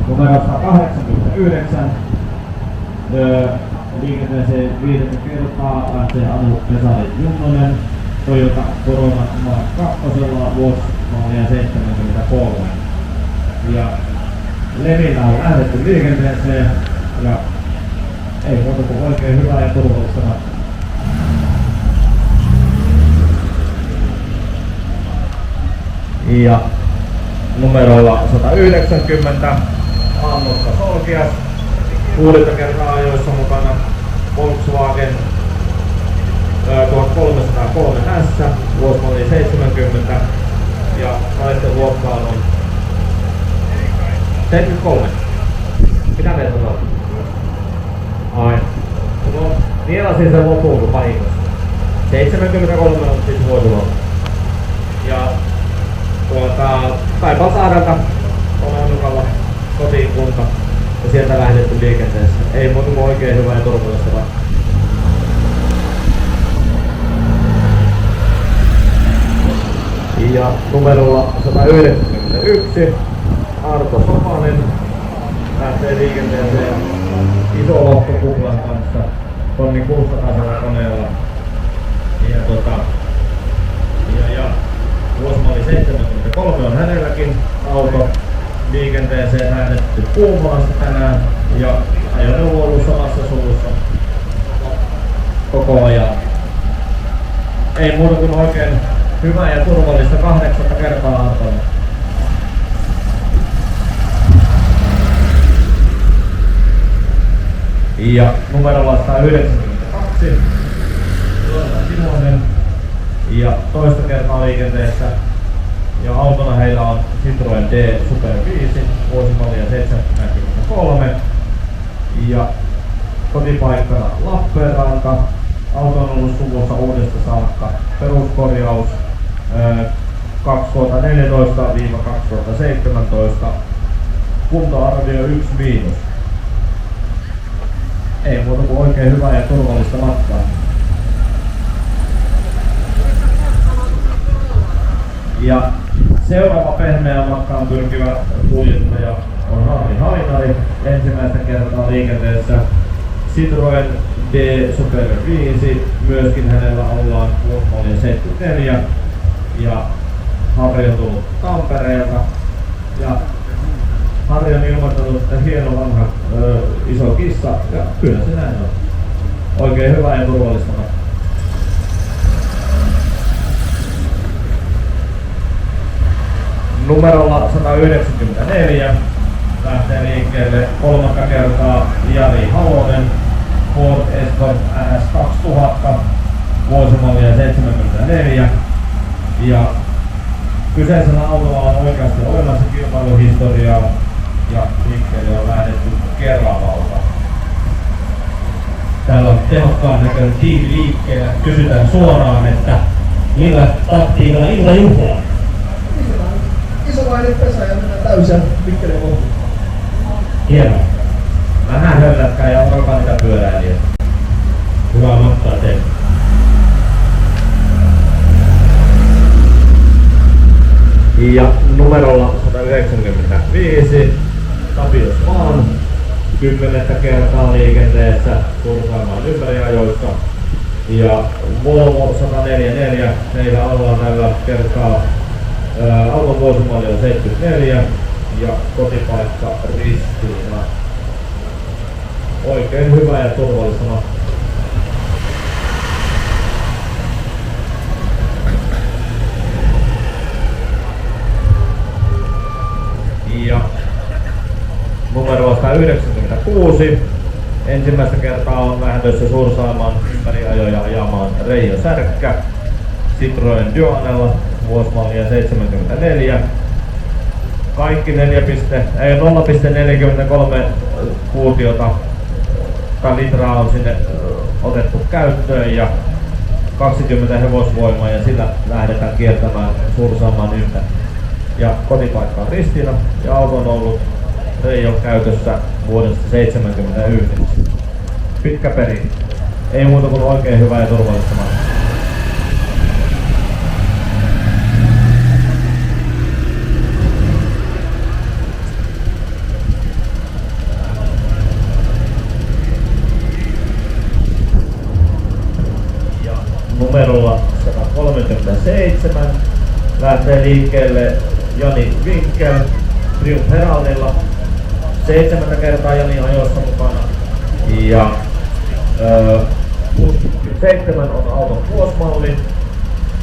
Numero 189. Liikenteeseen 5 kertaa lähtee Anu Pesari Junnonen Toyota Corona Mark 2 vuosimallia 73. Ja Levillä on lähdetty liikenteeseen ja ei muuta kuin oikein hyvää ja turvallista matkaa. Ja numerolla 190 Annukka Solkias 6 kertaa ajoissa mukana Volkswagen 1303 S vuosimalli 70 ja naisten luokkaan on 73. Mitä ne sanoo? Ai. No, nielasin sen lopun kun vahingossa. 73 on siis vuosiluokka. Ja Taipalsaarelta on Annukalla kotiin kunta ja sieltä lähdetty liikenteessä. Ei muuta kuin oikein hyvä ja turvallista vaan. Ja numerolla 191 Arto Sopanen lähtee liikenteeseen iso lohkokuplan kanssa 1600 koneella. Ja vuosimalli 73 on hänelläkin auto liikenteeseen lähdetty Puumalasta tänään ja ajoneuvo on ollut samassa suvussa koko ajan. Ei muuta kuin oikein hyvää ja turvallista 8 kertaa Artolle. Ja numerolla 192 Simonen ja toista kertaa liikenteessä ja autona heillä on Citroen D Super 5 vuosimallia 73 ja kotipaikkana Lappeenranta. Auto on ollut suvussa uudesta saakka. Peruskorjaus 2014-2017. Kuntoarvio 1-. Ei muuta kuin oikein hyvää ja turvallista matkaa. Ja seuraava pehmeä matkaan pyrkivä kuljettaja on Harri Hainari. Ensimmäistä kertaa liikenteessä Citroen D Super 5. Myöskin hänellä ollaan vuosimallia 74. Ja Harri on tullut Tampereelta. Ja Harri on ilmoittanut, että hieno vanha iso kissa. Ja kyllä se näin on. Oikein hyvää ja turvallista matkaa. Numerolla 194 lähtee liikkeelle 3 kertaa Jari Halonen Ford Escort RS 2000 vuosimallia 74 ja kyseisellä autolla on oikeasti olemassa kilpailuhistoriaa ja liikkeelle on lähdetty Keravalta. Täällä on tehokkaan näköinen tiimi liikkeellä. Kysytään suoraan, että millä taktiikalla iltajuhlaa? Isovainen pesä ja mennään täysin Mikkelin loppuun. Hienoa. Vähän höllätkää ja odokaa niitä pyöräilijöitä. Hyvää matkaa teille. Ja numerolla 195 Tapio Svan 10 kertaa liikenteessä Sursaimaan ympäriajoissa. Ja Volvo 144, meillä ollaan tällä kertaa auton vuosimalli on 74 ja kotipaikka Ristiina. Oikein hyvä ja turvallista matkaa. Ja numero 196. Ensimmäistä kertaa on lähdössä Sursaimaan ympäriajoja ajamaan Reijo Särkkä Citroen Duanella vuosimallia 74. kaikki 0,43 kuutiota tai litraa on sinne otettu käyttöön ja 20 hevosvoimaa ja sillä lähdetään kiertämään Suursaamaan ympäri. Ja kotipaikka on Ristiina ja auto on ollut Reijon käytössä vuodesta 1979. Pitkä peri. Ei muuta kuin oikein hyvä ja turvallista matkaa. Numerolla 137 lähtee liikkeelle Jani Winkel Triumph Heraldilla. 7 kertaa Jani ajoissa mukana. Ja 67 on auton vuosimalli.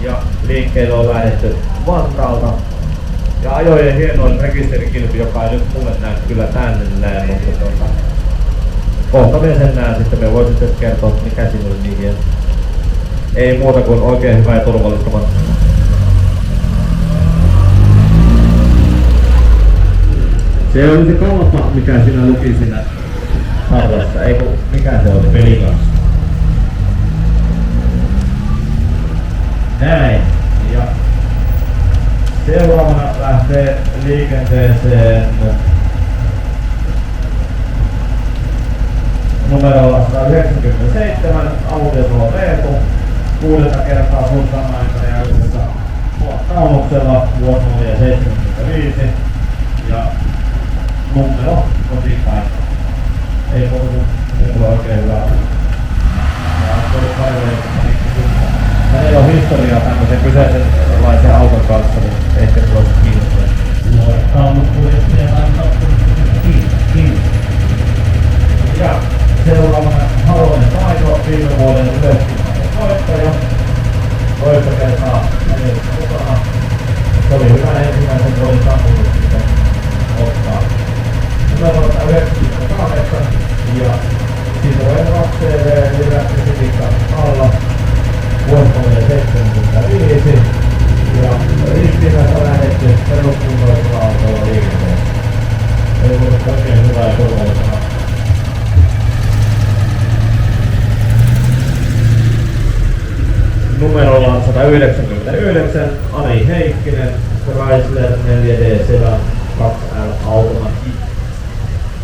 Ja liikkeelle on lähdetty Vantaalta. Ja ajojen hienoin rekisterikilpi, joka ei nyt mulle näy kyllä tänne, mutta kohta me sen näen, sitten me voin sitten kertoa mikä siinä oli niin hieno. Ei muuta kuin oikein hyvää ja turvallista matkaa. Se oli se kalpa, mikä siinä luki siinä tarrassa. Ei kun mikä se oli, pelikas. Näin. Ja seuraavana lähtee liikenteeseen numerolla 197 Audi Reetu. 6 kertaa Suursaamaan ympäri yhdessä tauluksella vuonna 75 ja numero kotipaikka. Ei muuta kuin oikein hyvää. Hänellä on historiaa tämmöisen kyseisenlaisen auton kanssa, niin ehkä se olisi kiinnostaa. Taulukkuljettaja tai kiinni. Ja seuraavana Halonen Taito, viime vuoden voittaja. Toista kertaa hänellä mukana. Se oli hyvä ensimmäisen vuoden sammutus, mitä ottaa. Numero 98 ja Citroen Rock-CV Liräkkisikka alla. Vuosimalli 75 ja Ristiinästä lähdetty peruskuntoisella autolla liikenteessä. Ei ollut oikein hyvää ja turvallisena. Numerolla on 199 Ari Heikkinen, Chrysler 4D Sedan 2L Automatic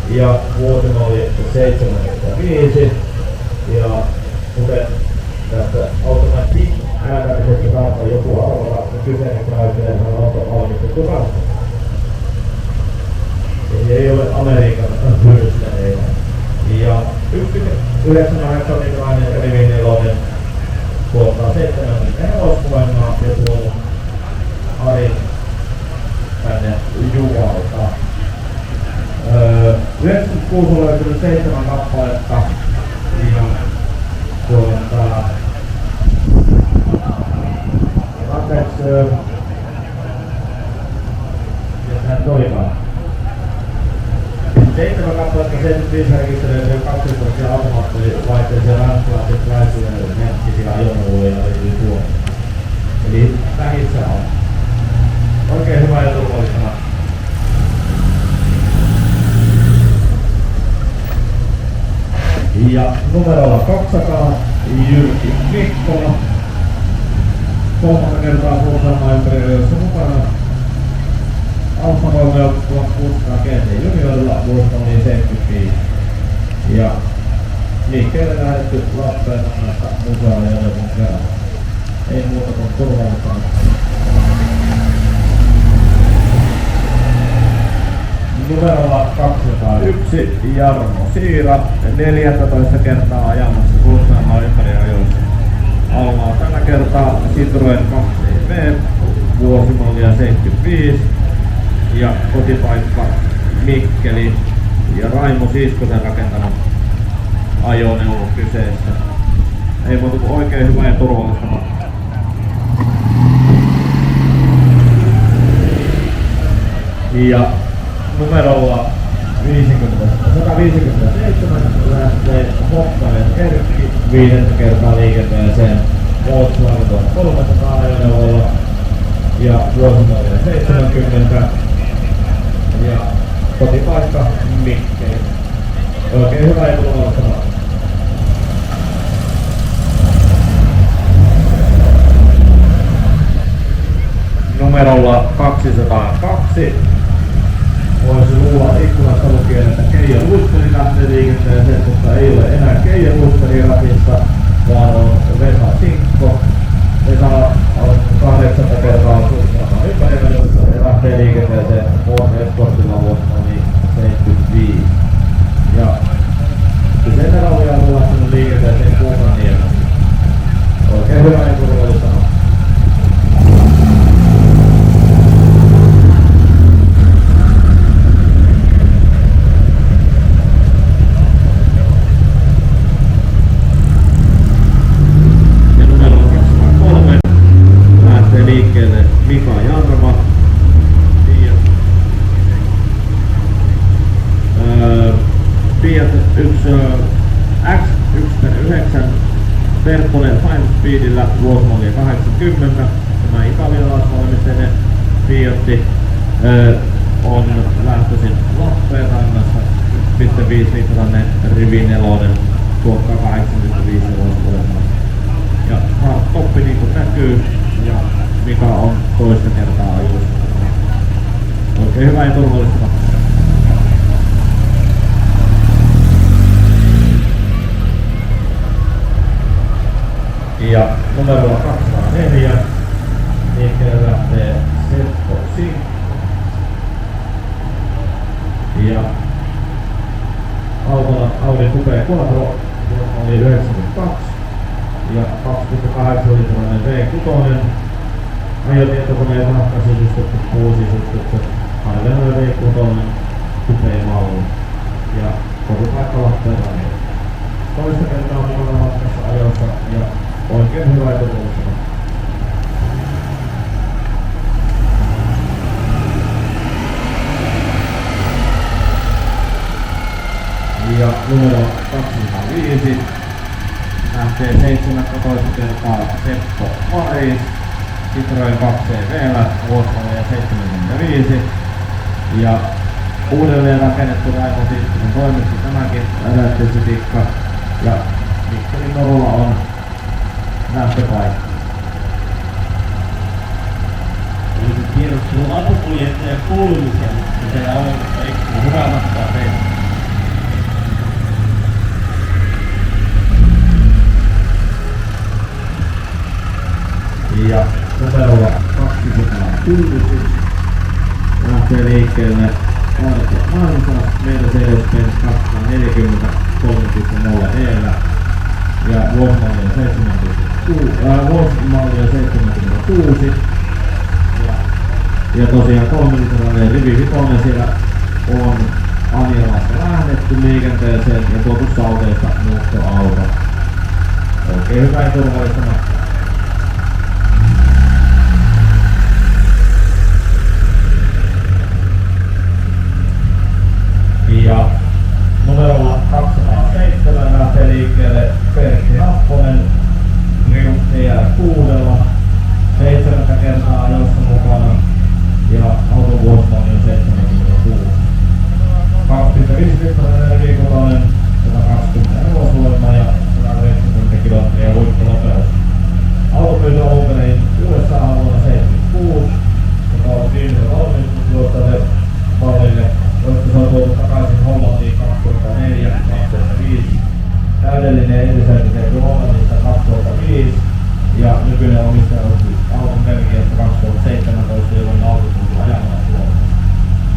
ja vuosimalli 75 ja kuten tästä Automatic äärämisestä saattaa joku arvata, niin kyseinen Chrysler on auto valmistettu Ranskassa. Eli ei ole Amerikan hyödystäneitä. Ja 198 litrainen rivineloinen tuottaa 70 hevosvoimaa ja tuo Ari tänne Juvalta. 96 on löytynyt 7 kappaletta ja Jätään toikaan. 7 kappaletta 75 rekisteröityä 20 automaattivaihteisia ranskalaiset Chrysler merkkisillä ajoneuvoja löytyy Suomessa. Eli vähissä on. Oikein hyvä ja turvallista. Ja numerolla 200 Jyrki Mikkola. 3 kertaa Suursaamaan ympäri ajoissa mukana. Alfa Romeo 1600 GT Juniorilla vuosimalli 75. Ja liikkeelle lähdetty Lappeenrannasta museaaliajoneuvon kerran. Ei muuta kuin turvallista. Numerolla 201 Jarmo Siira 14 kertaa ajamassa Suursaamaan ympäri ajoissa. Alla on tällä kertaa Citroen 2CV vuosimallia 75 ja kotipaikka Mikkeli ja Raimo Siiskosen rakentama ajoneuvo kyseessä. Ei muuta kuin oikein hyvä ja turvallista matkaa. Ja numerolla 157 lähtee Hokkanen Erkki 5 kertaa liikenteeseen Volkswagen 1300 ajoneuvolla ja vuosimallia 70 ja kotipaikka Mikkeli. Oikein hyvä ja turvallista matkaa. Numerolla 202 voisi luulla ikkunasta lukien, että Keijo Luisteri lähtee liikenteeseen, mutta ei ole enää Keijo Luisteri ratissa, vaan on Vesa Sinkko. Vesa on 8 kertaa suhtaan ympärillä, jossa se lähtee liikenteeseen Ford Escortilla vuonna 75. Ja kyseinen rauja on lähtenyt liikenteeseen Kuukanniemessä. Oikein hyvä ja turvallista. Liikkeelle Mika Jarva, Fiat X1.9 Verponen Fine Speedillä vuosimallia 80. Tämä italialaisvalmisteinen Fiat on lähtöisin Lappeenrannassa 1.5 litrainen Rivi 4 tuottaa 85 vuosivoimaa. Ja hardtoppi niin kuin näkyy ja Mika on toista kertaa ajoissa. Oikein hyvä ja turvallista. Ja numerolla 204 liikkeelle lähtee Seppo Sinkko. Ja autolla Audi Coupé Quattro oli 92 ja 2.8 litrainen V6. Ajotietokoneen nahkasisustettu puusisustukset, Harvenoja V6 Coupé-malli ja kotipaikka Lappeenrannassa. Toista kertaa mukana matkassa ajossa ja oikein hyvä ja turvallista. Ja numero 205 lähtee 17 kertaa Seppo Maris, Citroen 2CV vuosimallia 75 ja uudelleen rakennettu Raimo Siskinen toimitti tämäkin lähtösitikka ja Mikkelin Norulla on lähtöpaikka. Eli tiedostelu apukuljettajan kuulumisen, mitä on hyvä matkaa teille. Ja numerolla 206 lähtee liikkeelle Mansa Mercedes-Benz 240 3.0 ja vuosimallia 76 ja tosiaan 3-litrainen Rivi 5 siellä on Anjalasta lähdetty liikenteeseen ja tuotu Sauteista muuttoauto. Oikein hyvä ja turvallista matkaa. Ja numerolla 207 lähtee liikkeelle Pertti Happonen Triumph TR6, 7 kertaa ajossa mukana ja auton vuosimalli on 76. 2,5 litrainen Riikotoinen, 120 hevosvoimaa ja 190 kilometriä huippunopeus. Auto myyty alun perin USA vuonna 76, joka on viimeinen valmistus tuottaneelle mallille, josta se on tullut takaisin Hollantiin 2004-2005. Täydellinen entisöinti Hollannista 2005 ja nykyinen omistaja on auton Belgiasta 2017, jolloin auto tuli ajamaan Suomessa.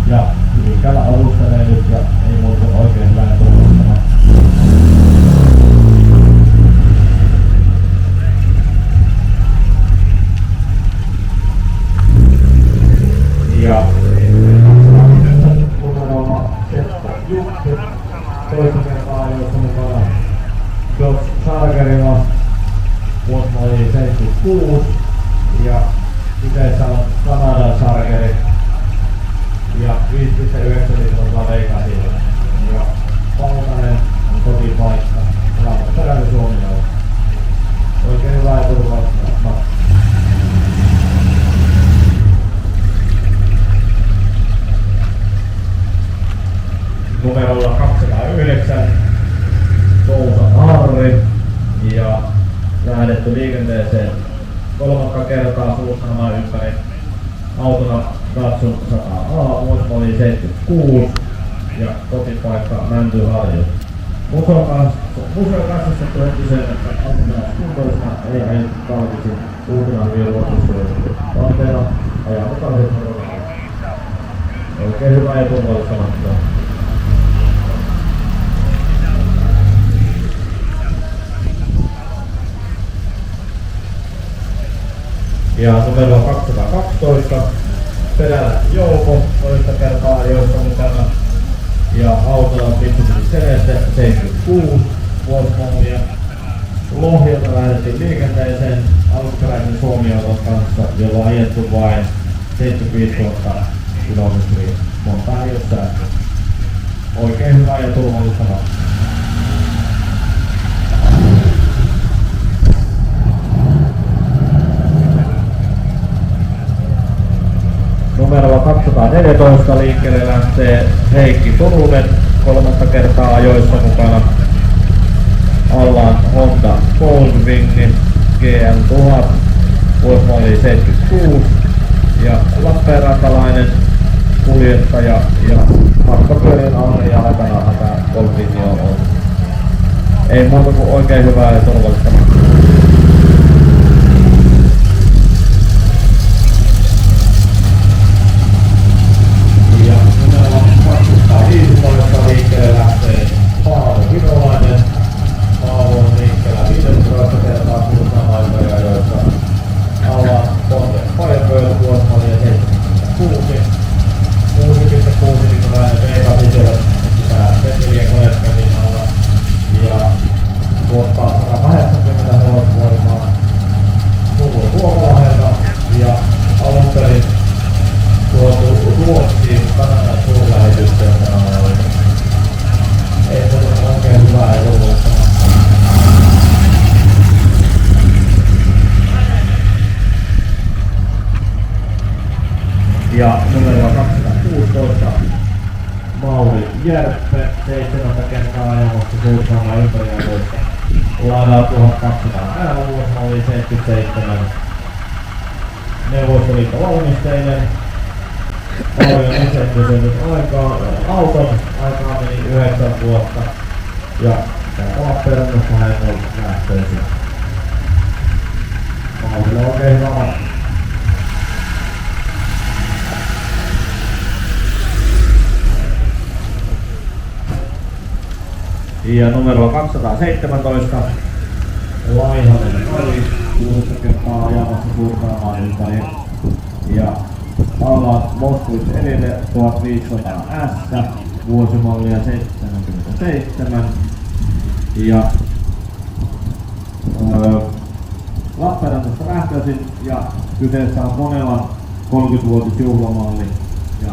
Ja Hyvinkäällä avustelee nyt ja ei muuta oikein hyvää turvallista. Ja numerolla Seppo Jukki, toista kertaa ajoissa mukana Dodge Chargerilla, vuosimalli 76 ja kyseessä on Kanadan Chargeri ja 5,9 litralla veikasilla ja Pautanen on kotipaikka ja perällä Suomella. Oikein hyvää ja turvallista matkaa. lähdetty liikenteeseen 3 kertaa Suussamaan ympäri. Autona Datsun 100A, vuosimalli 76 ja kotipaikka Mäntyharju. Museokassassa todettu sen, että automaattikuntoisena ei ajettu talvisin uutena hyvin luotussuojelu. Vanteena ajaa mukaiset horona. Oikein hyvä ja turvallista matkaa. Ja numero 212, perällä Jouko, toista kertaa ajoissa mukana. Ja autolla on Mitsubishi Celeste 76 vuosimallia. Lohjalta lähdettiin liikenteeseen alkuperäisen Suomi-auton kanssa, jolla on ajettu vain 75 000 kilometriä. Monta ei ole säästöä. Oikein hyvä ja turvallista matkaa. Numerolla 214 liikkeelle lähtee Heikki Turunen 3 kertaa ajoissa mukana. Alla on Honda Goldwing GL1000 vuosimalli 76 ja Lappeenrantalainen kuljettaja ja matkapyörien alle ja aikana tämä Goldwing on. Ei muuta kuin oikein hyvää ja turvallista. Liikkeelle lähtee Paavo Virolainen. Paavo on liikkeellä 15 kertaa Suussamaan ajoissa. Alla Ponte Firebird vuosimallia 76. 6,6 litrainen V8 siellä Petilien koneskanin alla. Ja tuottaa 180 hevosvoimaa. Tullut Ruokolahdelta ja alun perin tuotu Ruotsiin Kanadan suurlähetykseen. Ei se ole oikein hyvää ja turvallista. Ja numero 216 Mauri Järppe 7 kertaa ajamassa Suussamaan ympäriajoista. Ladaa 1200 vuosimalli 77. Neuvostoliitto valmisteinen. Paljon isännösen nyt aikaa. Auton aikaa meni 9 vuotta. Ja Lappeenrannasta hän on lähtöisin. Maurilla on oikein hyvä matka. Ja numero 217 Laihanen Kari 6 kertaa ajamassa Suussamaan ympäri. Ja alla Moskvits Elite 1500 S vuosimallia 77 ja Lappeenrannasta lähtöisin ja kyseessä on Monelan 30-vuotisjuhlamalli ja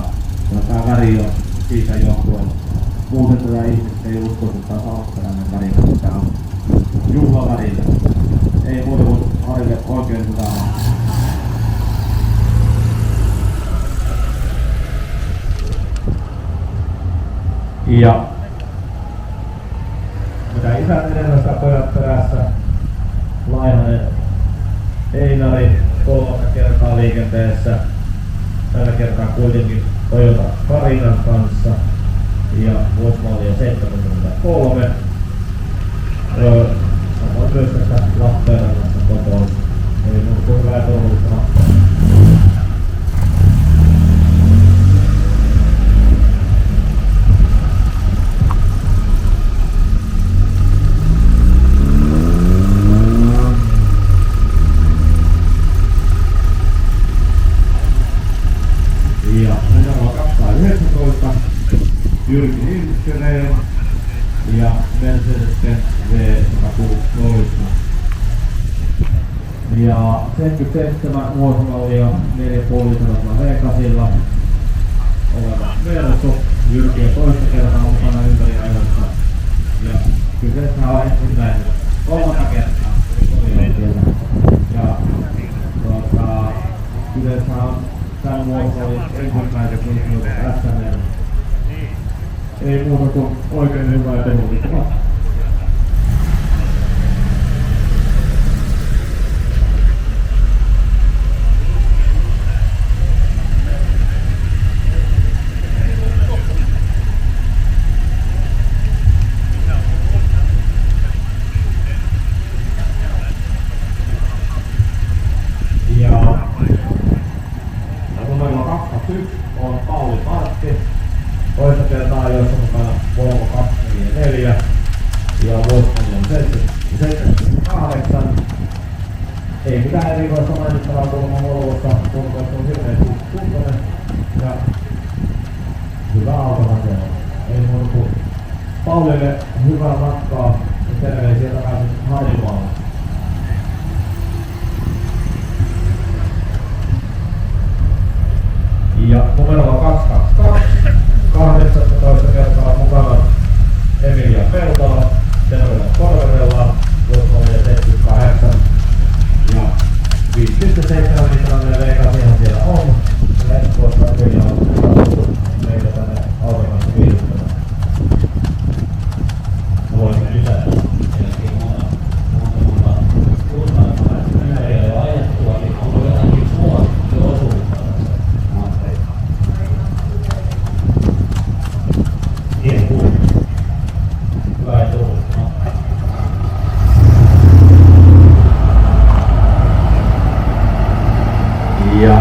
tämä väri on siitä johtuen. Muuten tätä ihmistä ei usko, että tämä on alkuperäinen väri, mutta tämä on juhlaväri. Ei muuta kuin Harille oikein hyvää. Ja mitä isän edellästä pojat perässä, Laihanen Einari 3 kertaa liikenteessä, tällä kertaa kuitenkin Toyota Carinan kanssa ja vuosimallia 73. Samoin myös tästä Lappeenrannasta kotoa. Eli mun kuin hyvää turvallista matkaa. Ja numero 219 Jyrki Lindström ja Mercedes-Benz V116. Ja 77 vuosimallia 4,5 V8 oleva Verso. Jyrki on toista kertaa mukana ympäri ajoissa. Ja kyseessä on ensimmäinen 3 kertaa. Ja kyseessä on tämän vuosmallin ensimmäisen kuitenkin SML. Ei muuta kuin oikein hyvää ja turvallista matkaa. erikoista mainittavaa kulman Volvossa on hirveästi kuntoinen ja hyvä autohan se on. Ei muuta kuin Paulille hyvää matkaa ja terveisiä takaisin Harjumaalle. Ja numerolla 222, 18 kertaa mukana Emilia Peltola, Terveellä Korverella, vuosimallia 78 ja 5,7 litrainen V8 ihan siellä on. Ja ensi vuotta Emilia on meitä tänne auton kanssa viihdyttämään. Mä voisin kysyä. Ja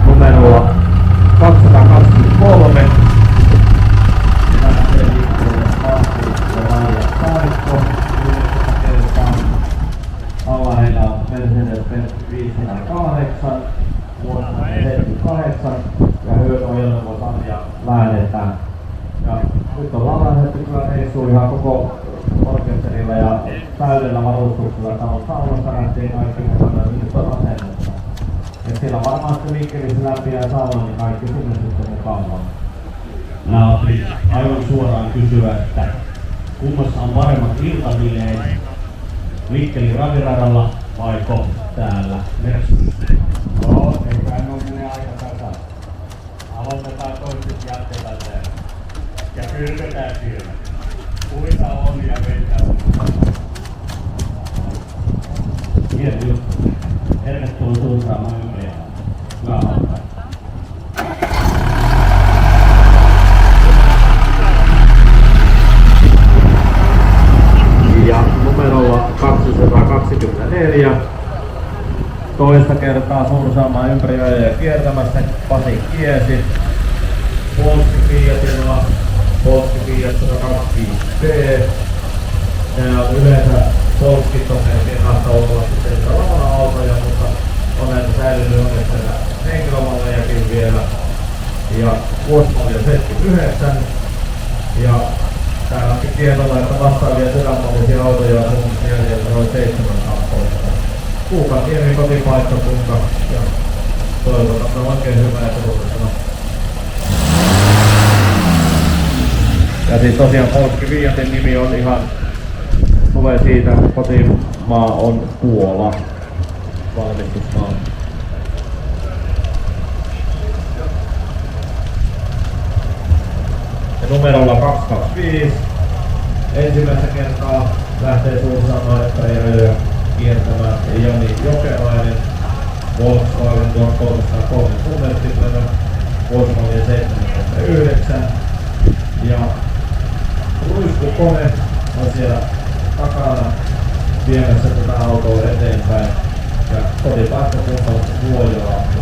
numerolla 223 lähtee liikkeelle Matti ja Maija Saarikko. Alla heillä on Mercedes-Benz 508 vuonna 78 ja hyötyajoneuvo Sanja lähdetään. Ja nyt ollaan lähdetty kyllä reissuun ihan koko orkesterilla ja täydellä varustuksella. Talon saunasta lähtien kaikki mukana ja nyt on asennetta. Ja siellä varmaan sitten Mikkelissä läpi ja sauna, niin kaikki sinne sitten mukaan on. Mä ajattelin aivan suoraan kysyä, että kummassa on paremmat iltabileet, Mikkelin raviradalla vaiko täällä Mersussa? Joo, eiköhän on menee aika tasan. Aloitetaan toiset jätteläteen. Ja kylvetään siellä. Puita on ja vettä on. Hieno juttu. Tervetuloa Suursaamaan ympäri. Hyvää matkaa. Ja numerolla 224 toista kertaa Suursaamaan ympäri öjää kiertämässä Pasi Kiesi. Polski Fiatilla, Polski Fiat 125B. Ja yleensä Polskit on melkein olla sitten lavana-autoja, mutta on näitä säilynyt onneksi henkilömallejakin vielä. Ja vuosimalli on 79. Ja täällä onkin tietoa, että vastaavia sydänmallisia autoja on mun jäljellä noin 7 kappaletta. Kuukaniemi kotipaikkakunta ja toivotan oikein hyvää tuloksena. Ja siis tosiaan Polski Fiatin nimi on ihan, tulee siitä, että kotimaa on Puola valmistusmaa. Ja numerolla 225 ensimmäistä kertaa lähtee Suursaamaan ympäri kiertämään Jani Jokelainen Volkswagen 1303 Kummertiplönä vuosimallia 79 ja ruiskukone on siellä takana viemässä tätä autoa eteenpäin ja kotipaikkakunta on Vuojolahti.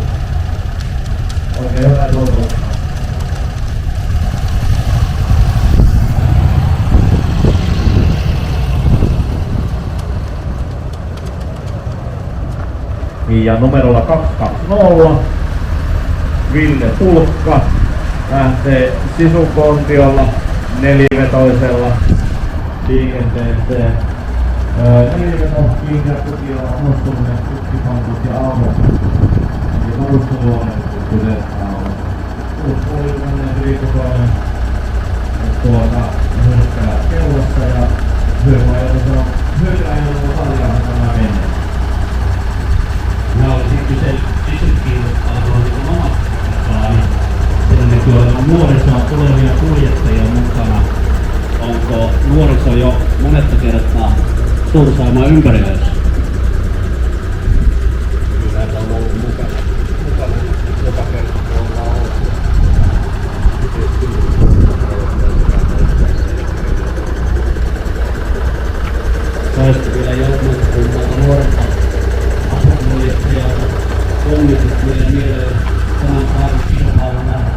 Oikein hyvää tuolla. Ja numerolla 220 Ville Pulkka lähtee Sisukontiolla nelivetoisella liikenteeseen. Neliveto liikennetukilla on nostuminen, tukkipankut ja aallot. Ja ruustuvuonen kyseessä on. Ruustuvuonen liikutoinen. Hyrkkää kellossa ja hyökkäjällä on sarjaa tämä mennä. Mä olisin kysyttiin, että on omat tänne tuolla nuorisoa tulevia kuljettajia mukana. Onko nuoriso jo monetta kertaa Suursaamaan ympäriöissä? Kyllä se on ollut mukana joka kerta kun ollaan ollut. Saisiko vielä joku nuorempaa apukuljettajaa onnistus vielä mieleen tämän päivän kilpailun nähdä?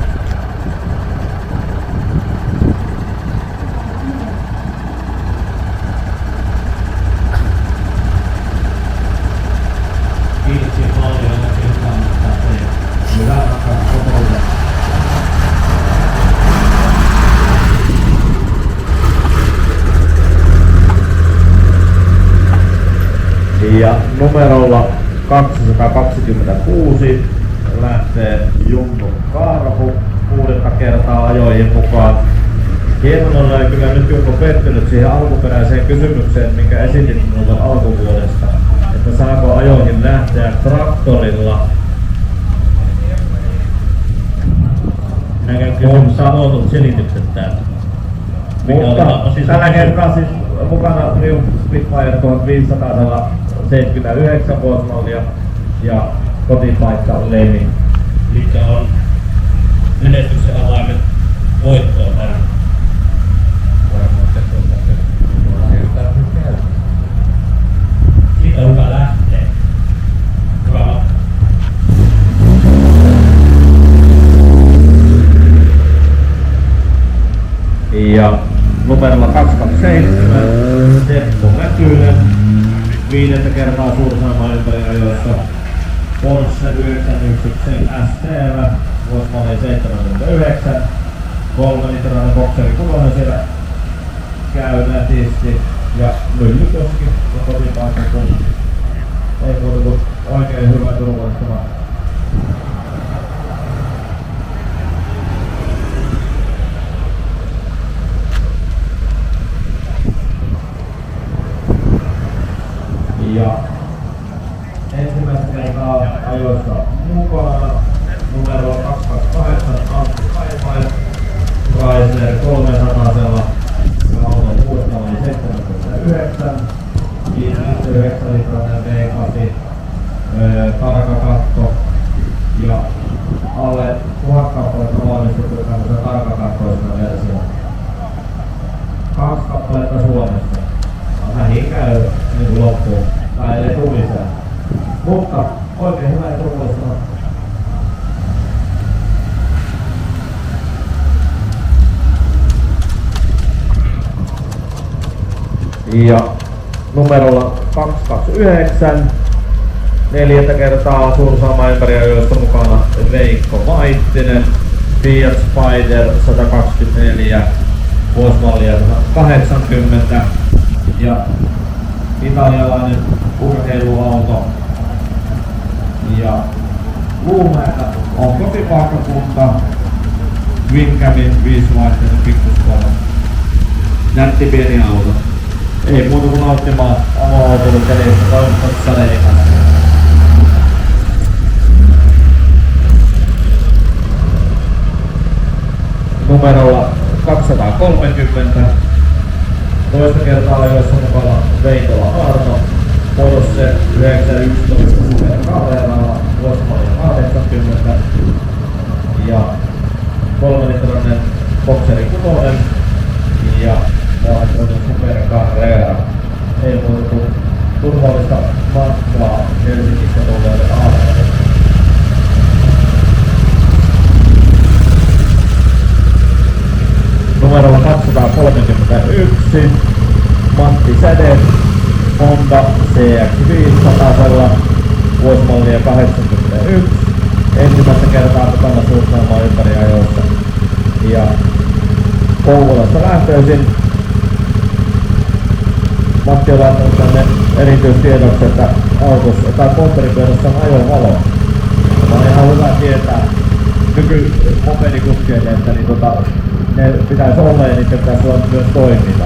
Kiitoksia. Ja numerolla 226 lähtee Junnu Karhu 6. kertaa ajoihin mukaan. Hieman olen kyllä nyt Junnu pettynyt siihen alkuperäiseen kysymykseen, minkä esitin minulle alkuvuodesta, että saako ajoihin lähteä traktorilla. Minä kysymys saavutut selitykset täältä. Mutta tällä kertaa siis mukana Triumph Spitfire 1579 vuosimallia ja kotipaikka Lemi. Mitkä on menestyksen avaimet voittoon tänään? Siitä on hyvä lähteä. Hyvä matka. Ja numerolla 227 Seppo Mäkynen 5. kertaa Suursaamaan ympäriajoissa Porsche 911 STL vuosimalli 79 3-litrainen bokseri 6 siellä käy nätisti ja Myllykoski ja kotipaikka kun ei muuta kuin oikein hyvä turvallistava. Ja ensimmäistä kertaa ajoissa mukana numero 228 Antti Kaivainen Chrysler 300 ja auton vuosimalli 79 5,9-litrainen V8 tarka katto ja alle 1000 kappaletta valmistettu tämmöisen tarkakattoisena versio. 2 kappaletta Suomessa. Vähin käy niin loppuun, tai ei tule lisää. Mutta oikein hyvä ja turvallista. Ja numerolla 229 4. kertaa Suursaamaan ympäriajoista mukana Veikko Vaittinen Fiat Spider 124 vuosimallia 80 ja italialainen urheiluauto. Ja Luumäellä on kotipaikkakunta Wincamin 5-vaihteinen pikkuskola. Nätti pieni auto. Ei muuta kuin nauttimaan amo-autolun kädessä toivottavasti sadeikana. Numerolla 230 toista kertaa ajoissa mukana Veitola Arno Porsche 911 Super Carreralla vuosimalli 80 ja 3-litrainen bokseri 6 ja 4-litrainen Super Carrera. Ei muuta kuin turvallista matkaa Helsingistä tulleelle Aarelle. Numerolla 231 Matti Säde Honda CX-500 vuosimallia 81 ensimmäistä kertaa mukana Suursaamaan ympäriajoissa ja Kouvolasta lähtöisin. Matti on laittanut tänne erityistiedoksi, että autossa tai moottoripyörässä on ajovalo. Tämä on ihan hyvä tietää nykymopedikuskeille, että ne pitäisi olla ja niitä pitäisi olla myös toimita.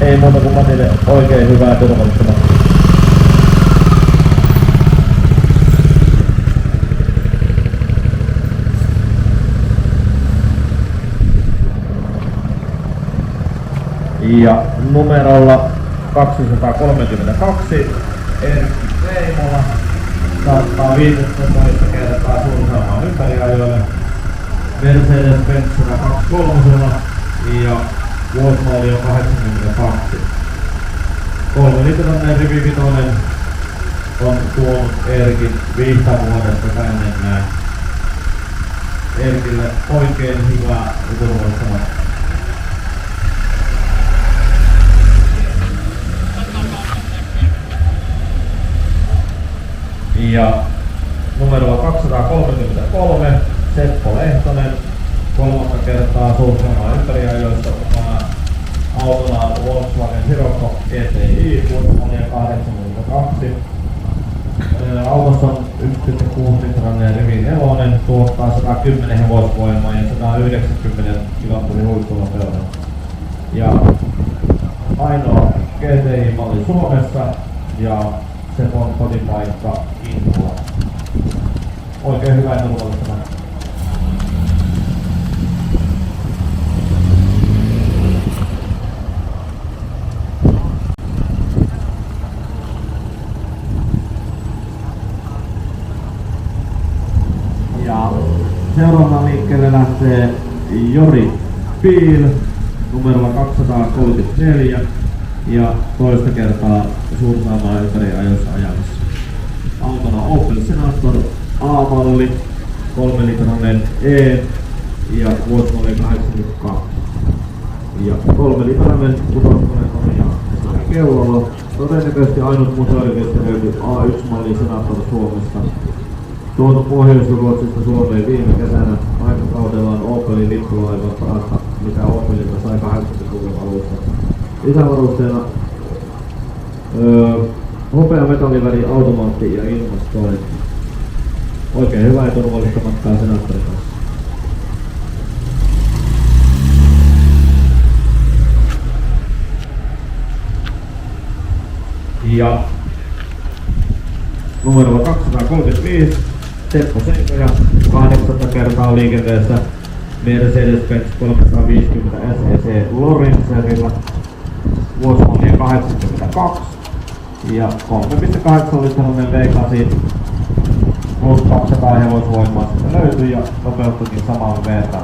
Ei muuta kuin Matille oikein hyvää turvallista. Ja numerolla 232 Erkki Reimola saattaa 15 kertaa Suursaamaan ympäriajoille Mercedes-Benz 123 ja vuosimalli on 82. 3-litrainen rivivitoinen on tuonut Erkin 5 vuodesta tänne näin. Erkille oikein hyvää ja turvallista matkaa. Ja numerolla 233 Seppo Lehtonen 3. kertaa Suursaamaan ympäriajoissa mukana autolla Volkswagen Scirocco GTI vuosimallia 82. Autossa on 1,6 litrainen Rivi 4, tuottaa 110 hevosvoimaa ja 190 kilometrin huippunopeuden. Ja ainoa GTI-malli Suomessa ja se on kotipaikka Intola. Oikein hyvä ja turvallista. Ja seuraavana liikkeelle lähtee Jori Piil numerolla 234 ja toista kertaa Suursaamaa ympäri ajoissa ajamassa. Autona Opel Senator A-malli, 3-litrainen E ja vuosimalli 82. Ja 3-litrainen putoskoneen on kellolla. Todennäköisesti ainut motorirekisteröity A1-malli Senator Suomesta. Tuotu Pohjois-Ruotsista Suomeen viime kesänä aikakaudellaan Opelin lippulaivan parasta, mitä Opelilta sai 80-luvun alusta. Lisävarusteena hopea metalliväri, automaatti ja ilmastointi. Oikein hyvä ja turvallista matkaa Senatorin kanssa. Ja numerolla 235 Teppo Senkoja 8 kertaa liikenteessä Mercedes-Benz 350 SEC Lorenserilla vuosimallia 82 ja 3,8 litrainen V8 plus 200 hevosvoimaa sitten löytyi ja nopeuttukin saman verran.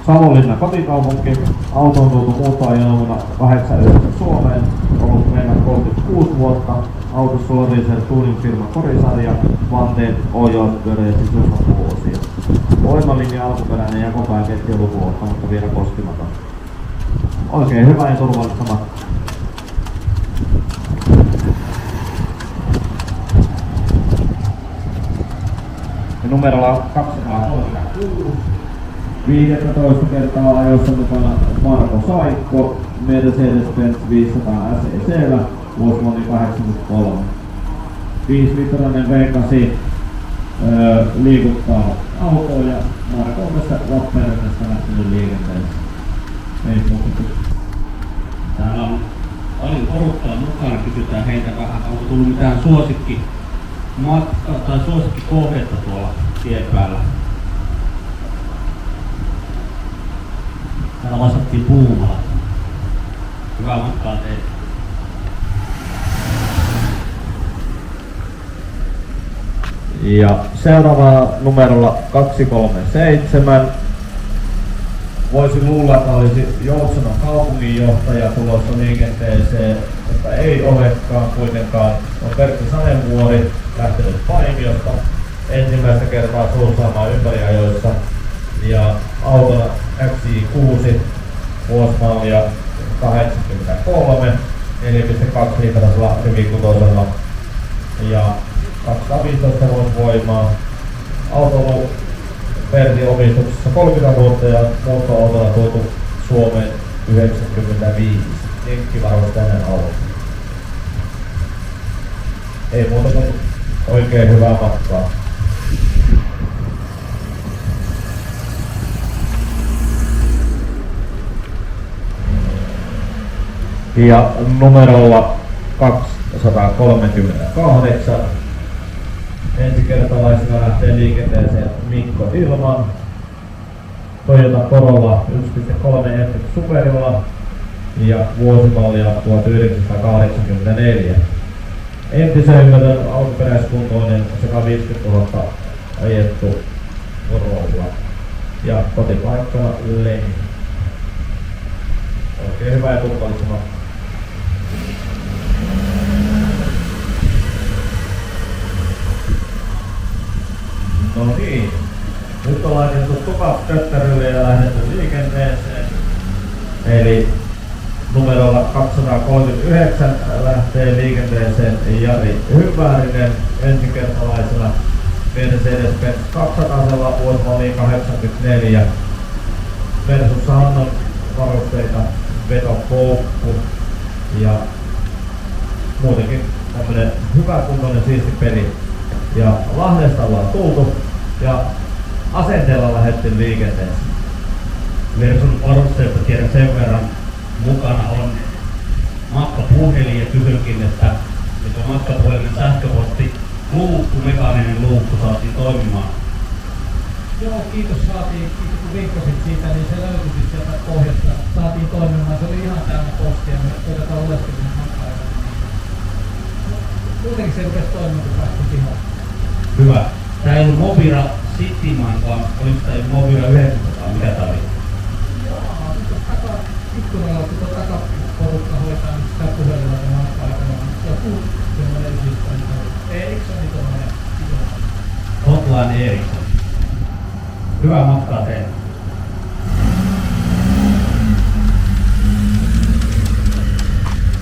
Savonlinna kotikaupunki, auto on tultu muuttoajoneuvona 89 Suomeen, ollut meillä 36 vuotta, autossa Lorenser tuning-firma Korisarja, vanteet, ohjauspyörä ja sisusmakuosia. Voimalinja alkuperäinen jakopaketti on lukuun ottamatta vielä koskimaton. Oikein hyvä ja turvallista matkaa. Ja numerolla 236. 15 kertaa ajossa mukana Marko Saikko, Mercedes-Benz 500 SEC:llä, vuosimalli 83. 5-litrainen V8 liikuttaa autoa ja Marko on tässä Lappeenrannasta lähtenyt liikenteessä. Ei muuta. Täällä on paljon porukkaa mukana, kysytään heitä vähän, onko tullut mitään suosikkikohdetta tuolla tien päällä. Täällä vastattiin Puumala. Hyvää matkaa teille. Ja seuraavana numerolla 237. Voisi luulla, että olisi Joutsanon kaupunginjohtaja tulossa liikenteeseen, mutta ei olekaan kuitenkaan. On Pertti Sanenvuori lähtenyt Paimiosta ensimmäistä kertaa Suursaamaan ympäriajoissa. Ja autona XJ6 vuosimallia 83, 4,2 litrasella rivikutosella ja 215 hevosvoimaa. Auto on ollut Pertin omistuksessa 30 vuotta ja muuttoautolla tuotu Suomeen 95. Jenkkivarusteinen auto. Ei muuta kuin oikein hyvää matkaa. Ja numerolla 238 ensikertalaisena lähtee liikenteeseen Mikko Ilman Toyota Corolla 1.3 F Superilla ja vuosimallia 1984. Entisöimätön alkuperäiskuntoinen 150 000 ajettu Corolla ja kotipaikkana Leni. Oikein hyvä ja turvallista matkaa. No niin, nyt on laitettu tukat töttärille ja lähdetty liikenteeseen. Eli numerolla 239 lähtee liikenteeseen Jari Hyvärinen ensikertalaisena Mercedes-Benz 200 vuosimalliin 84. Mersussahan on varusteita vetokoukku ja muutenkin tämmönen hyvä kunnollinen siisti peli. Ja Lahdesta ollaan tultu ja asenteella lähdettiin liikenteeseen. Versun varusteista tiedän sen verran, mukana on matkapuhelin ja kysynkin, että nyt on matkapuhelin sähköposti luukku, mekaaninen luukku saatiin toimimaan. Joo, kiitos kun vinkkasit siitä, niin se löytyi sieltä pohjasta. Saatiin toimimaan, se oli ihan täynnä postia, me otetaan ulostaminen matkailla. Muutenkin se rupesi toimimaan, kun päästiin pihaan. Hyvä. Tää ei ollut Movira Cityman, vaan oliko tää Movira 900, mikä tää oli? Joo, ikkunalla, kun tuo takaporukka hoitaa nyt sitä puhelilla ja matka-aikana. Joku semmoinen yhdistään. Erikssoni tuommoinen iso. Hotline Ericsson. Hyvää matkaa teille.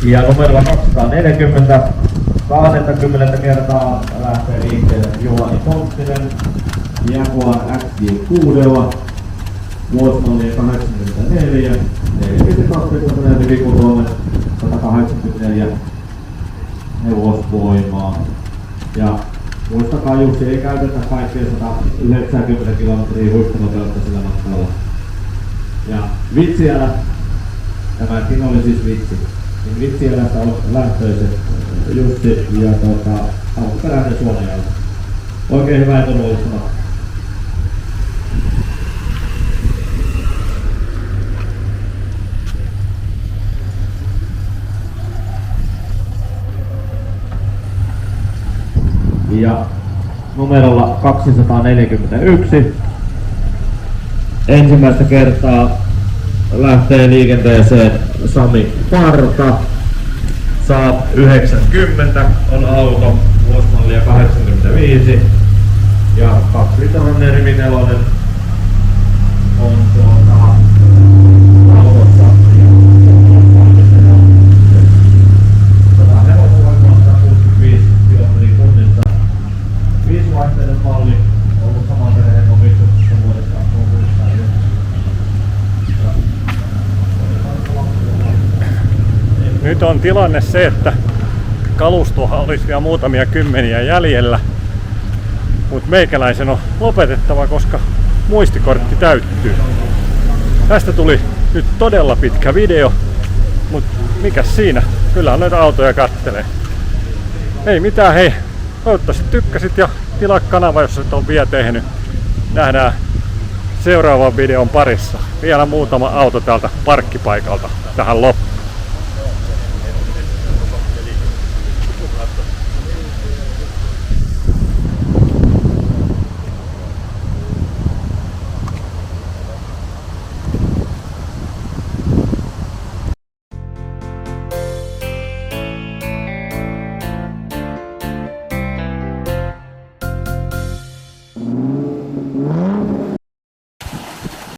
Ja numero 240, 20 kertaa lähtee liikkeelle Juhani Tonttinen Jaguar XJ6, vuosimalli 84, 4,2 Vikutuomen 184 hevosvoimaa. Ja muistakaa Jussi, ei käytetä kaikkia 190 kilometriä huippunopeutta sillä matkalla. Ja Vitsiälä, tämäkin oli siis vitsi. Niin Vitsielästä on lähtöiset Jussi ja alkuperäinen Suomen. Oikein hyvää turvallista matkaa. Ja numerolla 241 ensimmäistä kertaa lähtee liikenteeseen Sami Parta. Saab 90 on auto, vuosimallia 85 ja 2-litrainen rivinelonen on autossa. Viisivaihteinen malli, ollut saman perheen omistuksessa vuodesta 1909. Nyt on tilanne se, että kalustoa olisi vielä muutamia kymmeniä jäljellä, mutta meikäläisen on lopetettava, koska muistikortti täyttyy. Tästä tuli nyt todella pitkä video, mutta mikäs siinä? Kyllähän noita autoja kattelee. Ei mitään, hei. Toivottavasti tykkäsit ja tilaa kanava, jos et ole vielä tehnyt. Nähdään seuraavan videon parissa. Vielä muutama auto täältä parkkipaikalta tähän loppuun.